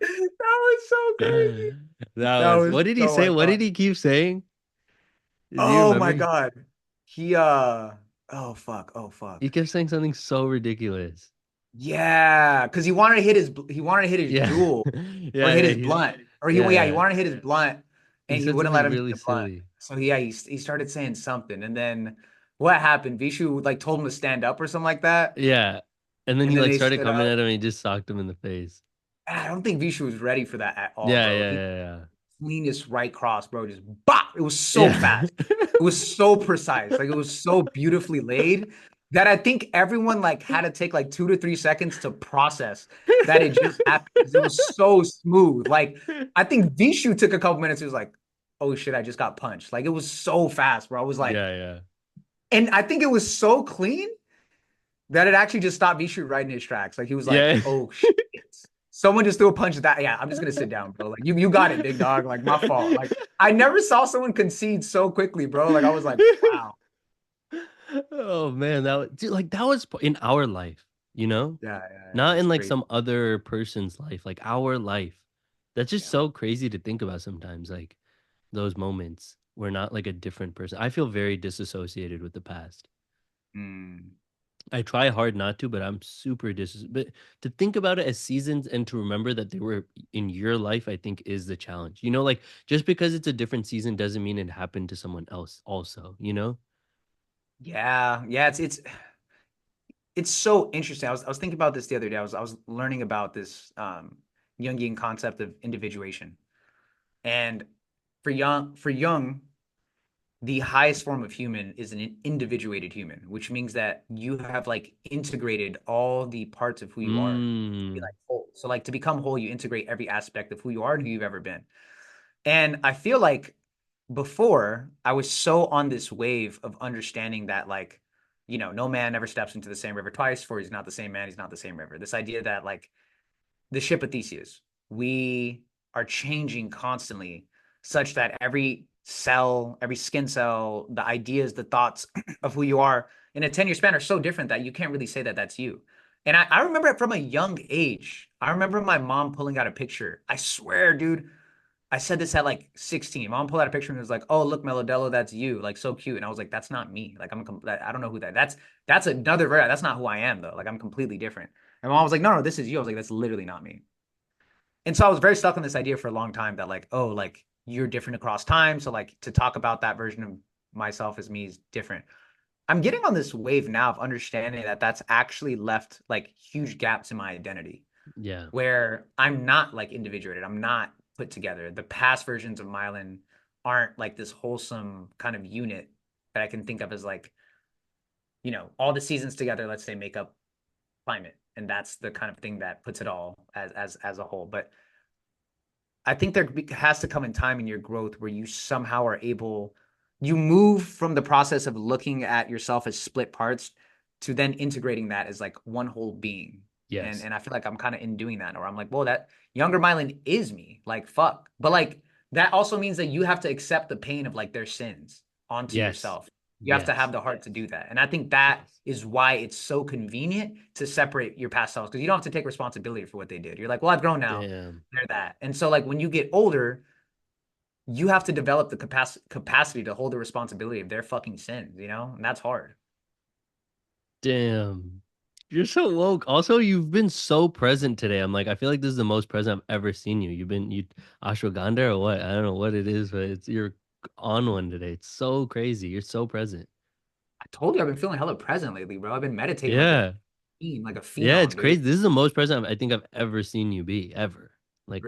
that was so crazy. That That was, was what did he so say? What did iconic. he keep saying? Do you Oh my remember? God. He oh fuck. Oh He fuck. kept saying something so ridiculous. Yeah, because he wanted to hit his Yeah. jewel or Yeah, hit yeah, his blunt. Or yeah, he yeah. wanted to hit his blunt He and he said wouldn't let something him hit really the blunt. silly. So yeah, he started saying something. And then what happened? Vishu like told him to stand up or something like that. Yeah. And then And he then like they started stood coming up. at him and he just socked him in the face. And I don't think Vishu was ready for that at all, Yeah, bro. yeah, He yeah, cleanest right cross, bro. Just bop. It was so yeah. fast. It was so precise. Like it was so beautifully laid that I think everyone like had to take like 2 to 3 seconds to process that it just happened because it was so smooth. Like I think Vishu took a couple minutes. He was like, "Oh shit, I just got punched." Like it was so fast, bro. I was like, Yeah, yeah. and I think it was so clean that it actually just stopped Vishu right in his tracks. Like he was like, Yeah. "Oh shit." Someone just threw a punch at that. Yeah, I'm just gonna sit down, bro. Like you got it, big dog. Like my fault. Like I never saw someone concede so quickly, bro. Like I was like, wow. Oh man, dude, like that was in our life, you know? Yeah, yeah, yeah. Not It's in like crazy. some other person's life, like our life. That's just Yeah. so crazy to think about sometimes, like those moments. We're not like a different person. I feel very disassociated with the past. Mm. I try hard not to, but I'm super but to think about it as seasons and to remember that they were in your life, I think is the challenge. You know, like just because it's a different season doesn't mean it happened to someone else also, you know? Yeah, yeah. It's so interesting. I was thinking about this the other day. I was learning about this Jungian concept of individuation, and for Jung, the highest form of human is an individuated human, which means that you have like integrated all the parts of who you are to be Mm. like whole. So like to become whole, you integrate every aspect of who you are and who you've ever been. And I feel like before I was so on this wave of understanding that like, no man ever steps into the same river twice, for he's not the same man, he's not the same river. This idea that like the ship of Theseus. We are changing constantly, such that every cell, every skin cell, the ideas, the thoughts of who you are in a 10-year span are so different that you can't really say that that's you. And I remember it from a young age. I remember my mom pulling out a picture. I swear, dude, I said this at like 16. Mom pulled out a picture and was like, "Oh, look, Melodello, that's you. Like so cute." And I was like, "That's not me. Like I don't know who that's another that's not who I am though. Like I'm completely different." And mom was like, "No, no, this is you." I was like, "That's literally not me." And so I was very stuck on this idea for a long time that like, oh, like you're different across time. So like to talk about that version of myself as me is different. I'm getting on this wave now of understanding that that's actually left like huge gaps in my identity Yeah. where I'm not like individuated. I'm not put together. The past versions of Mylan aren't like this wholesome kind of unit that I can think of as like, all the seasons together, let's say make up climate. And that's the kind of thing that puts it all as a whole. But I think has to come in time in your growth where you somehow are able, you move from the process of looking at yourself as split parts to then integrating that as like one whole being. And Yes. and I feel like I'm kind of in doing that, or I'm like, well, that younger Mylan is me. Like, fuck. But like that also means that you have to accept the pain of like their sins onto Yes. yourself. You have to have Yes. the heart to do that. And I think that Yes. is why it's so convenient to separate your past selves because you don't have to take responsibility for what they did. You're like, well, I've grown now. Damn. They're that. And so like when you get older, you have to develop the capacity to hold the responsibility of their fucking sins, you know? And that's hard. Damn. You're so woke. Also, you've been so present today. I'm like, I feel like this is the most present I've ever seen you. You've been you ashwagandha or what? I don't know what it is, but it's you're on one today. It's so crazy. You're so present. I told you I've been feeling hella present lately, bro. I've been meditating Yeah. like a Yeah, it's phenom, dude. crazy. This is the most present I think I've ever seen you be, ever. Like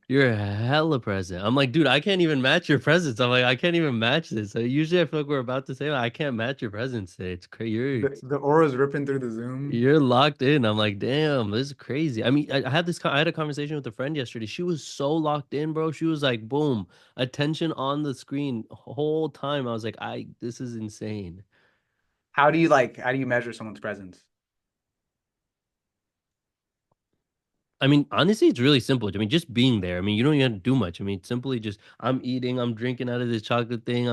you're hella present. I'm like, dude, I can't even match your presence. I'm like, I can't even match this. So usually I feel like we're about to say, I can't match your presence today. It's crazy. The aura's ripping through the Zoom. You're locked in. I'm like, damn, this is crazy. I mean, I had I had a conversation with a friend yesterday. She was so locked in, bro. She was like, boom, attention on the screen whole time. I was like, this is insane. How do you measure someone's presence? I mean, honestly, it's really simple. I mean, just being there. I mean, you don't even have to do much. I mean, simply just I'm eating, I'm drinking out of this chocolate thing.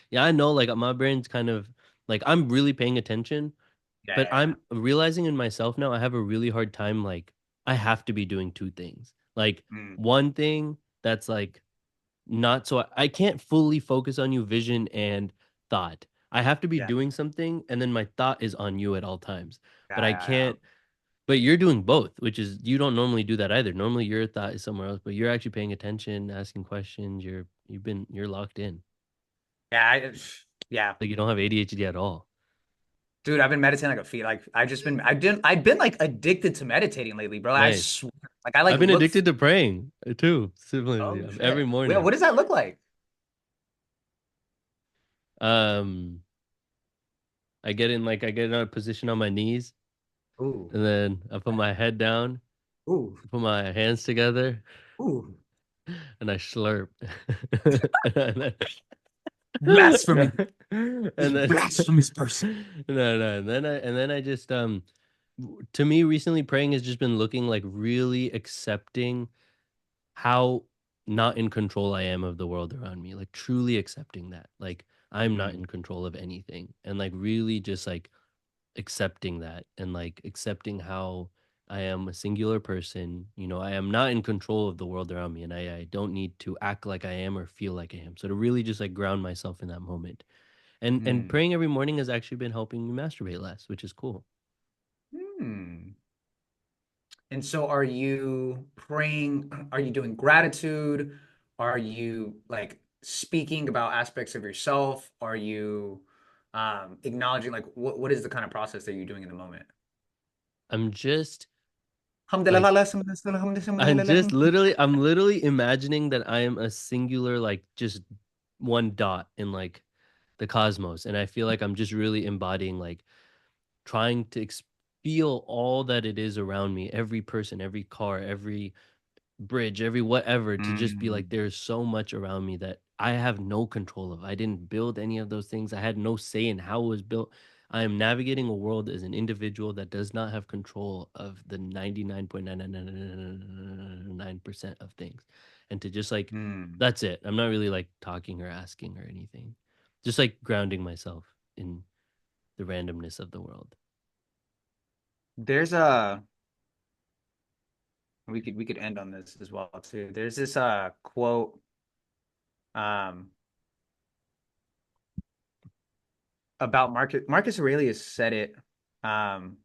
Yeah, I know, like my brain's kind of like I'm really paying attention, Yeah, but yeah, yeah. I'm realizing in myself now I have a really hard time like I have to be doing two things. Like Mm, one thing that's like not so I can't fully focus on you vision and thought. I have to be yeah, doing something and then my thought is on you at all times. But yeah, I yeah, can't but you're doing both, which is you don't normally do that either. Normally your thought is somewhere else, but you're actually paying attention, asking questions, you're locked in. yeah. Yeah. Like you don't have ADHD at all. Dude, I've been meditating like a feet. Like I've been like addicted to meditating lately, bro. I Nice. swear. Like I like I've been look. addicted to praying too, similarly, Oh every shit. Yeah, morning. what does that look like? Um, I get in a position on my knees, Ooh, and then I put my head down, ooh, put my hands together, ooh. and I slurp. And Blasphemy. This then blasphemous person. no, and then I just to me recently praying has just been looking like really accepting how not in control I am of the world around me, like truly accepting that. Like I'm not Mm, in control of anything and like really just like accepting that and like accepting how I am a singular person. I am not in control of the world around me and I don't need to act like I am or feel like I am. So to really just like ground myself in that moment. And mm. praying every morning has actually been helping me masturbate less, which is cool. Hmm. And so are you praying? Are you doing gratitude? Are you like speaking about aspects of yourself? Are you acknowledging like what is the kind of process that you're doing in the moment? I'm just like Alhamdulillah, I'm literally imagining that I am a singular, like just one dot in like the cosmos. And I feel like I'm just really embodying like trying to feel all that it is around me, every person, every car, every bridge, every whatever, to just be like, Mm, there's so much around me that I have no control of. I didn't build any of those things. I had no say in how it was built. I am navigating a world as an individual that does not have control of the 99.99999% of things. And to just like, mm. that's it. I'm not really like talking or asking or anything. Just like grounding myself in the randomness of the world. There's a we could end on this as well too. There's this quote um about Marcus Aurelius said it. Um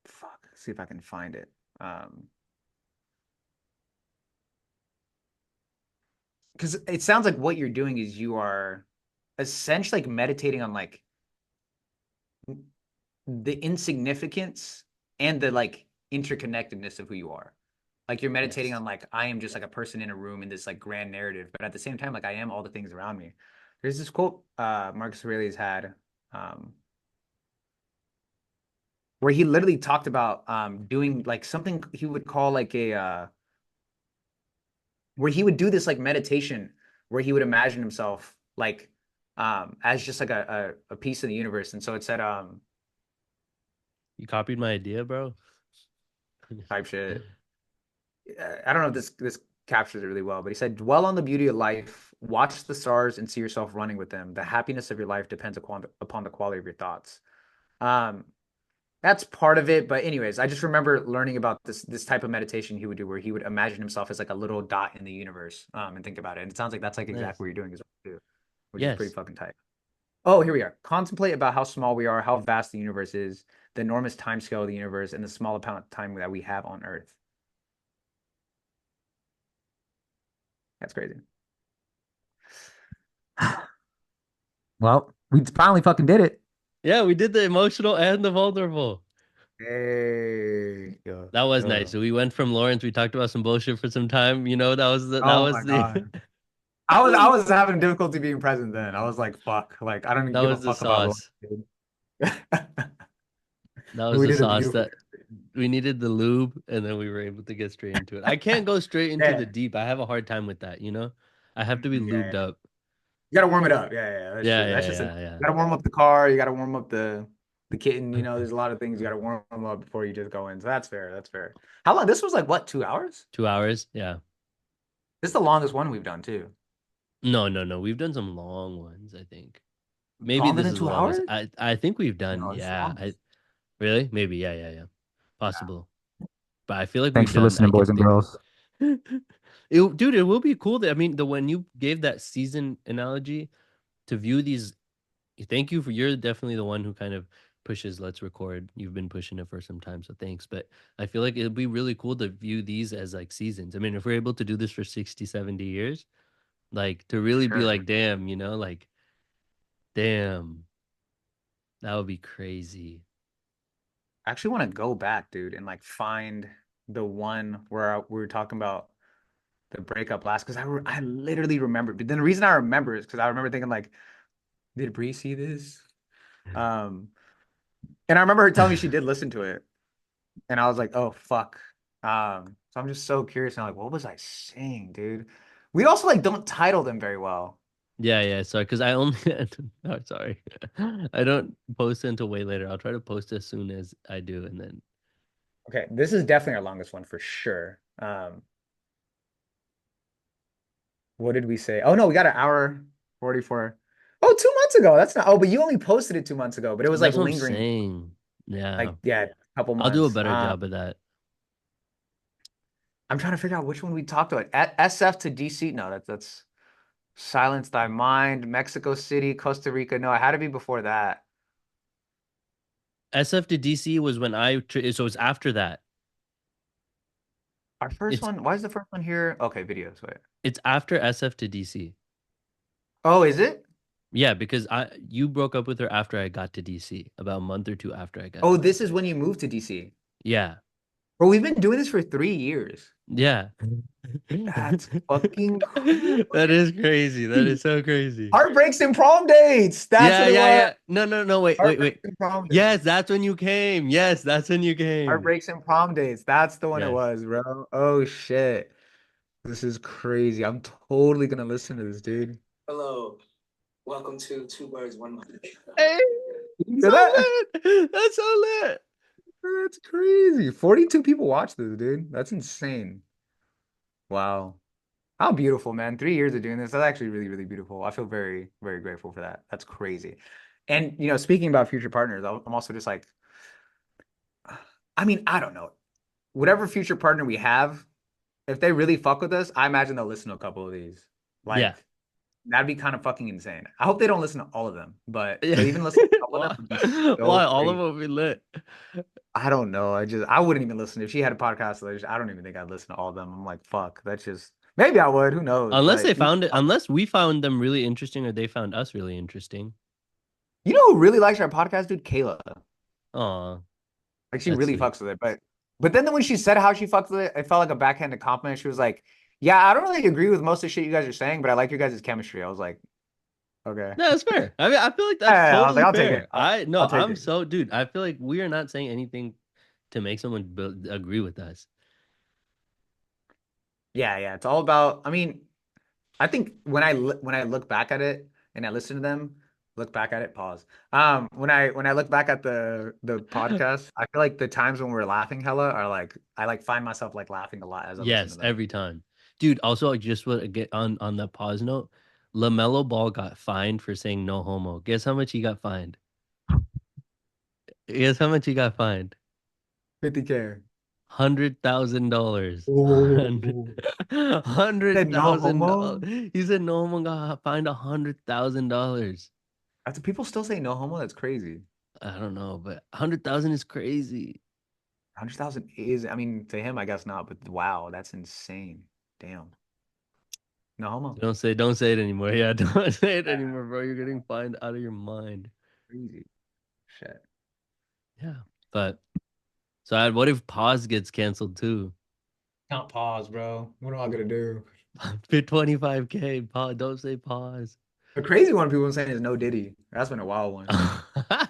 fuck, see if I can find it. Um because it sounds like what you're doing is you are essentially like meditating on like the insignificance and the like interconnectedness of who you are. Like you're meditating Yes. on like I am just like a person in a room in this like grand narrative, but at the same time, like I am all the things around me. There's this quote Marcus Aurelius had um where he literally talked about doing like something he would call like a where he would do this like meditation where he would imagine himself like as just like a piece of the universe. And so it said You copied my idea, bro. type shit. I don't know if this captures it really well, but he said, dwell on the beauty of life, watch the stars and see yourself running with them. The happiness of your life depends upon the quality of your thoughts. Um, that's part of it. But anyways, I just remember learning about this type of meditation he would do where he would imagine himself as like a little dot in the universe, and think about it. And it sounds like that's like Nice. exactly what you're doing as well too, which is pretty Yes. fucking tight. Oh, here we are. Contemplate about how small we are, how vast the universe is, the enormous time scale of the universe, and the small amount of time that we have on Earth. That's crazy. Well, we finally fucking did it. Yeah, we did the emotional and the vulnerable. Hey, That was nice. So we went from Lawrence. We talked about some bullshit for some time. You know, that oh was my the God. I was having difficulty being present then. I was like, fuck. Like, I don't that give a was the fuck about sauce. Lawrence, That was we the did a sauce beautiful that we needed the lube, and then we were able to get straight into it. I can't go straight into the yeah. deep. I have a hard time with that. You know, I have to be Yeah, lubed yeah. up. You gotta warm it up. Yeah, yeah, that's Yeah, true. yeah, That's just a, you yeah, yeah. gotta warm up the car, you gotta warm up the kitten, there's a lot of things you gotta warm them up before you just go in. So that's fair. That's fair. How long? This was like what, 2 hours? 2 hours. Yeah. This is the longest one we've done too. No, no, no. We've done some long ones, I think. Maybe Longer this than is the two longest. hours? I think we've done, No, it's the yeah. I longest. really? Maybe. Yeah, yeah, yeah. Possible. But I feel like Thanks we've for done I listening, can boys and think girls. dude, it will be cool that I mean the when you gave that season analogy to view these, thank you for you're definitely the one who kind of pushes let's record. You've been pushing it for some time, so thanks. But I feel like it'd be really cool to view these as like seasons. I mean, if we're able to do this for 60, 70 years, like to really be Sure. like, damn, like damn, that would be crazy. I actually want to go back, dude, and like find the one where we were talking about the breakup last because I literally remember. But then the reason I remember is because I remember thinking like, did Bree see this? Um, and I remember her telling me she did listen to it, and I was like, oh fuck. So I'm just so curious now, like, what was I saying, dude? We also like don't title them very well. Yeah, yeah, sorry, because I only oh, sorry. I don't post it until way later. I'll try to post as soon as I do, and then Okay, this is definitely our longest one for sure. What did we say? Oh no, we got an hour 44. Oh, 2 months ago. That's not. Oh, but you only posted it 2 months ago, but it was like that's what I'm lingering, saying. Yeah, like yeah, a couple I'll do a months. better job of that. I'm trying to figure out which one we talked about. SF to DC. No, that's Silence Thy Mind, Mexico City, Costa Rica. No, it had to be before that. SF to DC was when so it's after that. Our first It's one. Why is the first one here? Okay, videos. Wait. it's after SF to DC. Oh, is it? Yeah, because I you broke up with her after I got to DC, about a month or two after I got Oh, to this DC. is when you moved to DC. Yeah. Bro, we've been doing this for 3 years. Yeah. That's fucking That is crazy. That is crazy. so crazy. Heartbreaks and prom dates. That's Yeah, what it yeah, was. yeah. No, no, no. Wait, wait, Heartbreaks wait. and prom dates. Yes, that's when you came. Yes, that's when you came. Heartbreaks and prom dates. That's the one it Yes. was, bro. Oh shit. This is crazy. I'm totally gonna listen to this, dude. Hello. Welcome to Two Birds, One Mic. Hey, You hear so that? lit. That's so lit. That's crazy. 42 people watch this, dude. That's insane. Wow. How beautiful, man. 3 years of doing this. That's actually really, really beautiful. I feel very, very grateful for that. That's crazy. And, speaking about future partners, I'm also just like, I mean, I don't know. Whatever future partner we have, if they really fuck with us, I imagine they'll listen to a couple of these. Yeah. Like, that'd be kind of fucking insane. I hope they don't listen to all of them, but Yeah. even listen to a couple of them Why? would be so Why? All of great. them be lit. I don't know. I wouldn't even listen. If she had a podcast, I don't even think I'd listen to all of them. I'm like, fuck, that's just maybe I would, who knows? Unless But they found it, unless we found them really interesting or they found us really interesting. you know who really likes our podcast, dude? Kayla. Aw, Like she that's really sweet. fucks with it. But then when she said how she fucks with it, it felt like a backhanded compliment. She was like, "Yeah, I don't really agree with most of the shit you guys are saying, but I like your guys' chemistry." I was like, "Okay." No, that's fair. I mean, I feel like that's Yeah, I was like, totally "I'll take it. fair. I no, I'll take I'm it." so dude. I feel like we are not saying anything to make someone agree with us. Yeah, yeah. It's all about, I mean, I think when I look back at it and I listen to them, look back at it, pause. When I look back at the podcast, I feel like the times when we're laughing hella are like I like find myself like laughing a lot as I listen to Yes, them. every time. Dude, also I just want to get on that pause note. LaMelo Ball got fined for saying no homo. Guess how much he got fined? Guess how much he got fined? 50K. $100,000. Oh. hundred Said no thousand dollars. homo. He said no homo got fined $100,000. After people still say no homo, that's crazy. I don't know, but 100,000 is crazy. 100,000 is, I mean, to him, I guess not, but wow, that's insane. Damn. No homo. Don't say it anymore. Yeah, don't say it Yeah, anymore, bro. You're getting fined out of your mind. crazy. Shit. Yeah. But so what if pause gets canceled too? Can't pause, bro. What am I gonna do? Fit 25K. Pause. Don't say pause. A crazy one people been saying is no Diddy. That's been a wild one. I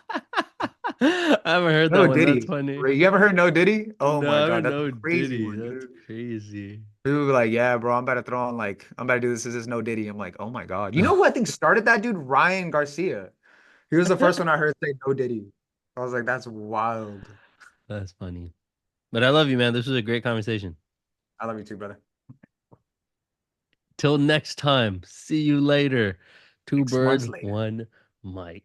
haven't heard that No one. That's Diddy. funny. Ray, you ever heard no Diddy? Oh my No, I God, don't that's a know crazy Diddy. one, That's dude. crazy. People be like, yeah, bro, I'm about to throw on like, I'm about to do this. This is no Diddy. I'm like, oh my God. You know who I think started that dude? Ryan Garcia. He was the first one I heard say no Diddy. I was like, that's wild. That's funny. But I love you, man. This was a great conversation. I love you too, brother. Till next time. See you later. Two 6 months bird, later. one mic.